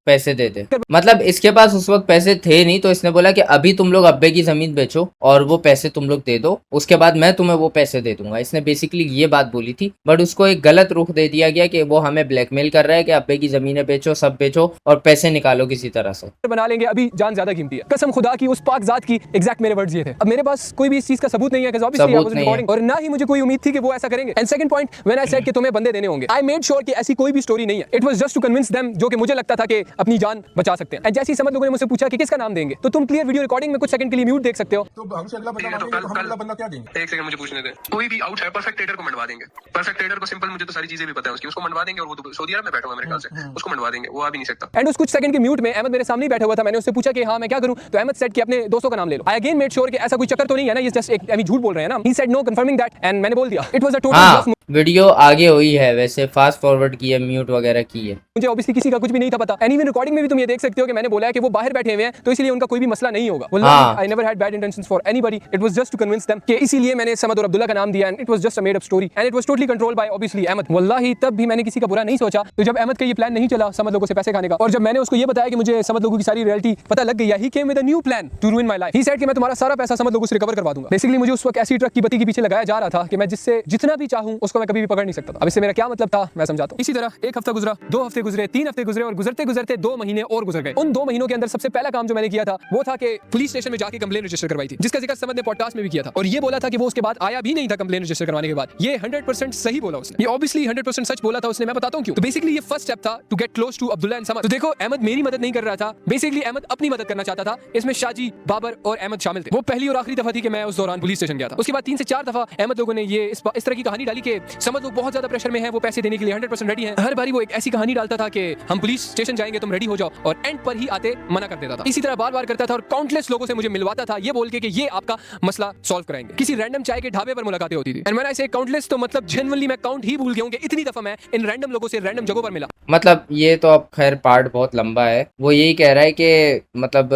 पैसे दे दे। मतलब इसके पास उस वक्त पैसे थे नहीं, तो इसने बोला कि अभी तुम लोग अब्बे की जमीन बेचो और वो पैसे तुम लोग दे दो, उसके बाद मैं तुम्हें वो पैसे दे दूंगा। इसने बेसिकली ये बात बोली थी, बट उसको एक गलत रुख दे दिया गया कि वो हमें ब्लैकमेल कर रहा है कि अब्बे की जमीनें बेचो, सब बेचो और पैसे निकालो किसी तरह से। बना लेंगे, अभी जान ज्यादा कीमती है। कसम खुदा की उस पाक जात की, एग्जैक्ट मेरे वर्ड्स ये थे। अब मेरे पास कोई भी इस चीज का सबूत नहीं है कि obviously I was recording, और ना ही मुझे कोई उम्मीद थी कि वो ऐसा करेंगे। And second point, when I said कि तुम्हें बंदे देने होंगे, आई मेड श्योर कि ऐसी कोई भी स्टोरी नहीं है। It was just to convince them, जो कि मुझे लगता था कि अपनी जान बचा सकते हैं। एंड जैसे ही समझ लोगों ने मुझसे पूछा कि किसका नाम देंगे, तो तुम क्लियर वीडियो रिकॉर्डिंग में कुछ सेकंड के लिए म्यूट देख सकते हो। तो हमसे अगला बंदा मांगेंगे तो हम अगला बंदा क्या देंगे? एक सेकंड मुझे पूछने दे। कोई भी आउट है, परफेक्ट ट्रेडर को मंडवा देंगे। परफेक्ट ट्रेडर को सिंपल, मुझे तो सारी चीजें भी पता है उसकी, उसको मंडवा देंगे और वो तो सऊदी अरब में बैठा हुआ है मेरे ख्याल से, उसको मंडवा देंगे, वो आ भी नहीं सकता। एंड उस कुछ सेकंड के म्यूट में अहमद मेरे सामने बैठा हुआ था। मैंने उससे पूछा कि हाँ मैं क्या करूं, तो अहमद सेड कि अपने दोस्तों का नाम ले लो। आई अगेन मेड श्योर कि ऐसा कोई चक्कर तो नहीं है ना, ये जस्ट एक अभी झूठ बोल रहे हैं ना। He said no, confirming that, and मैंने बोल दिया it was a total video आगे हुई है, वैसे फास्ट फॉरवर्ड की है, म्यूट वगैरह की है। मुझे ऑब्वियसली किसी का कुछ भी नहीं था पता। एंड इवन रिकॉर्डिंग में भी तुम ये देख सकते हो कि मैंने बोला है कि वो बाहर बैठे हुए हैं, तो इसलिए उनका कोई भी मसला नहीं होगा। वल्लाही I never had bad intentions for anybody, it was just to convince them कि इसीलिए मैंने समद और अब्दुल्ला का नाम दिया। And it was just a made up story and it was totally controlled by obviously Ahmed. वल्लाही तब भी मैंने किसी का बुरा नहीं सोचा। तो जब अहमद का ये प्लान नहीं चला समद लोगों से पैसे खाने का, और जब मैंने उसको ये बताया कि मुझे समद लोगों की सारी रियलिटी पता लग गई है, he came with a new plan to ruin my life. He said कि मैं तुम्हारा सारा पैसा समद लोगों से रिकवर करवा दूंगा। बेसिकली मुझे उस वक्त ऐसी ट्रक की बत्ती के पीछे लगाया जा रहा था कि मैं जिससे जितना भी चाहूं उसको मैं कभी भी पकड़ नहीं सकता था। अब इससे मेरा क्या मतलब था मैं समझाता हूं। इसी तरह 1 हफ्ता गुजरा, 2 हफ्ते गुजरे, 3 हफ्ते गुजरे, और गुजरते गुजरते 2 महीने और गुजर गए। उन 2 महीनों के अंदर सबसे पहला काम जो मैंने किया था वो था कि पुलिस स्टेशन में जाके कंप्लेन रजिस्टर करवाई थी, जिसका जिक्र समद ने पॉडकास्ट में भी किया था। और ये बोला था कि वो उसके बाद आया भी नहीं था कंप्लेन रजिस्टर करवाने के बाद। ये 100% सही बोला उसने, ये ऑब्वियसली 100% सच बोला था उसने। मैं बताता हूं क्यों। तो बेसिकली ये फर्स्ट स्टेप था to get close to Abdullah and Samad. तो देखो अहमद मेरी मदद नहीं कर रहा था, बेसिकली अहमद अपनी मदद करना चाहता था। इसमें शाजी, बाबर और अहमद शामिल थे। वो पहली और आखिरी दफा थी कि मैं उस दौरान पुलिस स्टेशन गया था। उसके बाद 3 से 4 दफा अहमद लोगों ने ये इस तरह की कहानी डाली कि समद लोग बहुत ज्यादा प्रेशर में है, वो पैसे देने के लिए 100% रेडी है। हर बारी वो एक ऐसी कहानी डालता था कि हम पुलिस स्टेशन जाएंगे, तुम रेडी हो जाओ, और एंड पर ही आते मना कर देता था। इसी तरह बार बार करता था और काउंटलेस लोगों से मुझे मिलवाता था ये बोल के कि ये आपका मसला सॉल्व कराएंगे। किसी रैंडम चाय के ढाबे पर मुलाकातें होती थी। एंड व्हेन आई से काउंटलेस, तो मतलब जेन्युइनली मैं काउंट ही भूल गया हूं कि इतनी दफा मैं इन रैंडम लोगों से रैंडम जगहों पर मिला। मतलब ये तो अब खैर पार्ट बहुत लंबा है। वो यही कह रहा है कि मतलब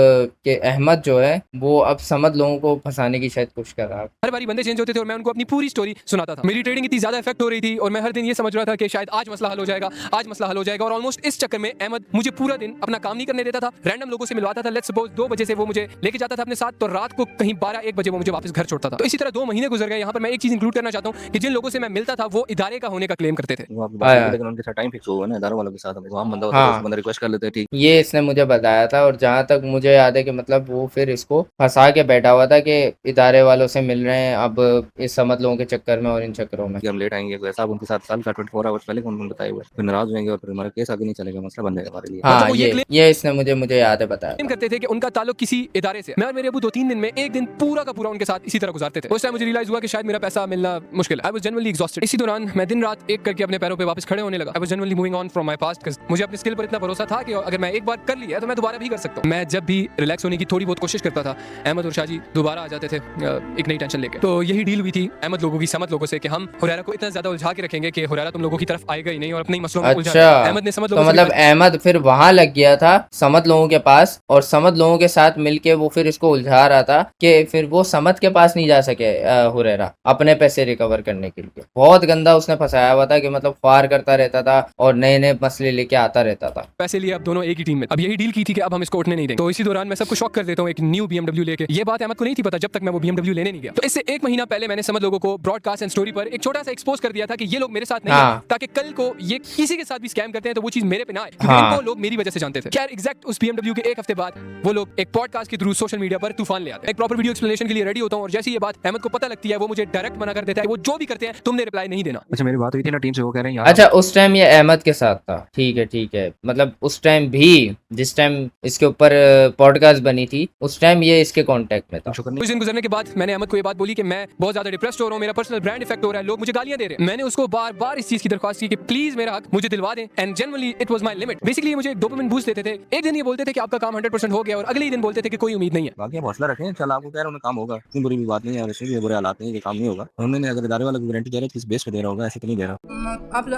कि अहमद जो है वो अब समझ लोगों को फंसाने की शायद कोशिश कर रहा है। हर बारी बंदे चेंज होते थे और मैं उनको अपनी पूरी स्टोरी सुनाता था। मेरी ट्रेडिंग इतनी ज्यादा इफेक्ट हो रही थी और मैं हर दिन ये समझ रहा था कि शायद आज मसला हल हो जाएगा, आज मसला हल हो जाएगा। और ऑलमोस्ट इस चक्कर में अहमद मुझे पूरा दिन अपना काम नहीं करने देता था, रैंडम लोगों से मिलवाता था। लेट्स सपोज 2 बजे से वो मुझे लेके जाता था अपने साथ, तो रात को कहीं 12-1 बजे वो मुझे वापस घर छोड़ता था। तो इसी तरह 2 महीने गुजर गए। यहाँ पर मैं एक चीज इंक्लूड करना चाहता हूँ कि जिन लोगों से मैं मिलता था वो इदारे का होने का क्लेम करते थे। लेकिन उनके साथ टाइम फिक्स हुआ ना इदारों वालों के साथ, हम बंदा होता है, बंदा रिक्वेस्ट कर लेते हैं, ठीक। ये इसने मुझे बताया था, और जहाँ तक मुझे याद है कि मतलब वो फिर इसको फंसा के बैठा हुआ था कि इदारे वालों से मिल रहे हैं अब इस समझ लोगों के चक्कर में और इन चक्करों में हम लेट आएंगे, वैसा उनके साथ साल का 24 आवर्स पहले उन्होंने बताया हुआ है, फिर नाराज होंगे और फिर हमारा केस आगे नहीं चलेगा, मसला बन जाएगा हमारे लिए। हाँ, ये इसने मुझे याद है बताया। क्लेम करते थे कि उनका ताल्लुक किसी इदारे से। मैं और मेरे अबू 2-3 दिन में एक दिन पूरा का पूरा उनके साथ इसी तरह गुजारते थे। उस टाइम मुझे रियलाइज हुआ कि शायद मेरा पैसा मिलना मुश्किल है। आई वाज जेन्युइनली एग्जॉस्टेड। इसी दौरान मैं दिन रात एक करके अपने पैरों पे वापस खड़े होने लगा। आई was genuinely moving on from my past, because मुझे अपने स्किल पर इतना भरोसा था कि अगर मैं एक बार कर लिया तो मैं दोबारा भी कर सकता हूं। मैं जब भी रिलैक्स होने की थोड़ी बहुत कोशिश करता था, अहमद और शाजी दोबारा आ जाते थे एक नई टेंशन लेके। तो यही डील हुई थी अहमद लोगों की, समझ लोगों से, कि हम हुरैरा को इतना ज्यादा उलझा के रखेंगे कि हुरैरा तुम लोगों की तरफ आएगा ही नहीं और अपने ही मसलों में उलझा जाएगा। अहमद ने समझ लोगों तो मतलब अहमद फिर वहां लग गया था समझ लोगों के पास, और समझ लोगों के साथ मिलके वो फिर इसको उलझा रहा था कि फिर वो समझ के पास नहीं जा सके हुरैरा अपने पैसे रिकवर करने के लिए। बहुत गंदा उसने फंसाया हुआ था कि मतलब ख्वार करता रहता था और नए नए मसले लेके आता रहता था। पैसे लिए अब दोनों एक ही टीम में। अब यही डील की थी कि अब हम इसको उठने नहीं देंगे। तो इसी दौरान मैं सबको शॉक कर देता हूँ एक न्यू BMW लेके। ये बात अहमद को नहीं थी पता जब तक मैं वो BMW लेने नहीं गया। तो इससे 1 महीना पहले मैंने समझ लोगों को ब्रॉडकास्ट एंड स्टोरी पर एक छोटा सा एक्सपोज कर दिया था कि ये लोग मेरे साथ नहीं है, ताकि कल को ये किसी के साथ भी स्कैम करते हैं तो वो चीज मेरे पे ना आए। इनको लोग मेरी वजह से जानते थे। खैर एग्जैक्ट उस BMW के एक हफ्ते बाद वो लोग एक पॉडकास्ट के थ्रू सोशल मीडिया पर तूफान ले आते हैं। एक प्रॉपर वीडियो एक्सप्लेनेशन के लिए रेडी होता हूँ और जैसे ये बात अहमद को पता लगती है वो मुझे डायरेक्ट मना कर देता है, वो जो भी करते हैं तुमने रिप्लाई नहीं देना। अच्छा मेरी बात हुई थी ना टीम से, वो कह रहे हैं यार अच्छा उस टाइम ये अहमद के साथ था, ठीक है, मतलब उस टाइम भी जिस टाइम इसके ऊपर पॉडकास्ट बनी थी उस टाइम ये इसके कांटेक्ट में था। शुक्र कुछ दिन गुजरने के बाद मैंने अहमद को ये बात बोली कि मैं बहुत ज्यादा डिप्रेस्ड हो रहा हूँ, मेरा पर्सनल ब्रांड इफेक्ट हो रहा है, लोग मुझे गालियां दे रहे हैं। मैंने उसको बार बार इस चीज की दरख्वास्त की कि प्लीज मेरा हक मुझे दिलवा दें, and generally it was my limit. Basically मुझे एक डोपामिन बूस्ट देते थे। एक दिन ये बोलते थे कि आपका काम 100% हो गया और अगले ही दिन बोलते थे कि कोई उम्मीद नहीं है। बाकी आप हौसला रखें, चल आपको कह रहा हूँ काम होगा, इतनी बुरी भी बात नहीं है और ऐसे भी बुरे हालात नहीं है कि काम नहीं होगा। उन्होंने अगर इदारे वाला गारंटी दे रहा है किस बेस पे दे रहा होगा, ऐसे तो नहीं दे रहा।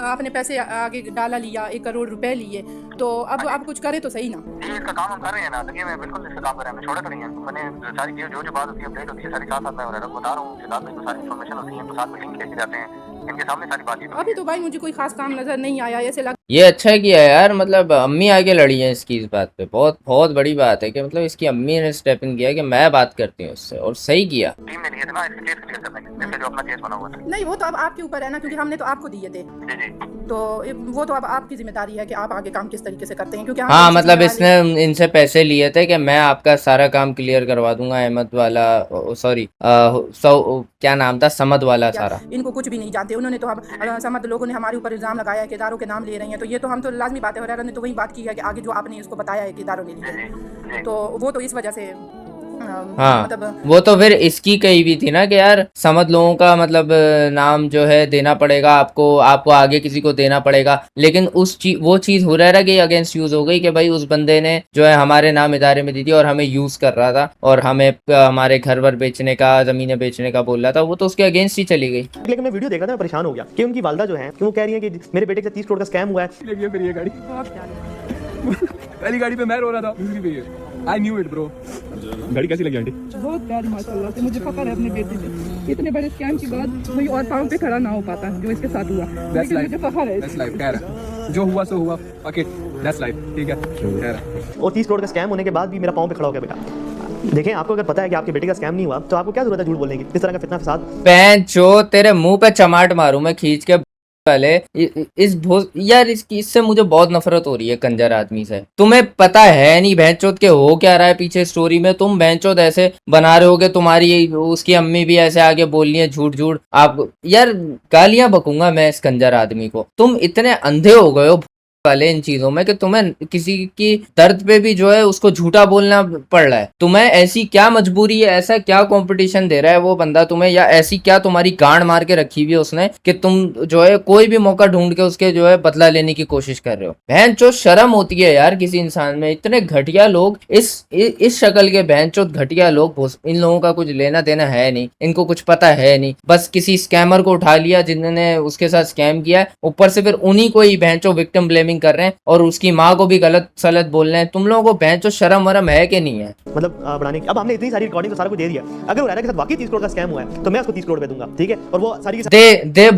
आपने पैसे आगे डाला लिया, 1 करोड़ रुपए लिए, तो अब आप कुछ करें तो सही ना। इसका काम हम कर रहे हैं ना, लगे मैं बिल्कुल इसका काम कर रहे हैं, छोड़े तो नहीं है। मैंने सारी चीजें जो बात होती है अपडेट होती है सारी साथ साथ मैं बता रहा हूँ, साथ में सारी इन्फॉर्मेशन होती है, तो साथ में लिंक लेके जाते हैं, इनके सामने सारी बात। अभी तो भाई मुझे कोई खास काम नजर नहीं आया, ऐसे लग ये अच्छा किया यार, मतलब अम्मी आगे लड़ी है इसकी इस बात पे, बहुत बहुत बड़ी बात है कि मतलब इसकी अम्मी ने स्टेप इन किया कि मैं बात करती हूँ उससे, और सही किया। टीम ने लिए थे ना इसके केस क्लियर करने के, जिससे जो अपना केस बना हुआ था। नहीं, वो तो अब आपके ऊपर है ना, क्योंकि हमने तो आपको दिए थे, जी जी तो वो तो अब आपकी जिम्मेदारी है कि आप आगे काम किस तरीके से करते हैं, क्योंकि हम हाँ तो मतलब जिम्मेदारी- इसने इनसे पैसे लिए थे कि मैं आपका सारा काम क्लियर करवा दूंगा, अहमद वाला, सॉरी क्या नाम था, समद वाला सारा। इनको कुछ भी नहीं जानते उन्होंने तो। अब समझ लोगों ने हमारे ऊपर इल्जाम लगाया है कि इदारों के नाम ले रही हैं, तो ये तो हम तो लाजमी बात है। हुरैरा ने तो वही बात की है कि आगे जो आपने इसको बताया है कि इदारों ने लिए, तो वो तो इस वजह से हाँ मतलब वो तो फिर इसकी कही भी थी ना कि यार समझ लोगों का मतलब नाम जो है देना पड़ेगा आपको, आपको आगे किसी को देना पड़ेगा, लेकिन वो चीज हुरैरा के अगेंस्ट यूज हो गई कि भाई उस बंदे ने जो है हमारे नाम इदारे में दी थी और हमें यूज कर रहा था और हमें हमारे घर वर बेचने का, जमीनें बेचने का बोल रहा था, वो तो उसके अगेंस्ट ही चली गई। लेकिन मैं वीडियो देख रहा था, मैं परेशान हो गया कि उनकी वालदा जो है कि वो कह रही है कि मेरे बेटे के साथ 30 करोड़ का स्कैम हुआ है। फिर ये गाड़ी पहली गाड़ी पे मैं रो रहा था, दूसरी पे ये। I knew it bro। गाड़ी कैसी लगी आंटी? बहुत प्यारी माशाल्लाह से, मुझे फख्र है अपने बेटे पे। इतने बड़े स्कैम के बाद कोई और पाँव पे खड़ा ना हो पाता जो इसके साथ हुआ, लेकिन मुझे फख्र है। That's life, खैर जो हुआ सो हुआ, fuck it, that's life, ठीक है खैर। और 30 करोड़ का स्कैम होने के बाद भी मेरा पाँव पे खड़ा हो गया बेटा। देखें, आपको अगर पता है कि आपके बेटे का स्कैम नहीं हुआ तो आपको क्या जरूरत है झूठ बोलने की? इस तरह का फितना फसाद। पैंच जो तेरे मुंह पे चमाट मारूं मैं खींच के पहले यार इससे मुझे बहुत नफरत हो रही है कंजर आदमी से। तुम्हें पता है नहीं भैंचोद के हो क्या रहा है पीछे स्टोरी में, तुम भैंचोद ऐसे बना रहे होगे, तुम्हारी उसकी अम्मी भी ऐसे आगे बोल रही है झूठ झूठ। आप यार गालियां बकूंगा मैं इस कंजर आदमी को। तुम इतने अंधे हो गए हो वाले इन चीजों में कि तुम्हें किसी की दर्द पे भी जो है उसको झूठा बोलना पड़ रहा है। तुम्हें ऐसी क्या मजबूरी है, ऐसा क्या कंपटीशन दे रहा है वो बंदा तुम्हें, या ऐसी क्या तुम्हारी गांड मार के रखी हुई है उसने कि तुम जो है कोई भी मौका ढूंढ के उसके जो है बदला लेने की कोशिश कर रहे हो। बहन चो शर्म होती है यार किसी इंसान में। इतने घटिया लोग, इस शक्ल के बहन चो घटिया लोग, इन लोगों का कुछ लेना देना है नहीं, इनको कुछ पता है नहीं, बस किसी स्कैमर को उठा लिया जिन्होंने उसके साथ स्कैम किया है, ऊपर से फिर उन्हीं को ही बहन चो विक्टिम ब्लेमिंग कर रहे हैं और उसकी माँ को भी गलत सलत बोल रहे हैं। तुम लोगों को बहन चो शर्म वरम है कि नहीं है? मतलब बढ़ाने की, अब हमने इतनी सारी रिकॉर्डिंग तो सारा कुछ दे दिया। अगर हुरैरा के साथ वाकई 30 करोड़ का स्कैम हुआ है तो मैं उसको 30 करोड़ पे दूंगा, ठीक है? और वो सारी दे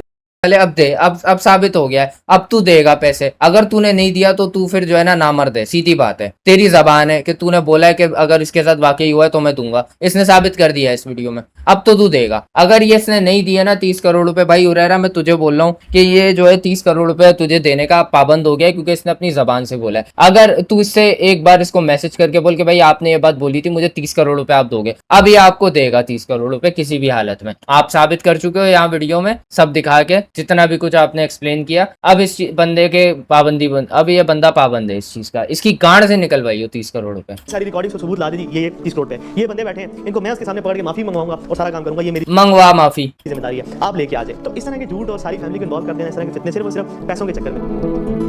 पहले, अब दे, अब साबित हो गया है, अब तू देगा पैसे। अगर तूने नहीं दिया तो तू फिर जो है ना नामर्द है, सीधी बात है। तेरी जबान है कि तूने बोला है कि अगर इसके साथ वाकई हुआ है तो मैं दूंगा, इसने साबित कर दिया है इस वीडियो में। अब तो तू देगा। अगर ये इसने नहीं दिया ना 30 करोड़ रुपए, भाई हुरैरा मैं तुझे बोल रहा हूँ कि ये जो है 30 करोड़ रुपए तुझे देने का पाबंद हो गया है, क्योंकि इसने अपनी जबान से बोला है। अगर तू इससे एक बार इसको मैसेज करके बोल के भाई आपने ये बात बोली थी, मुझे 30 करोड़ रुपए आप दोगे, अब ये आपको देगा 30 करोड़ रुपए किसी भी हालत में। आप साबित कर चुके हो यहाँ वीडियो में सब दिखा के, जितना भी कुछ आपने एक्सप्लेन किया। अब इस बंदे के पाबंदी अब ये बंदा पाबंद है इस चीज का, इसकी गांड से निकलवाई हो 30 करोड़ रुपए। सारी रिकॉर्डिंग को सबूत ला दी, ये 30 करोड़ पे ये बंदे बैठे हैं, इनको मैं उसके सामने पकड़ के माफी मंगवाऊंगा और सारा काम करूंगा। ये मेरी मंगवा माफी जिम्मेदारी है, आप लेके आ जाए। तो इस तरह के झूठ और सारी फैमिली को इन्वॉल्व कर देना, इस तरह के फितने सिर्फ और सिर्फ पैसों के चक्कर में।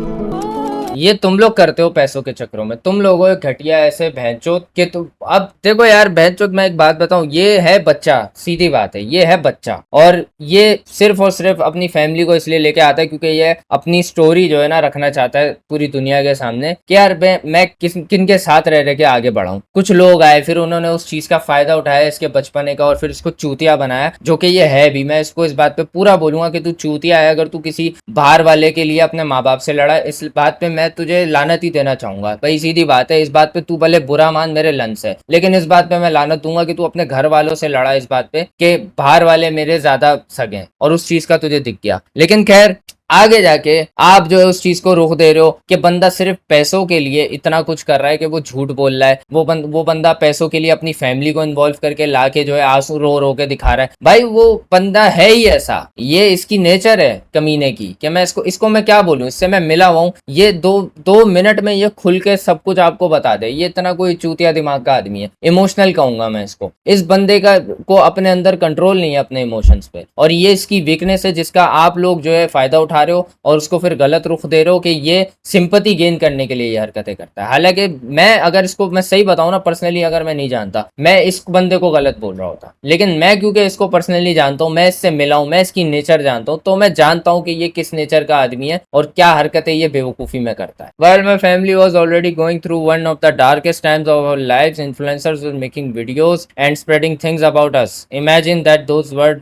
ये तुम लोग करते हो पैसों के चक्करों में। तुम लोगों घटिया ऐसे भैंचोद के तुम। अब देखो यार भैंचोद, मैं एक बात बताऊं, ये है बच्चा, सीधी बात है, ये है बच्चा, और ये सिर्फ और सिर्फ अपनी फैमिली को इसलिए लेके आता है क्योंकि ये अपनी स्टोरी जो है ना रखना चाहता है पूरी दुनिया के सामने कि यार मैं किन के साथ रह के आगे बढ़ाऊं। कुछ लोग आए, फिर उन्होंने उस चीज का फायदा उठाया इसके बचपने का, और फिर इसको चूतिया बनाया, जो कि ये है भी। मैं इसको इस बात पे पूरा बोलूंगा कि तू चूतिया है। अगर तू किसी बाहर वाले के लिए अपने माँ बाप से लड़ा, इस बात पे मैं तुझे लानत ही देना चाहूंगा भाई, सीधी बात है। इस बात पे तू भले बुरा मान, मेरे लंस है, लेकिन इस बात पे मैं लानत दूंगा कि तू अपने घर वालों से लड़ा इस बात पे कि बाहर वाले मेरे ज्यादा सगे हैं, और उस चीज का तुझे दिख गया। लेकिन खैर आगे जाके आप जो है उस चीज को रोक दे रहे हो कि बंदा सिर्फ पैसों के लिए इतना कुछ कर रहा है कि वो झूठ बोल रहा है, वो बंदा पैसों के लिए अपनी फैमिली को इन्वॉल्व करके लाके जो है आंसू रो रो के दिखा रहा है। भाई वो बंदा है ही ऐसा, ये इसकी नेचर है कमीने की कि मैं इसको मैं क्या बोलूं, इससे मैं मिला हुआ हूं, ये दो मिनट में ये खुल के सब कुछ आपको बता दे। ये इतना कोई चूतिया दिमाग का आदमी है, इमोशनल कहूंगा मैं इसको। इस बंदे को अपने अंदर कंट्रोल नहीं है अपने इमोशंस पे, और ये इसकी वीकनेस है जिसका आप लोग जो है फायदा उठा रहे हो और उसको फिर गलत रुख दे रहे हो कि ये सिंपैथी गेन करने के लिए ये हरकतें करता है। हालांकि मैं सही बताऊं ना, पर्सनली अगर मैं नहीं जानता, मैं इस बंदे को गलत बोल रहा होता, लेकिन मैं क्योंकि इसको पर्सनली जानता हूं, मैं इससे मिला हूं, मैं इसकी नेचर जानता हूं, तो मैं जानता हूं कि ये किस नेचर का आदमी है और क्या हरकतें ये बेवकूफी में करता है। While my family was already going through one of the darkest times of our lives, influencers were making videos and spreading things about us. Imagine that those words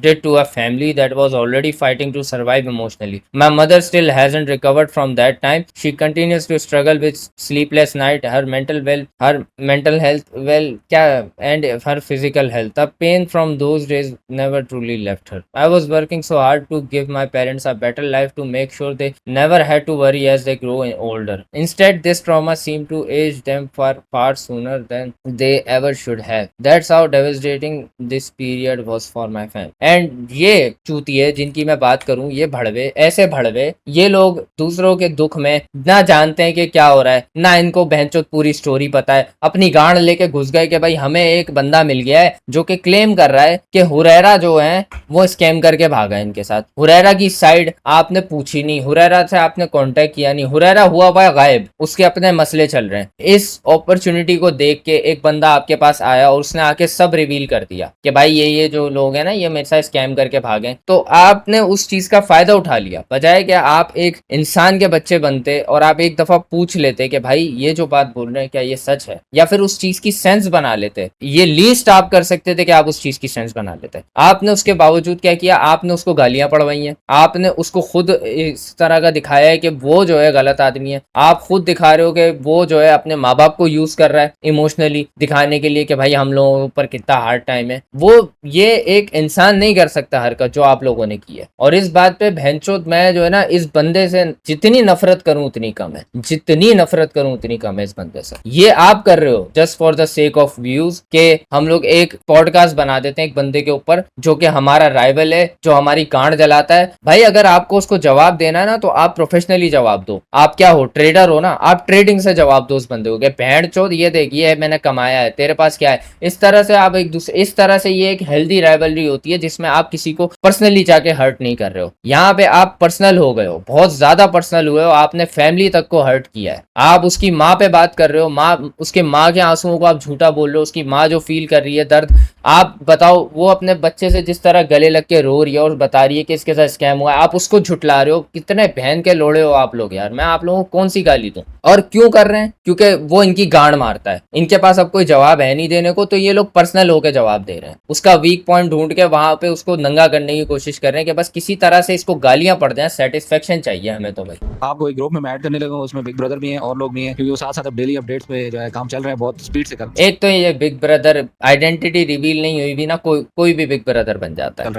did to a family that was already fighting to survive emotionally. My mother still hasn't recovered from that time. She continues to struggle with sleepless night, her mental health, and her physical health. The pain from those days never truly left her. I was working so hard to give my parents a better life, to make sure they never had to worry as they grow older. Instead, this trauma seemed to age them far sooner than they ever should have. That's how devastating this period was for my family. And ये चूतिए जिनकी मैं बात करूं, ये ऐसे भड़वे, ये लोग दूसरों के दुख में ना जानते हैं कि क्या हो रहा है, ना इनको बहनचोद पूरी स्टोरी पता है। अपनी गांड लेके घुस गए कि भाई हमें एक बंदा मिल गया है जो कि क्लेम कर रहा है कि हुरैरा जो है वो स्कैम करके भागा है इनके साथ। हुरैरा की साइड आपने पूछी नहीं, हुरैरा से आपने कांटेक्ट किया नहीं, हुरैरा हुआ गायब, उसके अपने मसले चल रहे हैं। इस अपॉर्चुनिटी को देख के एक बंदा आपके पास आया और उसने आके सब रिवील कर दिया कि भाई ये जो लोग हैं ना, ये मेरे साथ स्कैम करके भागे। तो आपने उस चीज का फायदा उठा लिया, बजाय कि आप एक इंसान के बच्चे बनते और आप एक दफा पूछ लेते कि भाई ये जो बात बोल रहे हैं क्या ये सच है, या फिर उस चीज की सेंस बना लेते। ये लीस्ट आप कर सकते थे कि आप उस चीज की सेंस बना लेते। आपने उसके बावजूद क्या किया, आपने उसको गालियां पड़वाई हैं, आपने उसको खुद इस तरह का दिखाया है कि वो जो है गलत आदमी है। आप खुद दिखा रहे हो कि वो जो है अपने माँ बाप को यूज कर रहा है इमोशनली दिखाने के लिए कि भाई हम लोगों पर कितना हार्ड टाइम है। वो ये एक इंसान नहीं कर सकता हरकत जो आप लोगों ने की है। और इस बात पे भैंचोद मैं जो है ना, इस बंदे से जितनी नफरत करूं उतनी कम है, जितनी नफरत करूं उतनी कम है इस बंदे से। ये आप कर रहे हो just for the sake of views के हम लोग एक पॉडकास्ट बना देते हैं एक बंदे के ऊपर जो कि हमारा राइवल है, जो हमारी गांड जलाता है। भाई अगर आपको उसको जवाब देना है ना तो आप प्रोफेशनली जवाब दो। आप क्या हो, ट्रेडर हो ना, आप ट्रेडिंग से जवाब दो उस बंदे को, भेड़ चोद ये देख ये मैंने कमाया है, तेरे पास क्या है। इस तरह से आप एक दूसरे, इस तरह से ये एक हेल्दी राइवलरी होती है जिसमें आप किसी को पर्सनली जाके हर्ट नहीं कर रहे हो। यहाँ पे आप पर्सनल हो गए हो, बहुत ज्यादा पर्सनल हुए हो, आपने फैमिली तक को हर्ट किया है। आप उसकी माँ पे बात कर रहे हो, उसके माँ के आंसुओं को आप झूठा बोल रहे हो, उसकी माँ जो फील कर रही है दर्द। आप बताओ, वो अपने बच्चे से जिस तरह गले लग के रो रही है और बता रही है कि इसके साथ स्कैम हुआ है, आप उसको झुटला रहे हो। कितने बहन के लोड़े हो आप लोग यार। मैं आप लोगों को कौन सी गाली दूं, और क्यों कर रहे हैं? क्योंकि वो इनकी गांड मारता है, इनके पास अब कोई जवाब है नहीं देने को, तो ये लोग पर्सनल होकर जवाब दे रहे हैं। उसका वीक पॉइंट ढूंढ के वहां पे उसको नंगा करने की कोशिश कर रहे हैं कि बस किसी तरह से इसको गालियां पड़ जाए, सेटिस्फेक्शन चाहिए हमें। तो भाई आपको एक ग्रुप में ऐड करने लगा, उसमें बिग ब्रदर भी हैं और लोग भी हैं, क्योंकि वो साथ साथ अब डेली अपडेट्स पे जो है काम चल रहा है, बहुत स्पीड से करते हैं। एक तो ये बिग ब्रदर आइडेंटिटी रिवील नहीं हुई भी ना, कोई भी बिग ब्रदर बन जाता है।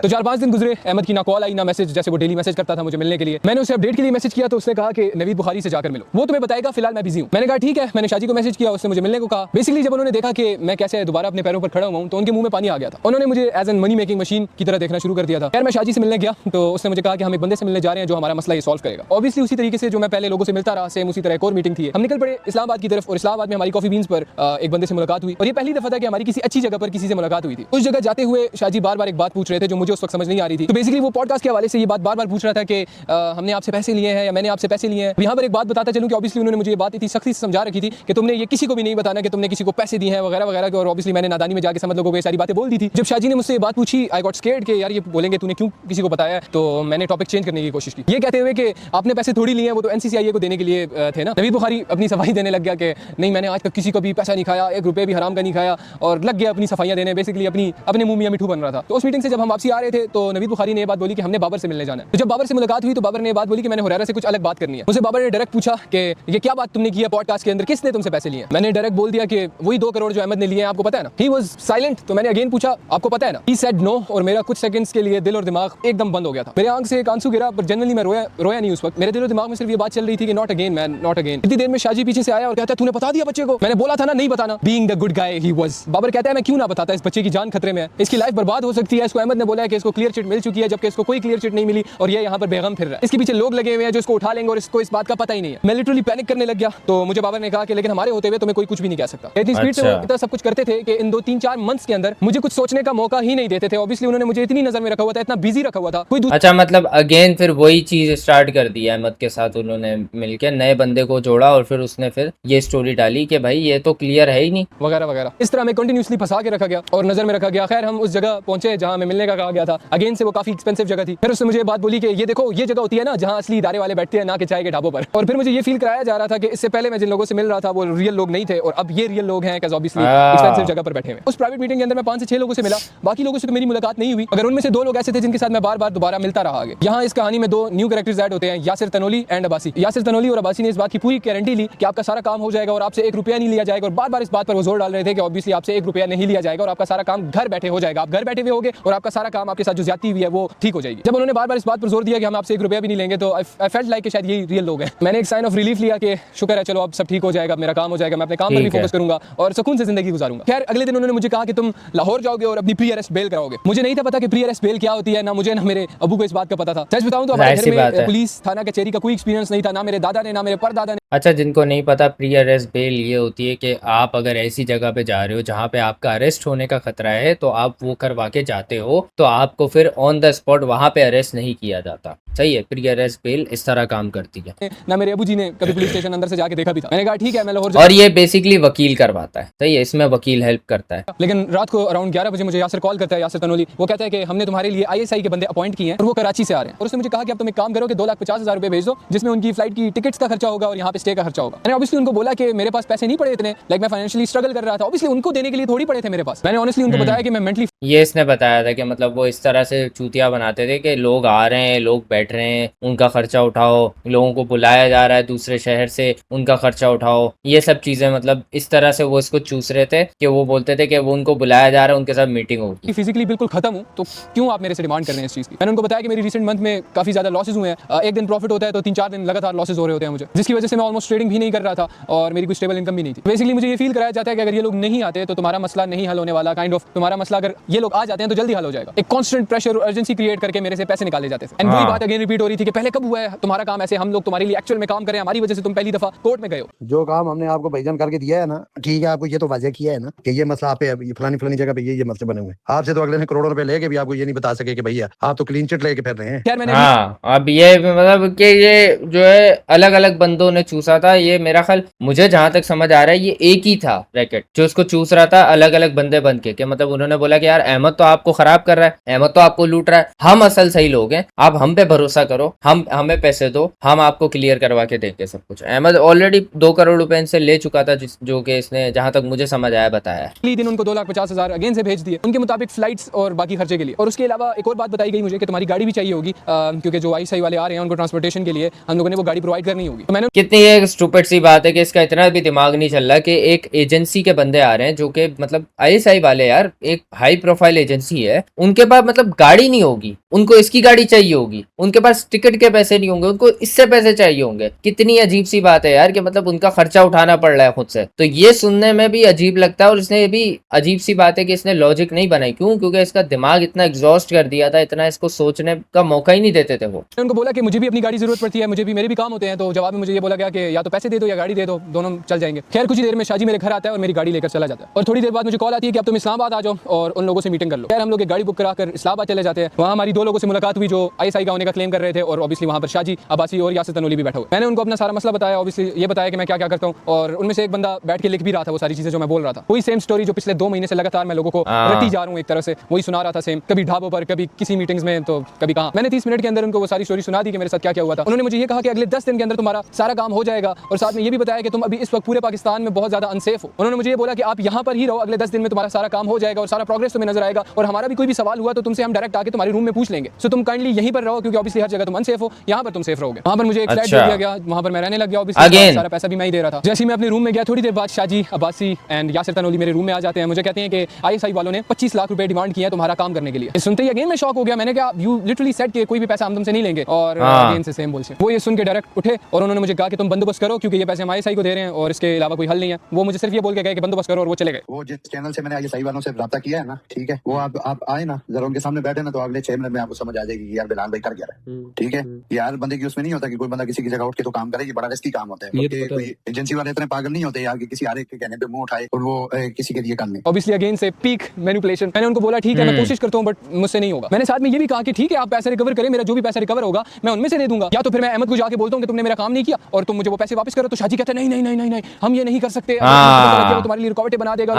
तो 4-5 दिन गुजरे, अहमद की ना कॉल आई ना मैसेज, जैसे वो डेली मैसेज करता था मुझे मिलने के लिए। मैंने उसे अपडेट के लिए मैसेज किया तो उसने कहा कि नवीद बुखारी से जाकर मिलो, वो तुम्हें बताएगा, फिलहाल मैं बिजी हूं। मैंने कहा ठीक है। मैंने शाजी को मैसेज किया, उसने मुझे मिलने को कहा। बेसिकली जब उन्होंने देखा कि मैं कैसे दोबारा अपने पैरों पर खड़ा हुआ हूं तो उनके मुंह में पानी आ गया था। उन्होंने मुझे as an money making machine की तरह देखना शुरू कर दिया था। यार मैं शाजी से मिलने गया तो उसने मुझे कहा कि हम एक बंदे से मिलने जा रहे हैं जो हमारा मसला ये सॉल्व करेगा। ऑब्वियसली उसी तरीके से जो मैं पहले लोगों से मिलता रहा, सेम उसी तरह एक और मीटिंग थी। हम निकल पड़े इस्लामाबाद की तरफ, और इस्लामाबाद में हमारी कॉफी बीन्स पर एक बंदे से मुलाकात हुई, और ये पहली दफा था कि हमारी किसी अच्छी जगह पर किसी से मुलाकात हुई थी। उस जगह जाते हुए शाजी बार-बार एक बात पूछ रहे थे जो मुझे उस वक्त समझ नहीं आ रही थी। तो बेसिकली वो पॉडकास्ट के हवाले से ये बात बार-बार पूछ रहा था कि हमने आपसे पैसे लिए हैं या मैंने आपसे पैसे लिए हैं। यहाँ पर एक बात बताता चलूं कि ऑब्वियसली उन्होंने मुझे ये बात इतनी सख्ती से समझा रखी थी कि तुमने ये किसी को भी नहीं बताना कि तुमने किसी को पैसे दिए हैं वगैरह वगैरह। और ऑब्वियसली मैंने नादानी में जाके समझ लोगों को ये सारी बातें बोल दी थी। जब शाजी ने मुझसे ये बात पूछी, आई गॉट स्केयर्ड कि यार ये बोलेंगे तूने क्यों किसी को बताया, तो मैंने टॉपिक चेंज करने की कोशिश की, ये कहते हुए कि आपने पैसे थोड़ी लिए हैं, वो तो एनसीसीआईए को देने के लिए थे ना। नवीद बुखारी अपनी सफाई देने लग गया कि नहीं मैंने आज तक किसी को भी पैसा नहीं खाया, 1 रुपये भी हराम का नहीं खाया, और लग गया अपनी सफाइयां देने, बेसिकली अपने मुंह मियां मिठू बन रहा था। तो उस मीटिंग से जब हम वापसी आ रहे थे तो नवीद बुखारी ने ये बात बोली कि हमने बाबर से मिलने जाना है। तो जब बाबर से मुलाकात हुई तो बाबर ने ये बात बोली कि मैंने हुरैरा से कुछ अलग बात करनी है। मुझे बाबर ने डायरेक्ट पूछा कि ये क्या बात तुमने की है पॉडकास्ट के अंदर, किसने तुमसे पैसे लिए? मैंने डायरेक्ट बोल दिया कि वही 2 करोड़ जो अहमद ने लिए हैं, आपको पता है ना। He was silent. तो मैंने अगेन पूछा आपको पता है ना। ही सेड नो, और मेरा कुछ सेकंड्स के लिए दिल और दिमाग एकदम बंद हो गया था। मेरे आंख से एक आंसू गिरा, पर जनरली मैं रोया नहीं उस वक्त। मेरे दिलो दिमाग में सिर्फ ये बात चल रही थी कि not again man, not again. इतनी देर में शाजी पीछे से आया और कहता है तूने बता दिया बच्चे को? मैंने बोला था ना नहीं बताना। Being the good guy he was. Babar कहता है मैं क्यों ना बताता, इस बच्चे की जान खतरे में है, इसकी लाइफ बर्बाद हो सकती है। इसको अहमद ने बोला है कि इसको क्लियर चिट मिल चुकी है, जबकि इसको कोई क्लियर चिट नहीं मिली और ये यहाँ पर बेगम फिर रहा है। इसके पीछे लोग लगे हुए हैं जो इसको उठा लेंगे और इसको इस बात का पता ही नहीं है। मैं लिटरली पैनिक करने लग गया। तो मुझे बाबर ने कहा कि लेकिन हमारे होते हुए तुम्हें कुछ भी नहीं कह सकता। इतनी स्पीड से इतना सब कुछ करते थे कि इन 2-3-4 मंथ्स के अंदर मुझे कुछ सोचने का मौका ही नहीं देते थे। ऑब्वियसली उन्होंने मुझे इतनी नजर में रखा हुआ था, इतना बिजी रखा हुआ था। कोई अच्छा, मतलब अगेन फिर वही चीज स्टार्ट कर दी अहमद के साथ। उन्होंने मिलकर नए बंदे को जोड़ा और फिर उसने फिर ये स्टोरी डाली कि भाई ये तो क्लियर है ही नहीं, वगैरह वगैरह। इस तरह मैं कंटिन्यूसली फंसा के रखा गया और नजर में रखा गया। खैर हम उस जगह पहुंचे जहां हमें मिलने का कहा गया था। अगेन से वो काफी एक्सपेंसिव जगह थी। फिर उसने मुझे बात बोली कि ये देखो ये जगह होती है ना जहां असली इदारे वाले बैठते हैं, ना कि चाय के ढाबों पर। और फिर मुझे ये फील कराया जा रहा था कि इससे पहले मैं जिन लोगों से मिल रहा था वो रियल लोग नहीं थे और अब ये रियल लोग हैं, बिकॉज़ ऑब्वियसली एक्सपेंसिव जगह पर बैठे हुए। उस प्राइवेट मीटिंग के अंदर मैं 5 से 6 लोगों से मिला। बाकी लोगों से तो मेरी मुलाकात नहीं हुई, मगर उनमें से 2 लोग ऐसे थे जिनके साथ मैं बार-बार दोबारा मिलता रहा आगे। यहाँ इस कहानी में 2 न्यू कैरेक्टर्स ऐड होते हैं, यासिर तनोली एंड अब्बासी। यासिर तनोली और अब्बासी ने इस बात की पूरी गारंटी ली कि आपका सारा काम हो जाएगा और आपसे 1 रुपया नहीं लिया जाएगा। और बार-बार इस बात पर वो जोर डाल रहे थे कि ऑब्वियसली आपसे 1 रुपया नहीं लिया जाएगा और आपका सारा काम घर बैठे हो जाएगा। आप घर बैठे हुए होगे और आपका सारा काम, आपके साथ जो ज्यादती हुई है वो ठीक हो जाएगी। जब उन्होंने बार-बार इस बात पर जोर दिया कि हम आपसे 1 रुपया भी नहीं लेंगे, तो आई फेल्ट लाइक कि शायद यही रियल लोग हैं। मैंने एक साइन ऑफ रिलीफ लिया कि शुक्र है चलो अब सब ठीक हो जाएगा, मेरा काम हो जाएगा, मैं अपने काम पर भी फोकस करूंगा और सुकून से जिंदगी गुजारूंगा। खैर अगले दिन उन्होंने मुझे कहा कि तुम लाहौर जाओगे और अपनी प्री अरेस्ट बेल कराओगे। मुझे नहीं था पता कि प्री अरेस्ट बेल क्या होती है, ना मुझे ना मेरे अबू को इस बात का पता था। सच बताऊं तो हमारे घर में पुलिस थाना कचहरी का कोई एक्सपीरियंस नहीं था, ना मेरे दादा ने ना मेरे परदादा ने। अच्छा, जिनको नहीं पता, प्री अरेस्ट बेल ये होती है कि आप अगर ऐसी जगह पे जा रहे हो जहाँ पे आपका अरेस्ट होने का खतरा है तो आप वो करवा के जाते हो, तो आपको फिर ऑन द स्पॉट वहाँ पे अरेस्ट नहीं किया जाता। सही है, प्री अरेस्ट बेल इस तरह काम करती है। ना मेरे अबू जी ने कभी पुलिस स्टेशन अंदर से जाके देखा भी था। मैंने कहा ठीक है मैं लाहौर। और ये बेसिकली वकील करवाता है। सही है, इसमें वकील हेल्प करता है। लेकिन रात को अराउंड 11 बजे मुझे यासिर कॉल करता है, यासिर तनोली। वो कहता है कि हमने तुम्हारे लिए ISI के बंदे अपॉइंट किए हैं और वो कराची से आ रहे हैं। और उसने मुझे कहा कि अब तुम एक काम करो कि 2,50,000 रुपए भेज दो, जिसमें उनकी फ्लाइट की टिकट्स का खर्चा होगा और यहाँ पे स्टे का खर्चा होगा। मैंने ऑब्वियसली उनको बोला कि मेरे पास पैसे नहीं पड़े इतने, लाइक मैं फाइनेंशियली स्ट्रगल कर रहा था। ऑब्वियसली उनको देने के लिए थोड़ी पड़े थे मेरे पास। मैंने ऑनेस्टली उनको बताया कि मैं मेंटली, ये इसने बताया था कि मतलब वो इस तरह से चूतिया बनाते थे कि लोग आ रहे हैं, लोग बैठ रहे हैं, उनका खर्चा उठाओ, लोगों को बुलाया जा रहा है दूसरे शहर से, उनका खर्चा उठाओ। ये सब चीजें मतलब इस तरह से वो इसको चूस रहे थे कि वो बोलते थे कि वो उनको बुलाया जा रहा है, उनके साथ मीटिंग होगी। फिजिकली बिल्कुल खत्म हूँ, तो क्यों आप मेरे से डिमांड कर रहे हैं इस चीज़ की। मैंने उनको बताया कि मेरी रिसेंट मंथ में काफी ज्यादा लॉसेज हुए हैं। एक दिन प्रॉफिट होता है तो 3-4 दिन लगातार लॉसेज हो रहे होते हैं मुझे, जिसकी वजह से मैं ऑलमोस्ट ट्रेडिंग भी नहीं कर रहा था और मेरी कोई स्टेबल इनकम भी नहीं थी। बेसिकली मुझे ये फील कराया जाता है कि अगर ये लोग नहीं आते तो तुम्हारा मसला नहीं हल होने वाला। काइंड ऑफ तुम्हारा मसला अगर ये लोग आ जाते हैं तो जल्दी हल हो जाएगा। एक कांस्टेंट प्रेशर और अर्जेंसी क्रिएट करके मेरे से पैसे निकाले जाते थे। एंड वही बात अगेन रिपीट हो रही थी कि पहले कब हुआ है तुम्हारा काम ऐसे, हम लोग तुम्हारे लिए एक्चुअल में काम करें, हमारी वजह से तुम पहली दफा कोर्ट में गए हो। जो काम हमने आपको भाईजान करके दिया है ना, ठीक है, आपको ये तो वाज़ेह किया है ना कि ये मसला आप पे ये फलानी जगह पे ये मसले बने हुए हैं। आपसे तो अगले ने करोड़ों रुपए लेके भी आपको ये नहीं बता सके कि भैया आप तो क्लीन चिट लेके फिर रहे हैं। हाँ, अब ये मतलब कि ये जो है अलग अलग बंदों ने चूसा था। ये मेरा ख्याल, मुझे जहां तक समझ आ रहा है, ये एक ही था रैकेट जो उसको चूस रहा था, अलग अलग बंदे बन के मतलब उन्होंने बोला कि यार अहमद तो आपको खराब कर रहा है, अहमद तो आपको लूट रहा है, हम असल सही लोग हैं, आप हम पे भरोसा करो, हम हमें पैसे दो, हम आपको क्लियर करवा के देंगे सब कुछ। अहमद ऑलरेडी 2 करोड़ रुपए इनसे ले चुका था, जो कि इसने जहां तक मुझे समझ आया बताया। अगले दिन उनको 2,50,000 अगेन से भेज दिए, उनके मुताबिक फ्लाइट्स और बाकी खर्चे के लिए। और उसके अलावा एक और बात बताई गई मुझे कि तुम्हारी गाड़ी भी चाहिए होगी, क्योंकि जो ISI वाले आ रहे हैं उनको ट्रांसपोर्टेशन के लिए हम लोगों ने वो गाड़ी प्रोवाइड करनी होगी। तो मैंने कितनी एक स्टूपिड सी बात है कि इसका इतना भी दिमाग नहीं चल रहा कि एक एजेंसी के बंदे आ रहे हैं जो कि मतलब ISI वाले, यार एक हाई प्रोफाइल एजेंसी है, उनके पास मतलब गाड़ी नहीं होगी, उनको इसकी गाड़ी चाहिए होगी, उनके पास टिकट के पैसे नहीं होंगे, उनको इससे पैसे चाहिए होंगे। कितनी अजीब सी बात है यार कि मतलब उनका खर्चा उठाना पड़ रहा है खुद से। तो ये सुनने में भी अजीब लगता है और इसने भी अजीब सी बात है कि इसने लॉजिक नहीं बनाई। क्यों? क्योंकि इसका दिमाग इतना एग्जॉस्ट कर दिया था, इतना इसको सोचने का मौका ही नहीं देते थे वो। उनको बोला कि मुझे भी अपनी गाड़ी जरूरत पड़ती है, मुझे भी मेरे भी काम होते हैं। तो जवाब में मुझे ये बोला गया कि या तो पैसे दे दो या गाड़ी दे दो, दोनों चल जाएंगे। खैर कुछ ही देर में शाजी मेरे घर आता है और मेरी गाड़ी लेकर चला जाता है। और थोड़ी देर बाद मुझे कॉल आती है कि अब तुम इस्लामाबाद आ जाओ और उन लोगों से मीटिंग कर लो। खैर हम लोग एक गाड़ी बुक कराकर इस्लामाबाद चले जाते हैं। वहाँ हमारी 2 लोगों से मुलाकात हुई जो ISI का होने का क्लेम कर रहे थे और ऑब्वियसली वहाँ पर शाजी, अब्बासी और यासिर तनोली भी बैठे हुए। मैंने उनको अपना सारा मसला बताया, ऑब्वियसली ये बताया कि मैं क्या क्या करता हूँ। और उनमें से एक बंदा बैठ के लिख भी रहा था वो सारी चीजें जो मैं बोल रहा था। वही सेम स्टोरी जो पिछले 2 महीने से लगातार मैं लोगों को रटी जा रहा हूँ, एक तरह से वही सुना रहा था सेम, कभी ढाबों पर, कभी किसी मीटिंग्स में, तो कभी कहाँ। मैंने 30 मिनट के अंदर उनको वो सारी स्टोरी सुना दी कि मेरे साथ क्या क्या हुआ था। उन्होंने मुझे ये कहा कि अगले 10 दिन के अंदर तुम्हारा सारा काम हो जाएगा और साथ में ये भी बताया कि तुम अभी इस वक्त पूरे पाकिस्तान में बहुत ज्यादा अनसेफ हो। उन्होंने मुझे ये बोला कि आप यहाँ पर ही रहो, अगले 10 दिन में तुम्हारा सारा काम हो जाएगा और सारा प्रोग्रेस तुम्हें नजर आएगा और हमारा भी कोई भी सवाल हुआ तो तुमसे हम डायरेक्ट आके तुम्हारे रूम में पूछ लेंगे। सो तुम काइंडली यहीं पर रहो, क्योंकि ऑब्वियसली हर जगह तुम अनसेफ हो, यहाँ पर तुम सेफ रहोगे। वहाँ पर मुझे एक फ्लैट दे दिया गया, वहाँ पर मैं रहने लग गया। ऑब्वियसली सारा पैसा भी मैं ही दे रहा था। जैसे मैं अपने रूम में गया, थोड़ी देर बाद शाजी अब्बासी एंड यासिर तनोली मेरे रूम में आ जाते हैं। मुझे कहते हैं कि ISI वालों ने 25 लाख रुपए डिमांड किया है तुम्हारा काम करने के लिए। सुनते ही अगेन मैं शॉक हो गया। मैंने कहा यू लिटरली सेड कि कोई भी पैसा हम तुमसे नहीं लेंगे, और अगेन से सेम बुलशिट। वो ये सुन के डायरेक्ट उठे और उन्होंने मुझे कहा कि तुम बंदोबस्त करो, क्योंकि ये पैसे हम ISI को दे रहे हैं और इसके अलावा कोई हल नहीं है। वो मुझे सिर्फ ये बोल के गए कि बंदोबस्त करो, और वो चले गए। वो जिस चैनल से मैंने ISI वालों से रब्ता किया है ना, ठीक है, वो आप आए ना, जरा उनके सामने बैठे ना, तो अगले 6 मिनट में आपको समझ आ जाएगी कि यार बिलाल भाई कर क्या रहा है। ठीक है, यार बंदे की उसमें नहीं होता कि कोई बंदा किसी की जगह उठ के तो काम करे, ये बड़ा रिस्की काम होता है। कोई एजेंसी वाले इतने पागल नहीं होते यार कि किसी आरे के कहने पे मुंह उठाए और वो किसी के लिए कर ले। ऑब्वियसली अगेन से पीक मैनिपुलेशन। मैंने उनको बोला ठीक है मैं कोशिश करता हूँ, बट मुझसे नहीं होगा। मैंने साथ में ये भी कहा कि ठीक है आप पैसे रिकवर करें, मेरा जो भी पैसा रिकवर होगा मैं उनमें से दे दूंगा, या तो फिर मैं अहमद को जाके बोलता हूँ कि तुमने मेरा काम नहीं किया और तुम मुझे वो पैसे वापस करो। तो शाजी कहता है नहीं नहीं नहीं नहीं हम ये नहीं कर सकते, तुम्हारे लिए रुकावटें बना देगा,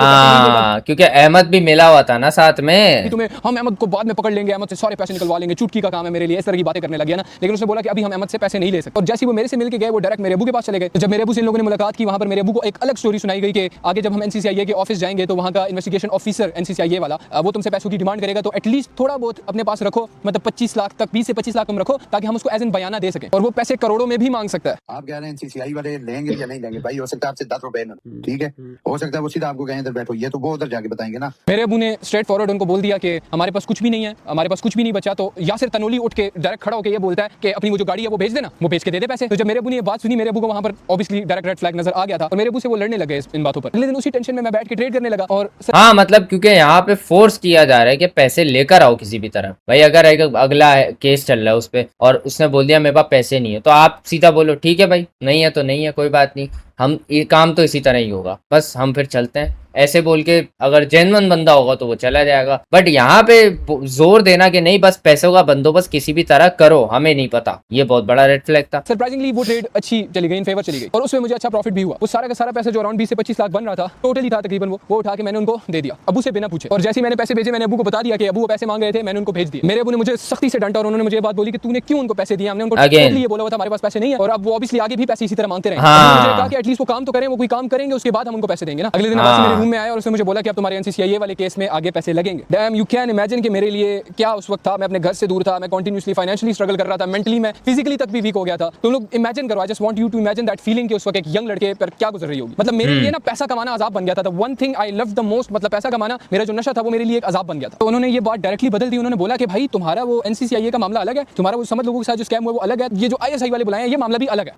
क्योंकि अहमद भी मिला हुआ था ना साथ में। तुम्हें हम अहमद को बाद में पकड़ लेंगे, अहमद से सारे पैसे निकलवा लेंगे, चुटकी का काम है मेरे लिए, इस तरह की बातें करने लगे ना। लेकिन उसने बोला कि अभी हम अहमद से पैसे नहीं ले सकते। और जैसे वो मेरे से मिलके गए, वो डायरेक्ट मेरे अबू के पास चले गए। जब मेरे अबू से इन लोगों ने मुलाकात की, वहां पर मेरे अबू को एक अलग स्टोरी सुनाई गई कि आगे जब हम NCCIA के ऑफिस जाएंगे तो वहां का इन्वेस्टिगेशन ऑफिसर NCCIA वाला वो तुमसे पैसों की डिमांड करेगा, तो एटलीस्ट थोड़ा बहुत अपने पास रखो, मतलब 25 लाख तक, 20 से 25 लाख तुम रखो, ताकि हम उसको एज एन बयाना दे सकें। और वो पैसे करोड़ों में भी मांग सकता है। आप कह रहे हैं NCCI वाले लेंगे या नहीं लेंगे भाई, हो सकता है आपसे 10 रुपए ना, ठीक है, हो सकता है वो सीधा आपको कहें इधर बैठो, ये तो वो उधर जाके बताएंगे ना। मेरे अबू ने स्ट्रेट फॉरवर्ड उनको बोल दिया कि हमारे पास कुछ भी नहीं है, हमारे पास कुछ भी नहीं बचा। तो यासिर तनोली उठ के डायरेक्ट खड़ा होकर ये बोलता है कि अपनी वो जो गाड़ी है वो भेज देना, वो भेज के दे दे पैसे। तो जब मेरे अबू ने ये बात सुनी, मेरे अबू को वहां पर ऑब्वियसली डायरेक्ट रेड फ्लैग नजर आ गया था और मेरे अबू से वो लड़ने लगे इन बातों पर। अगले दिन उसी टेंशन में मैं बैठ के ट्रेड करने लगा। और हाँ मतलब क्योंकि यहाँ पे फोर्स किया जा रहा है कि पैसे लेकर आओ किसी भी तरह। भाई अगर एक अगला केस चल रहा है उस पे और उसने बोल दिया मेरे पास पैसे नहीं है, तो आप सीधा बोलो ठीक है भाई नहीं है तो नहीं है, कोई बात नहीं, हम ये काम तो इसी तरह ही होगा, बस हम फिर चलते हैं। ऐसे बोल के अगर जेन्युइन बंदा होगा तो वो चला जाएगा। बट यहाँ पे जोर देना कि नहीं बस पैसों का बंदोबस्त किसी भी तरह करो, हमें नहीं पता, ये बहुत बड़ा रेड फ्लैग था। सरप्राइजिंगली वो ट्रेड अच्छी चली गई, इन फेवर चली गई और उसमें मुझे अच्छा प्रॉफिट भी हुआ। वो सारा का सारा पैसा जो अराउंड 20 से 25 लाख बन रहा था, टोटली था तकरीबन, वो उठा के मैंने उनको दे दिया अबू से बिना पूछे। और जैसे मैंने पैसे भेजे, मैंने अबू को बता दिया कि अबू वो पैसे मांग रहे थे, मैंने उनको भेज दिए। मेरे अबू ने मुझे सख्ती से डांटा और उन्होंने मुझे बात बोली कि तूने क्यों उनको पैसे दिए। हमने उनको ये बोला था हमारे पास पैसे नहीं है, और अब वो ऑब्वियसली आगे भी पैसे इसी तरह मांगते रहे। मुझे कहा कि एटलीस्ट वो काम तो करें, वो कोई काम करेंगे उसके बाद हम उनको पैसे देंगे ना। अगले दिन मेरे रूम में आया और उसने मुझे बोला कि अब तुम्हारे NCCIA वाले केस में आगे पैसे लगेंगे। डैम यू कैन इमेजिन कि मेरे लिए क्या उस वक्त था। मैं अपने घर से दूर था, मैं कंटिन्यूअसली फाइनेंशियली स्ट्रगल कर रहा था, मेंटली मैं फिजिकली तक भी वीक हो गया था। तुम लोग इमेजिन करो, I just want you to imagine that feeling कि उस वक्त एक यंग लड़के पर क्या गुजर रही होगी। मतलब मेरे लिए ना पैसा कमाना अजाब बन गया था। The one thing I love the most, मतलब पैसा कमाना, मेरा जो नशा था वो मेरे लिए एक अजाब बन गया था। तो उन्होंने ये बात डायरेक्टली बदल दी। उन्होंने बोला कि भाई तुम्हारा वो NCCIA का मामला अलग है, तुम्हारा वो समझ लोगों के साथ जो स्कैम हुआ वो अलग है, ये जो ISI वाले बुलाए हैं ये मामला भी अलग है।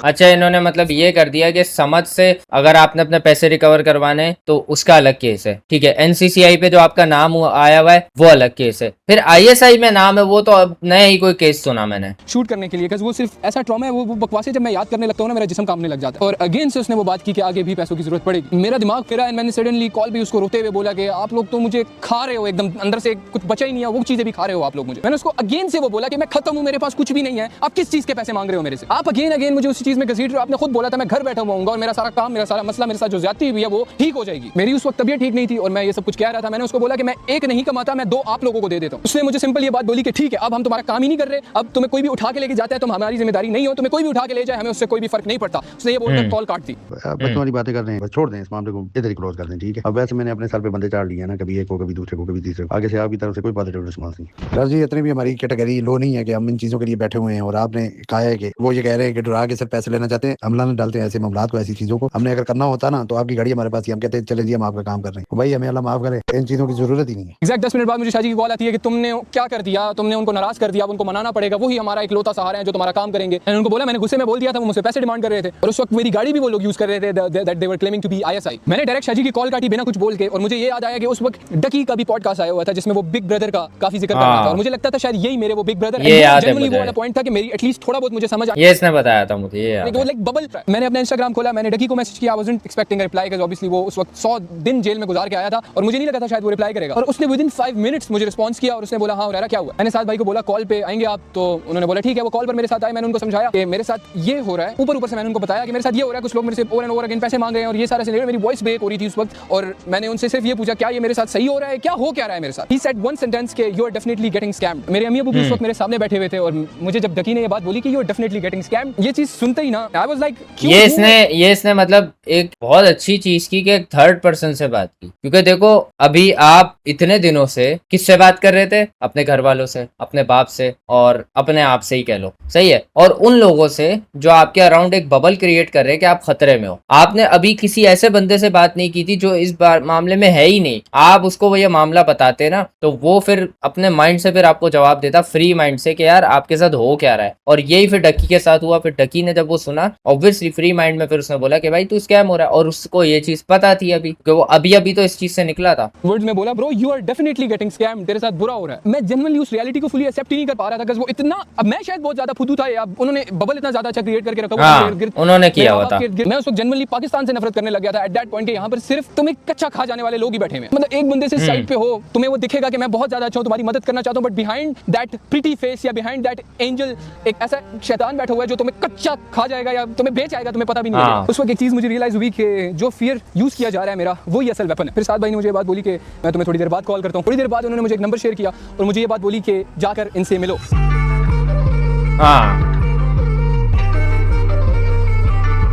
अच्छा इन्होंने मतलब ये कर दिया कि समझ से अगर आपने अपने पैसे रिकवर करवाने तो उसका अलग केस है, ठीक है। NCCI पे जो आपका नाम आया हुआ है वो अलग केस है। फिर ISI में नाम है वो तो अब नया ही कोई केस सुना मैंने शूट करने के लिए, वो सिर्फ ऐसा ट्रॉमा है, वो बकवास है। जब मैं याद करने लगता हूँ ना मेरा जिस्म कांपने लग जाता है। और अगेन से उसने वो बात की कि आगे भी पैसों की जरूरत पड़ेगी। मेरा दिमाग फिरा एंड मैंने सडनली कॉल भी उसको रोते हुए बोला कि आप लोग तो मुझे खा रहे हो, एकदम अंदर से कुछ बचा ही नहीं है, वो चीजें भी खा रहे हो आप लोग मुझे। मैंने उसको अगेन से वो बोला कि मैं खत्म हूँ, मेरे पास कुछ भी नहीं है, आप किस चीज के पैसे मांग रहे हो मेरे से। आप अगेन मुझे उसी चीज में घसीट रहे हो। आपने खुद बोला था मैं घर बैठा हुआ हूँ और मेरा सारा काम, मेरा सारा मसला, मेरे साथ जो ज्यादती हुई है वो ठीक हो जाएगी। मेरी उस वक्त तबीयत ठीक नहीं थी और मैं ये सब कुछ कह रहा था। मैंने उसको बोला कि मैं एक नहीं कमाता, मैं 2 आप लोगों को दे देता हूँ। उसने मुझे सिंपल ये बात बोली कि ठीक है अब हम तुम्हारा काम ही नहीं कर रहे, अब तुम्हें कोई भी उठा के लेके जाता है तुम हमारी जिम्मेदारी नहीं हो, तुम्हें कोई भी उठा के ले जाए हमें उससे कोई भी फर्क नहीं पड़ता। उसने ये बोलकर कॉल काट दी। बच्चों वाली बातें कर रहे हैं, बस छोड़ दें इस मामले को, इधर ही क्लोज कर दें, ठीक है। अब वैसे मैंने अपने सर पे बंदे चाड़ लिए हैं ना, कभी एक को, कभी दूसरे को, कभी तीसरे को, आगे से आपकी तरफ से कोई पॉजिटिव रिस्पांस नहीं। सर जी इतनी भी हमारी कैटेगरी लो नहीं है कि हम इन चीजों के लिए बैठे हुए हैं। और आपने कहा है कि वो ये कह रहे हैं कि डरा के सर पैसे लेना चाहते हैं, हमला न डालते हैं ऐसे मामलात को, ऐसी चीजों को। हमने अगर करना होता ना तो आपकी गाड़ी हमारे पास ही, हम कहते हैं चले जी हम आपका काम कर रहे हैं, भाई हमें अल्लाह माफ करे, इन चीजों की जरूरत ही नहीं है। एग्जैक्ट 10 मिनट बाद मुझे शाजी की कॉल आती है कि तुमने क्या कर दिया, तुमने उनको नाराज कर दिया, अब उनको मनाना पड़ेगा, वही हमारा इकलौता सहारा है जो तुम्हारा काम करेंगे। मैंने उनको बोला, मैंने गुस्से में बोल दिया था, वो मुझसे पैसे डिमांड कर रहे थे और उस वक्त मेरी गाड़ी भी वो लोग यूज कर रहे थे, that they were claiming to be ISI। मैंने डायरेक्ट शाजी की कॉल काटी बिना कुछ बोल के। और मुझे ये याद आया कि उस वक्त डकी का भी पॉडकास्ट आया हुआ था जिसमें वो बिग ब्रदर का काफी जिक्र कर रहा था और मुझे लगता था शायद यही मेरे वो बिग ब्रदर जेन्युइनली वो वाला पॉइंट था कि मेरी एटलीस्ट थोड़ा बहुत मुझे समझ आ, ये इसने बताया था मुझे, ये वो लाइक बबल। मैंने अपना इंस्टाग्राम खोला, मैंने डकी को मैसेज किया, I wasn't expecting a reply because obviously वो उस वक्त 100 दिन जेल में गुजार के आया था और मुझे नहीं लगा था शायद वो रिप्लाई करेगा। और उसने विदिन 5 मिनट्स मुझे रिस्पांस किया और उसने बोला हाँ हुरैरा क्या हुआ। मैंने साथ भाई को बोला कॉल पे आएंगे आप, तो उन्होंने बोला ठीक है। वो कॉल पर मेरे साथ आए, मैंने उनको समझाया कि मेरे साथ ये हो रहा है, ऊपर से मैंने उनको बताया कि मेरे साथ ये हो रहा है, कुछ लोग मेरे से ओवर एंड ओवर अगेन पैसे मांग रहे हैं और ये सारा सिनेरियो। मेरी वॉइस ब्रेक हो रही थी उस वक्त और मैंने उनसे सिर्फ ये पूछा क्या ये मेरे साथ सही हो रहा है, क्या हो क्या रहा है मेरे साथ। ही सेड वन सेंटेंस के you are definitely getting scammed. मेरे अम्मी अबू भी उस वक्त मेरे सामने बैठे हुए थे और मुझे जब डकी ने ये बात बोली कि you are definitely getting scammed, ये चीज सुनते ही ना आई वाज लाइक ये इसने मतलब एक बहुत अच्छी चीज की कि एक थर्ड पर्सन से बात की, क्योंकि देखो अभी आप इतने दिनों से किससे बात कर रहे थे? अपने घर वालों से, अपने बाप से और अपने आप से ही कह लो, सही है। और उन लोगों से जो आपके अराउंड एक बबल क्रिएट कर रहे हैं कि आप खतरे में हो। आपने अभी किसी ऐसे बंदे से बात नहीं की थी जो इस मामले में है ही नहीं। आप उसको वो ये मामला बताते ना, तो वो फिर अपने माइंड से फिर आपको जवाब देता फ्री माइंड से कि यार आपके साथ हो क्या रहा है। और यही फिर डक्की के साथ हुआ। फिर डक्की ने जब वो सुना, ऑब्वियसली फ्री माइंड में फिर उसने बोला कि भाई तू स्कैम हो रहा है, और उसको ये चीज पता थी अभी, कि वो अभी तो इस चीज से निकला था। वर्ड्स में बोला bro you are definitely getting scam, तेरे साथ बुरा हो रहा है। मैं जेन्युइनली उस रियलिटी को फुली एक्सेप्ट ही नहीं कर पा रहा था, वो इतना, अब मैं शायद बहुत ज्यादा फुदू था या उन्होंने बबल इतना ज्यादा अच्छा क्रिएट करके रखा हुआ, उन्होंने किया हुआ था। मैं उस वक्त जेन्युइनली पाकिस्तान से नफरत करने लग गया था एट दैट पॉइंट के यहाँ पर सिर्फ तुम एक कच्चा खा जाने वाले लोग ही बैठे हुए। मतलब एक बंदे से साइड पे हो, तुम्हें वो दिखेगा कि मैं बहुत ज्यादा अच्छा हूँ, तुम्हारी मदद करना चाहता हूँ, but behind that pretty face या बिहाइंड दैट एंजल एक ऐसा शैतान बैठा हुआ है जो तुम्हें कच्चा खा जाएगा या तुम्हें बेच आएगा, तुम्हें पता भी नहीं लगेगा। उस वक्त एक चीज मुझे रियलाइज हुई कि जो फियर यूज किया जा रहा है मेरा, वो ही असल वेपन है। फिर साथ भाई ने मुझे बात बोली कि मैं तुम्हें थोड़ी देर बाद कॉल करता हूँ। थोड़ी देर बाद उन्होंने मुझे एक नंबर शेयर किया और मुझे ये बात बोली कि जाकर इनसे मिलो। हाँ,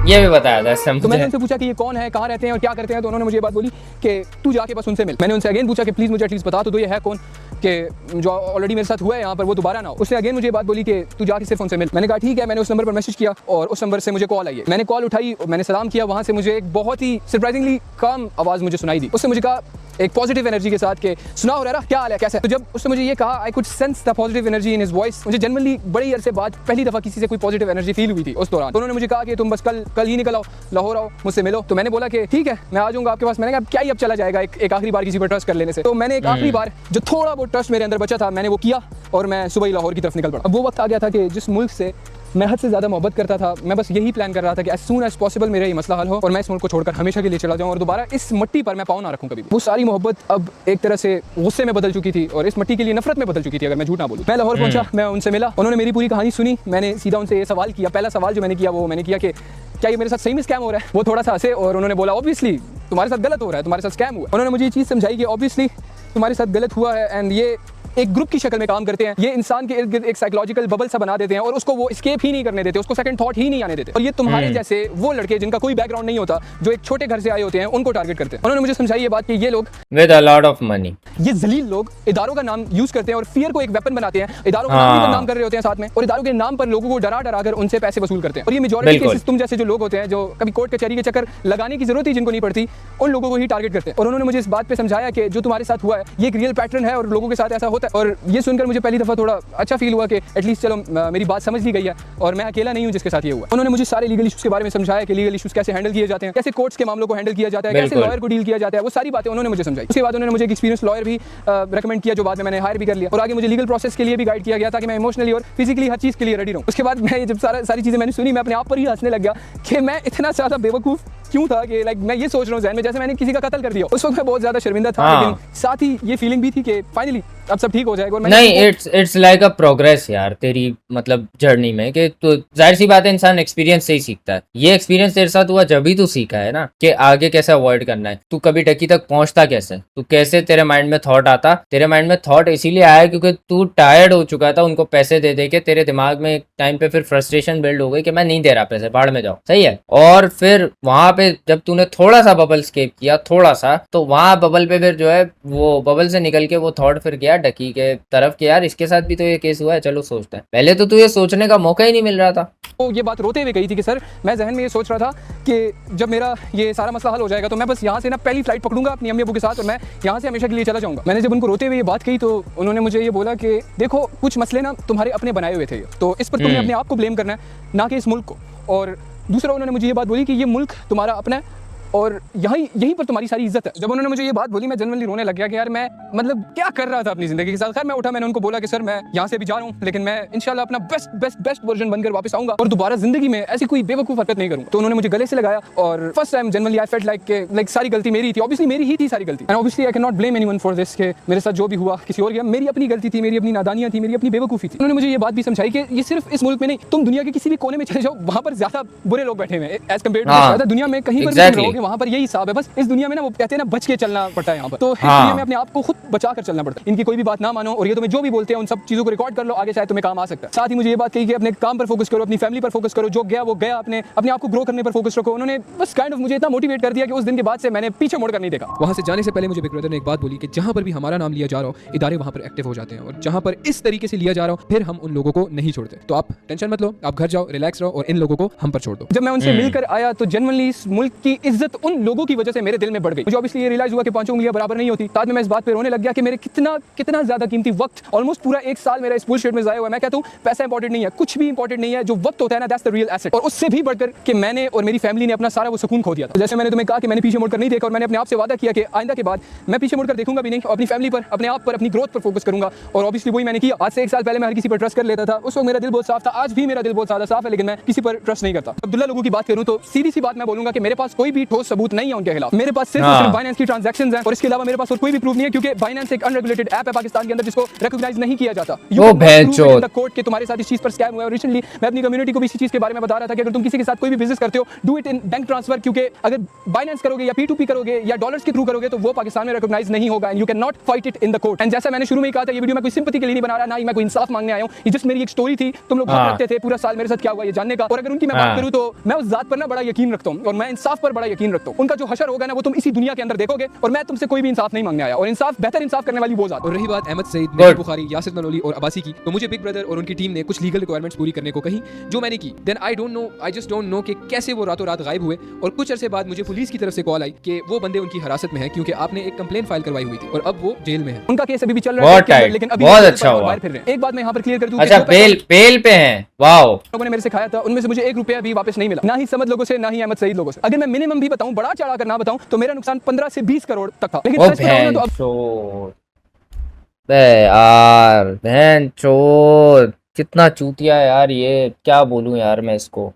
ये भी बताया था। तो मैंने उनसे पूछा कि ये कौन है, कहाँ रहते हैं और क्या करते हैं, तो उन्होंने मुझे ये बात बोली कि तू जाके बस उनसे मिल। मैंने उनसे अगेन पूछा कि प्लीज मुझे एटलीस्ट बता तो दो ये है कौन, कि जो ऑलरेडी मेरे साथ हुआ है यहाँ पर वो दोबारा ना हो। उसने अगेन मुझे बात बोली कि तू जाके सिर्फ उनसे मिल। मैंने कहा ठीक है। मैंने उस नंबर पर मैसेज किया और उस नंबर से मुझे कॉल आई है। मैंने कॉल उठाई, मैंने सलाम किया। वहाँ से मुझे एक बहुत ही सरप्राइजिंगली काम आवाज़ मुझे सुनाई दी। उसने मुझे कहा एक पॉजिटिव एनर्जी के साथ के सुना हो रहा क्या हाल है, कैसा है। तो जब उसने मुझे ये कहा I could sense the positive energy in his voice. मुझे जनरली बड़ी अरसे बाद पहली दफा किसी से कोई पॉजिटिव एनर्जी फील हुई थी उस दौरान। तो उन्होंने मुझे कहा कि तुम बस कल ही निकल आओ, लाहौर आओ, मुझसे मिलो। तो मैंने बोला कि ठीक है मैं आ जाऊंगा आपके पास। मैंने कहा क्या ही अब चला जाएगा एक आखिरी बार किसी पर ट्रस्ट कर लेने से। तो मैंने एक आखिरी बार जो थोड़ा बहुत ट्रस्ट मेरे अंदर बचा था मैंने वो किया और मैं सुबह ही लाहौर की तरफ निकल पड़ा। अब वो वक्त आ गया था कि जिस मुल्क से मैं हद से ज़्यादा मोहब्बत करता था, मैं बस यही प्लान कर रहा था कि एज सून एज पॉसिबल मेरा ये मसला हल हो और मैं इस मुल्क को छोड़कर हमेशा के लिए चला जाऊं और दोबारा इस मिट्टी पर मैं पाँव ना रखूं कभी भी। वो सारी मोहब्बत अब एक तरह से गुस्से में बदल चुकी थी और इस मिट्टी के लिए नफरत में बदल चुकी थी, अगर मैं झूठ ना बोलूं। मैं लाहौर पहुंचा, मैं उनसे मिला, उन्होंने मेरी पूरी कहानी सुनी। मैंने सीधा उनसे ये सवाल किया, पहला सवाल जो मैंने किया वो मैंने किया कि क्या ये मेरे साथ सही में स्कैम हो रहा है। वो थोड़ा सा हंसे और उन्होंने बोला ऑब्वियसली तुम्हारे साथ गलत हो रहा है, तुम्हारे साथ स्कैम हुआ। उन्होंने मुझे ये चीज़ समझाई कि ऑब्वियसली तुम्हारे साथ गलत हुआ है एंड ये एक ग्रुप की शक्ल में काम करते हैं। ये इंसान के इर्द गिर्द एक साइकोलॉजिकल बबल सा बना देते हैं और उसको वो एस्केप ही नहीं करने देते, उसको सेकंड थॉट ही नहीं आने देते। और ये तुम्हारे जैसे वो लड़के जिनका कोई बैकग्राउंड नहीं होता, जो एक छोटे घर से आए होते हैं, उनको टारगेट करते हैं। उन्होंने मुझे समझाई ये बात कि ये लोग with a lot of money, ये जलील लोग इदारों का नाम यूज करते हैं और फियर को एक वेपन बनाते हैं। इदारों का नाम भी बदनाम कर रहे होते हैं साथ में, और इदारों के नाम पर लोगों को डरा डरा कर उनसे पैसे वसूल करते हैं। और ये मेजॉरिटी केसेस तुम जैसे जो लोग होते हैं जो कभी कोर्ट कचहरी के चक्कर लगाने की जरूरत ही जिनको नहीं पड़ती, उन लोगों को ही टारगेट करते हैं। और उन्होंने मुझे इस बात पे समझाया कि जो तुम्हारे साथ हुआ है ये एक रियल पैटर्न है और लोगों के साथ ऐसा होता है। और ये सुनकर मुझे पहली दफा थोड़ा अच्छा फील हुआ कि एटलीस्ट चलो मेरी बात समझ ली गई है और मैं अकेला नहीं हूं जिसके साथ ये हुआ। उन्होंने मुझे सारे लीगल इश्यूज के बारे में समझाया कि लीगल इश्यूज कैसे हैंडल किए जाते हैं, कैसे कोर्ट्स के मामलों को हैंडल किया जाता है, कैसे लॉयर को डील किया जाता है, वो सारी बातें उन्होंने मुझे समझाई। उसके बाद उन्होंने मुझे एक एक्सपीरियंस लॉयर भी रेकमेंड किया जो बाद में मैंने हायर भी कर लिया और आगे मुझे लीगल प्रोसेस के लिए भी गाइड किया गया ताकि मैं इमोशनली और फिजिकली हर चीज़ के लिए रेडी रहूं। उसके बाद मैं जब सारी चीज़ें मैंने सुनी, मैं अपने आप पर ही हंसने लग गया कि मैं इतना ज़्यादा बेवकूफ़ क्यों था कि लाइक मैं ये सोच रहा हूँ ज़हन में जैसे मैंने किसी का कत्ल कर दिया। उस वक्त मैं बहुत ज़्यादा शर्मिंदा था, लेकिन साथ ही ये फीलिंग भी थी कि फाइनली अब सब ठीक हो जाएगा। और नहीं, इट्स लाइक अ प्रोग्रेस यार तेरी मतलब जर्नी में, कि तो जाहिर सी बात है इंसान एक्सपीरियंस से ही सीखता है। ये एक्सपीरियंस तेरे साथ हुआ जब भी तू सीखा है ना कि आगे कैसे अवॉइड करना है। तू कभी टकी तक पहुंचता कैसे, तू कैसे तेरे माइंड में थॉट आता। तेरे माइंड में थॉट इसीलिए आया क्योंकि तू टायर्ड हो चुका था उनको पैसे दे दे के। तेरे दिमाग में एक टाइम पे फिर फ्रस्ट्रेशन बिल्ड हो गई कि मैं नहीं दे रहा पैसे, बाहर में जाओ, सही है। और फिर वहां पे जब तूने थोड़ा सा बबल स्केप किया, थोड़ा सा, तो वहां बबल पे फिर जो है वो बबल से निकल के वो थॉट फिर गया डकी के तरफ कि यार इसके साथ भी तो ये केस हुआ है, चलो सोचते हैं। पहले तो तुझे सोचने का मौका ही नहीं मिल रहा था। तो ये बात रोते हुए कही थी कि सर मैं जहन में ये सोच रहा था कि जब मेरा ये सारा मसला हल हो जाएगा तो मैं बस यहाँ से ना पहली फ्लाइट पकड़ूंगा अपनी अम्मी अबू के साथ और मैं यहाँ से हमेशा के लिए चला जाऊंगा। मैंने जब उनको रोते हुए ये बात कही तो उन्होंने मुझे ये बोला कि देखो कुछ मसले ना तुम्हारे अपने बनाए हुए थे, तो इस पर तुम्हें अपने आप को ब्लेम करना है, ना कि इस मुल्क को। और दूसरा उन्होंने मुझे ये बात बोली कि ये मुल्क तुम्हारा अपना है और यहीं पर तुम्हारी सारी इज्जत है। जब उन्होंने मुझे ये बात बोली मैं जनरली रोने लग गया कि यार मैं मतलब क्या कर रहा था अपनी जिंदगी के साथ। खैर मैं उठा, मैंने उनको बोला कि सर मैं यहाँ से भी जा रहा हूँ, लेकिन मैं इंशाल्लाह अपना बेस्ट वर्जन बनकर वापस आऊंगा और दोबारा जिंदगी में ऐसी कोई बेवकूफ हरकत नहीं करूँगा। तो उन्होंने मुझे गले से लगाया और first time generally I felt like सारी गलती मेरी थी। ऑब्वियसली मेरी ही थी सारी गलती, and obviously I can not blame anyone for this कि मेरे साथ जो भी हुआ किसी और गया, मेरी अपनी गलती थी, मेरी अपनी नादानियां थी, मेरी अपनी बेवकूफ़ी थी। उन्होंने मुझे ये बात भी समझाई कि ये सिर्फ इस मुल्क में नहीं, तुम दुनिया के किसी भी कोने में चले जाओ, वहाँ पर ज्यादा बुरे लोग बैठे हुए हैं एज कम्पेयर टू दुनिया में कहीं पर भी रहोगे वहाँ पर यही हिसाब है, बस इस दुनिया में ना वो कहते हैं ना बच के चलना पड़ता है यहाँ पर, तो इस हाँ। दुनिया में अपने आप को खुद बचा कर चलना पड़ता है। इनकी कोई भी बात ना मानो और ये तुम्हें जो भी बोलते हैं उन सब चीज़ों को रिकॉर्ड कर लो, आगे शायद तुम्हें काम आ सकता है। साथ ही मुझे ये बात कही कि अपने काम पर फोकस करो, अपनी फैमिली पर फोकस करो, जो गया वो गया, अपने आप को ग्रो करने पर फोकस रखो। उन्होंने बस काइंड ऑफ मुझे इतना मोटिवेट कर दिया कि उस दिन के बाद से मैंने पीछे मुड़कर नहीं देखा। वहाँ से जाने से पहले मुझे बिग ब्रदर ने एक बात बोली कि जहाँ पर भी हमारा नाम लिया जा रहा हो इदारे वहाँ पर एक्टिव हो जाते हैं, और जहाँ पर इस तरीके से लिया जा रहा हो फिर हम उन लोगों को नहीं छोड़ते। तो आप टेंशन मत लो, आप घर जाओ, रिलैक्स रहो और इन लोगों को हम पर छोड़ दो। जब मैं उनसे मिलकर आया तो जनरली इस मुल्क की इज्जत उन लोगों की वजह से मेरे दिल में बढ़ गई। मुझे ऑब्वियसली ये रियलाइज हुआ कि 5 उंगलियां बराबर नहीं होती। बाद में मैं इस बात पे रोने लग गया कि मेरे कितना ज्यादा कीमती वक्त, ऑलमोस्ट पूरा 1 साल मेरा इस बुलशिट में जाया हुआ है। मैं कहता हूं पैसा इंपॉर्टेंट नहीं है, कुछ भी इंपॉर्टेंट नहीं है, जो वक्त होता है ना दैट्स द रियल एसेट। और उससे भी बढ़कर कि मैंने और मेरी फैमिली ने अपना सारा वो सुकून खो दिया था। जैसे मैंने तुम्हें कहा कि मैंने पीछे मुड़कर नहीं देखा, और मैंने अपने आप से वादा किया कि आइंदा के बाद मैं पीछे मुड़कर देखूंगा भी नहीं, अपनी फैमिली पर, अपने आप पर, अपनी ग्रोथ पर फोकस करूंगा। और ऑब्वियसली वही मैंने किया। आज से 1 साल पहले मैं हर किसी पर ट्रस्ट कर लेता था, उस वक्त मेरा दिल बहुत साफ था, आज भी मेरा दिल बहुत ज्यादा साफ है, लेकिन मैं किसी पर ट्रस्ट नहीं करता। अब्दुल्ला लोगों की बात करूं तो सीधी सी बात मैं बोलूंगा कि मेरे पास कोई भी ठोस सबूत नहीं है उनके खिलाफ। मेरे पास सिर्फ और सिर्फ बाइनेंस की ट्रांजैक्शंस हैं, और इसके अलावा मेरे पास और कोई भी प्रूफ नहीं है, क्योंकि बाइनेंस एक अनरेगुलेटेड ऐप है पाकिस्तान के अंदर जिसको रिकॉग्नाइज नहीं किया जाता। कोर्ट के तुम्हारे साथ इस चीज पर स्कैम हुआ है। और रिसेंटली मैं अपनी कम्युनिटी को भी इसी चीज के बारे में बता रहा था कि अगर तुम किसी के साथ कोई भी बिजनेस करते हो, do it in bank transfer, क्योंकि अगर बाइनेंस करोगे या P2P करोगे या डॉलर्स के थ्रू करोगे तो वो पाकिस्तान में रिकॉग्नाइज नहीं होगा, and you can not fight it in the court. And जैसा मैंने शुरू में ही कहा था, ये वीडियो मैं कोई सिंपैथी के लिए नहीं बना रहा, ना ही मैं कोई इंसाफ मांगने आया हूं। ये जस्ट मेरी एक स्टोरी थी। तुम लोग बहुत रखते थे पूरा साल मेरे साथ क्या हुआ ये जानने का, और अगर उनकी मैं बात करूं तो मैं उस जात पर ना बड़ा यकीन रखता हूं, और मैं इंसाफ पर बड़ा यकीन रखता हूं। उनका जो हशर होगा ना वो तुम इसी दुनिया के अंदर देखोगे, और मैं तुमसे कोई भी इंसाफ नहीं मांगने आया, और इंसाफ बेहतर इंसाफ करने वाली वो जात। और रही बात अहमद सईद, नईम बुखारी, यासिर ननोली और अब्बासी की, तो मुझे बिग ब्रदर और उनकी टीम ने कुछ लीगल रिक्वायरमेंट्स पूरी करने को कही, जो मैंने की। Then I just don't know कि कैसे वो रातों रात गायब हुए, और कुछ अरसे बाद मुझे पुलिस की तरफ से कॉल आई कि वो बंदे उनकी हिरासत में हैं, क्योंकि आपने एक कंप्लेंट फाइल करवाई हुई थी और अब वो जेल में है। उनका केस अभी भी चल रहा है, लेकिन अभी बहुत अच्छा हुआ। फिर रहे हैं। एक बात मैं यहाँ पर क्लियर कर दूं, अच्छा बेल पे हैं। वाओ, लोगों ने मेरे से खाया था, उनमें से मुझे 1 रुपया भी वापस नहीं मिला, ना ही समझ लोगों से, ना ही अहमद सईद लोगों से। अगर मैं मिनिमम भी बताऊं, बड़ा चढ़ा कर ना बताऊं, तो मेरा नुकसान 15 से 20 करोड़ तक था। लेकिन सच बताऊं ना तो यार बहन चोद, कितना चूतिया है यार ये, क्या बोलूं यार मैं इसको।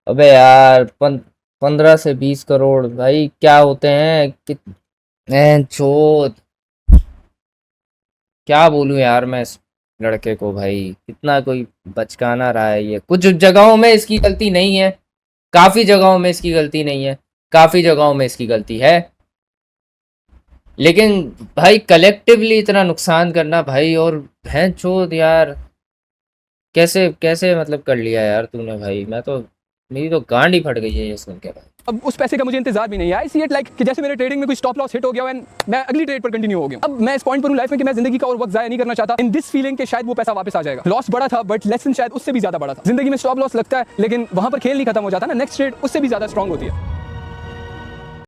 अबे यार 15 से 20 करोड़ भाई क्या होते हैं, बहन चोद, क्या बोलूं यार मैं इस लड़के को भाई, कितना कोई बचकाना रहा है ये। कुछ जगहों में इसकी गलती नहीं है, काफी जगहों में इसकी गलती नहीं है, काफी जगहों में इसकी गलती है, लेकिन भाई कलेक्टिवली इतना नुकसान करना भाई, और भैं चोद यार कैसे मतलब कर लिया यार तूने भाई। मैं तो, मेरी तो गांड ही फट गई है ये सुन के भाई। अब उस पैसे का मुझे इंतजार भी नहीं है। आई सी इट लाइक कि जैसे मेरे ट्रेडिंग में कोई स्टॉप लॉस हिट हो गया एंड मैं अगली ट्रेड पर कंटिन्यू हो गया। अब मैं इस पॉइंट पर हूं लाइफ में कि मैं जिंदगी का और वक्त जाया नहीं करना चाहता इन दिस फीलिंग के शायद वो पैसा वापस आ जाएगा। लॉस बड़ा था बट लेसन शायद उससे भी ज्यादा बड़ा था। जिंदगी में स्टॉप लॉस लगता है लेकिन वहां पर खेल नहीं खत्म हो जाता ना, नेक्स्ट ट्रेड उससे भी ज्यादा स्ट्रांग होती है।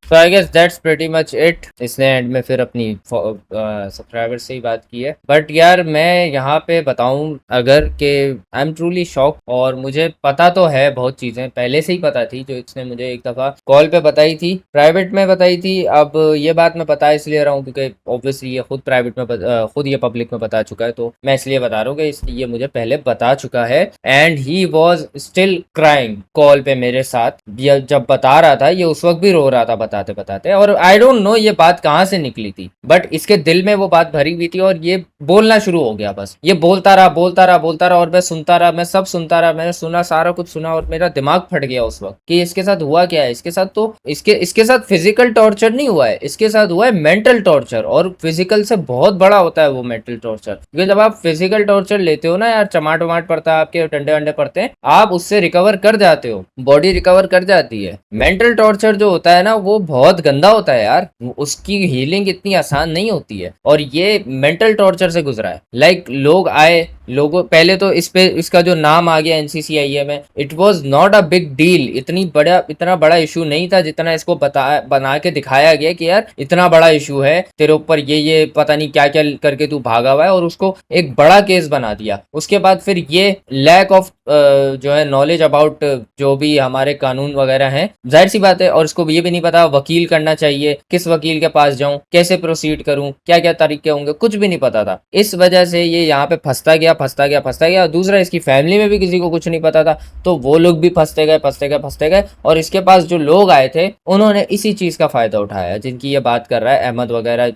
So I guess that's pretty much it। इसने एंड में फिर अपनी सब्सक्राइबर से ही बात की है। बट यार मैं यहाँ पे बताऊँ अगर कि आई एम ट्रूली शॉक, और मुझे पता तो है बहुत चीज़ें पहले से ही पता थी जो इसने मुझे एक दफ़ा कॉल पे बताई थी, प्राइवेट में बताई थी। अब ये बात मैं बता इसलिए रहा हूँ क्योंकि ऑब्वियसली ये खुद प्राइवेट में खुद ये पब्लिक में बता चुका है, तो मैं इसलिए बता रहा हूँ कि ये मुझे पहले बता चुका है। And he was still crying call पे मेरे साथ, जब बता रहा था ये उस वक्त भी रो रहा था बताते, और आई डोंट नो ये बात कहाँ से निकली थी, बट इसके दिल में वो बात भरी हुई थी और ये बोलना शुरू हो गया। बस ये बोलता रहा और मैं सुनता रहा, मैं सब सुनता रहा, मैंने सुना, सारा कुछ सुना, और मेरा दिमाग फट गया उस वक्त कि इसके साथ हुआ क्या है। इसके साथ तो इसके साथ फिजिकल टॉर्चर नहीं हुआ है, इसके साथ हुआ है मेंटल टॉर्चर, और फिजिकल से बहुत बड़ा होता है वो मेंटल टॉर्चर। क्योंकि जब आप फिजिकल टॉर्चर लेते हो ना यार, चमाट वमाट पड़ता है, आपके डंडे वंडे पड़ते हैं, आप उससे रिकवर कर जाते हो, बॉडी रिकवर कर जाती है। मेंटल टॉर्चर जो होता है ना वो बहुत गंदा होता है यार, उसकी हीलिंग इतनी आसान नहीं होती है, और ये मेंटल टॉर्चर से गुजरा है। लाइक लोग आए, लोगों पहले तो इसका जो नाम आ गया NCCIA में, it was not a big deal, इतना बड़ा इशू नहीं था जितना इसको बना के दिखाया गया कि यार इतना बड़ा इशू है तेरे ऊपर, ये पता नहीं क्या क्या करके तू भागा हुआ है, और उसको एक बड़ा केस बना दिया। उसके बाद फिर ये लैक ऑफ जो है नॉलेज अबाउट जो भी हमारे कानून वगैरह हैं, जाहिर सी बात है, और इसको ये भी नहीं पता वकील करना चाहिए, किस वकील के पास जाऊं, कैसे प्रोसीड करूं, क्या क्या तरीके होंगे, कुछ भी नहीं पता था। इस वजह से ये यहाँ पे फंसता फंसता गया। दूसरा, इसकी फैमिली में भी किसी को कुछ नहीं पता था, तो वो लोग भी फंसते गए और इसके पास जो लोग आए थे उन्होंने इसी चीज़ का फ़ायदा उठाया। जिनकी ये बात कर रहा है अहमद वगैरह,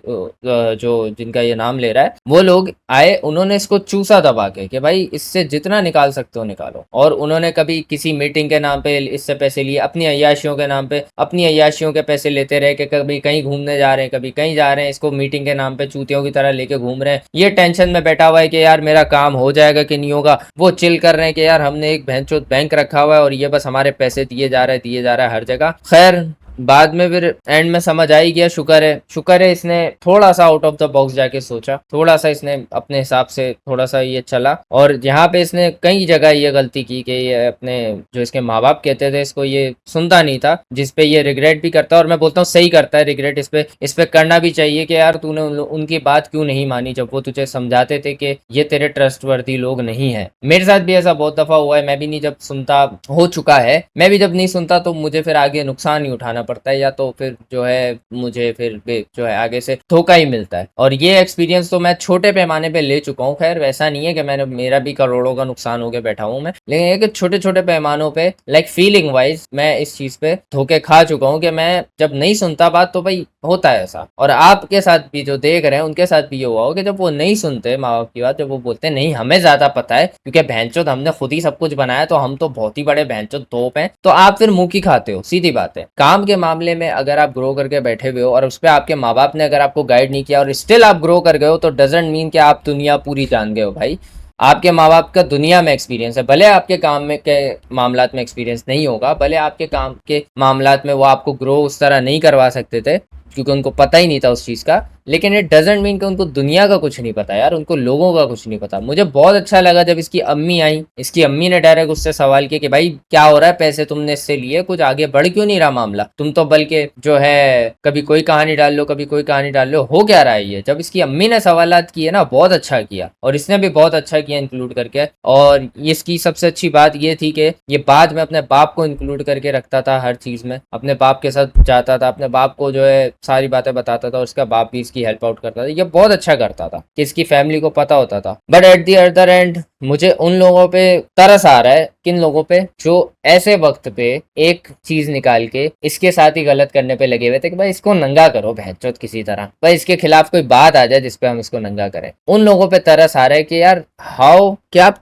जो जिनका ये नाम ले रहा है, वो लोग आए, उन्होंने इसको चूसा दबा के कि भाई इससे जितना निकाल सकते हो निकालो। और उन्होंने कभी किसी मीटिंग के नाम पे इससे पैसे लिए, अपनी अय्याशियों के नाम पे अपनी अय्याशियों के पैसे लेते रहे कि कभी कहीं घूमने जा रहे हैं, कभी कहीं जा रहे हैं, इसको मीटिंग के नाम पे चूतियों की तरह लेके घूम रहे हैं। ये टेंशन में बैठा हुआ है कि यार मेरा काम हो जाएगा कि नहीं होगा। वो चिल कर रहे हैं कि यार हमने एक भैंचोद बैंक रखा हुआ है और ये बस हमारे पैसे दिए जा रहा है हर जगह। खैर बाद में फिर एंड में समझ आ ही गया। शुक्र है इसने थोड़ा सा आउट ऑफ द बॉक्स जाके सोचा, थोड़ा सा इसने अपने हिसाब से थोड़ा सा ये चला। और यहाँ पे इसने कई जगह ये गलती की कि ये अपने जो इसके माँ बाप कहते थे इसको ये सुनता नहीं था, जिसपे ये रिग्रेट भी करता है। और मैं बोलता हूँ सही करता है रिग्रेट, इस पे करना भी चाहिए कि यार तूने उनकी बात क्यों नहीं मानी जब वो तुझे समझाते थे कि ये तेरे ट्रस्टवर्दी लोग नहीं है। मेरे साथ भी ऐसा बहुत दफा हुआ है। मैं भी नहीं जब सुनता हो चुका है, मैं भी जब नहीं सुनता तो मुझे फिर आगे नुकसान ही उठाना पड़ता है, या तो फिर जो है मुझे फिर जो है आगे से धोखा ही मिलता है। और ये एक्सपीरियंस तो मैं छोटे पैमाने पे ले चुका हूँ। खैर वैसा नहीं है कि मेरा भी करोड़ों का नुकसान हो गया बैठा हूँ मैं, लेकिन एक छोटे छोटे पैमानों पे लाइक फीलिंग वाइज मैं इस चीज पे धोखे खा चुका हूँ कि मैं जब नहीं सुनता बात तो भाई होता है ऐसा। और आपके साथ भी जो देख रहे हैं उनके साथ भी ये हुआ हो कि जब वो नहीं सुनते माँ बाप की बात, जब वो बोलते नहीं हमें ज्यादा पता है क्योंकि भैंचोद हमने खुद ही सब कुछ बनाया तो हम तो बहुत ही बड़े भैंचोद तोप हैं, तो आप फिर मुंह की खाते हो। सीधी बात है। काम के मामले में अगर आप ग्रो करके बैठे हुए हो और उस पर आपके माँ बाप ने अगर आपको गाइड नहीं किया और स्टिल आप ग्रो कर गए हो, तो डजंट मीन कि आप दुनिया पूरी जान गए हो भाई। आपके माँ बाप का दुनिया में एक्सपीरियंस है, भले आपके काम में के मामलात में एक्सपीरियंस नहीं होगा, भले आपके काम के मामलात में वो आपको ग्रो उस तरह नहीं करवा सकते थे क्योंकि उनको पता ही नहीं था उस चीज़ का, लेकिन इट डजंट मीन कि उनको दुनिया का कुछ नहीं पता यार, उनको लोगों का कुछ नहीं पता। मुझे बहुत अच्छा लगा जब इसकी अम्मी आई, इसकी अम्मी ने डायरेक्ट उससे सवाल किया कि भाई क्या हो रहा है, पैसे तुमने इससे लिए, कुछ आगे बढ़ क्यों नहीं रहा मामला, तुम तो बल्कि जो है कभी कोई कहानी डाल लो कभी कोई कहानी डाल लो, हो क्या रहा है ये। जब इसकी अम्मी ने सवालात किए ना, बहुत अच्छा किया और इसने भी बहुत अच्छा किया इंक्लूड करके। और इसकी सबसे अच्छी बात ये थी कि ये बाद में अपने बाप को इंक्लूड करके रखता था हर चीज़ में, अपने बाप के साथ जाता था, अपने बाप को जो है सारी बातें बताता था और उसका बाप भी इसकी हेल्प आउट करता था। ये बहुत अच्छा करता था कि इसकी फैमिली को पता होता था। But at the other and मुझे उन लोगों पे तरस आ रहा है, किन लोगों पे जो ऐसे वक्त पे एक चीज निकाल के इसके साथ ही गलत करने पे लगे हुए थे कि भाई इसको नंगा करो भैंचोद किसी तरह, भाई इसके खिलाफ कोई बात आ जाए जिसपे हम इसको नंगा करें। उन लोगों पे तरस आ रहा है कि यार हाउ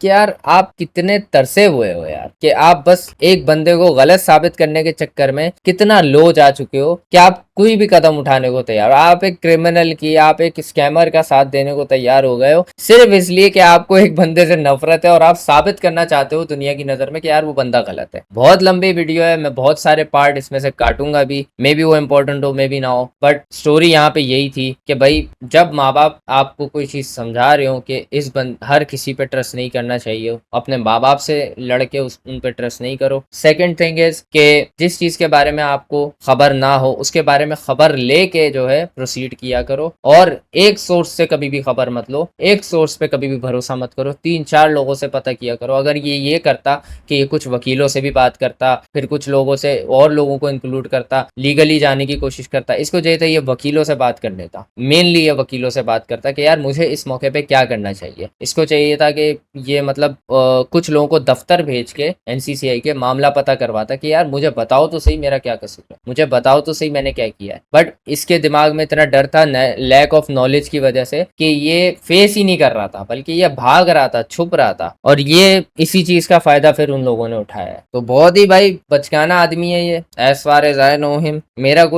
यार आप कितने तरसे हुए हो यार, कि आप बस एक बंदे को गलत साबित करने के चक्कर में कितना लो जा चुके हो कि आप कोई भी कदम उठाने को तैयार हो। आप एक क्रिमिनल की, आप एक स्कैमर का साथ देने को तैयार हो गए हो सिर्फ इसलिए कि आपको एक बंदे से नफरत है और आप साबित करना चाहते हो दुनिया की नजर में कि यार वो बंदा गलत है। बहुत लंबी वीडियो है, मैं बहुत सारे पार्ट इसमें से काटूंगा भी, मे बी वो इंपॉर्टेंट हो मे बी ना हो, बट स्टोरी यहाँ पे यही थी कि भाई जब माँ बाप आपको कोई चीज समझा रहे हो कि हर किसी पे ट्रस्ट नहीं करना चाहिए, अपने माँ बाप से लड़के उन पे ट्रस्ट नहीं करो। सेकेंड थिंग इज कि जिस चीज के बारे में आपको खबर ना हो उसके बारे में खबर लेके जो है प्रोसीड किया करो, और एक सोर्स से कभी भी खबर मत लो, एक सोर्स पे कभी भी भरोसा मत करो, 3-4 लोगों से पता किया करो। अगर ये करता कि ये कुछ वकीलों से भी बात करता, फिर कुछ लोगों से और लोगों को इंक्लूड करता, लीगली जाने की कोशिश करता, इसको चाहिए था ये वकीलों से बात कर लेता, मेनली ये वकीलों से बात करता कि यार मुझे इस मौके पे क्या करना चाहिए। इसको चाहिए था कि ये मतलब कुछ लोगों को दफ्तर भेज के NCCI के मामला पता करवाता कि यार मुझे बताओ तो सही मेरा क्या कसूर है, मुझे बताओ तो सही मैंने क्या किया है। बट इसके दिमाग में इतना डर था लैक ऑफ नॉलेज की वजह से कि ये फेस ही नहीं कर रहा था, बल्कि ये भाग रहा था, छुप रहा था, और ये इसी चीज का फायदा फिर उन लोगों ने उठाया है। तो बहुत ही भाई बचकाना आदमी है ये, as far as I know him. मेरी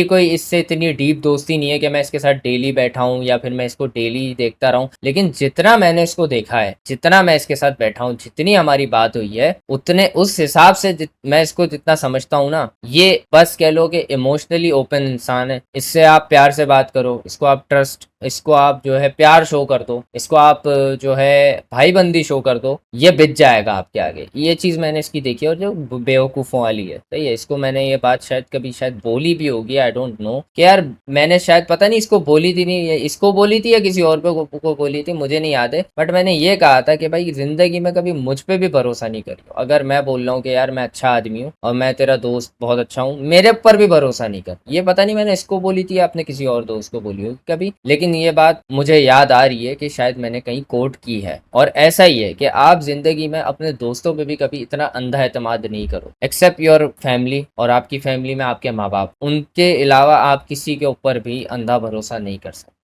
कोई इससे इतनी डीप दोस्ती नहीं है कि मैं इसके साथ डेली बैठा हूँ या फिर मैं इसको डेली देखता रहूं, लेकिन जितना मैंने इसको देखा है, जितना मैं इसके साथ बैठा हूँ, जितनी हमारी बात हुई है, उतने उस हिसाब से मैं इसको जितना समझता हूँ ना, ये बस कह लो कि इमोशनली ओपन इंसान है। इससे आप प्यार से बात करो, इसको आप ट्रस्ट, इसको आप जो है प्यार शो कर दो, इसको आप जो है भाईबंदी शो कर दो, ये बिक जाएगा आपके आगे। ये चीज मैंने इसकी देखी और जो बेवकूफों वाली है, सही है। इसको मैंने ये बात शायद बोली भी होगी, आई डोंट नो, कि यार मैंने शायद पता नहीं इसको बोली थी, नहीं इसको बोली थी या किसी और को बोली थी, मुझे नहीं याद है, बट मैंने ये कहा था कि भाई जिंदगी में कभी मुझ पे भी भरोसा नहीं करियो। अगर मैं बोल रहा हूँ कि यार मैं अच्छा आदमी हूँ और मैं तेरा दोस्त बहुत अच्छा हूँ, मेरे पर भी भरोसा नहीं कर। ये पता नहीं मैंने इसको बोली थी या अपने किसी और दोस्त को बोली होगी कभी, लेकिन लेकिन ये बात मुझे याद आ रही है कि शायद मैंने कहीं कोट की है, और ऐसा ही है कि आप जिंदगी में अपने दोस्तों पे भी कभी इतना अंधा एतमाद नहीं करो, एक्सेप्ट योर फैमिली, और आपकी फैमिली में आपके माँ बाप, उनके अलावा आप किसी के ऊपर भी अंधा भरोसा नहीं कर सकते।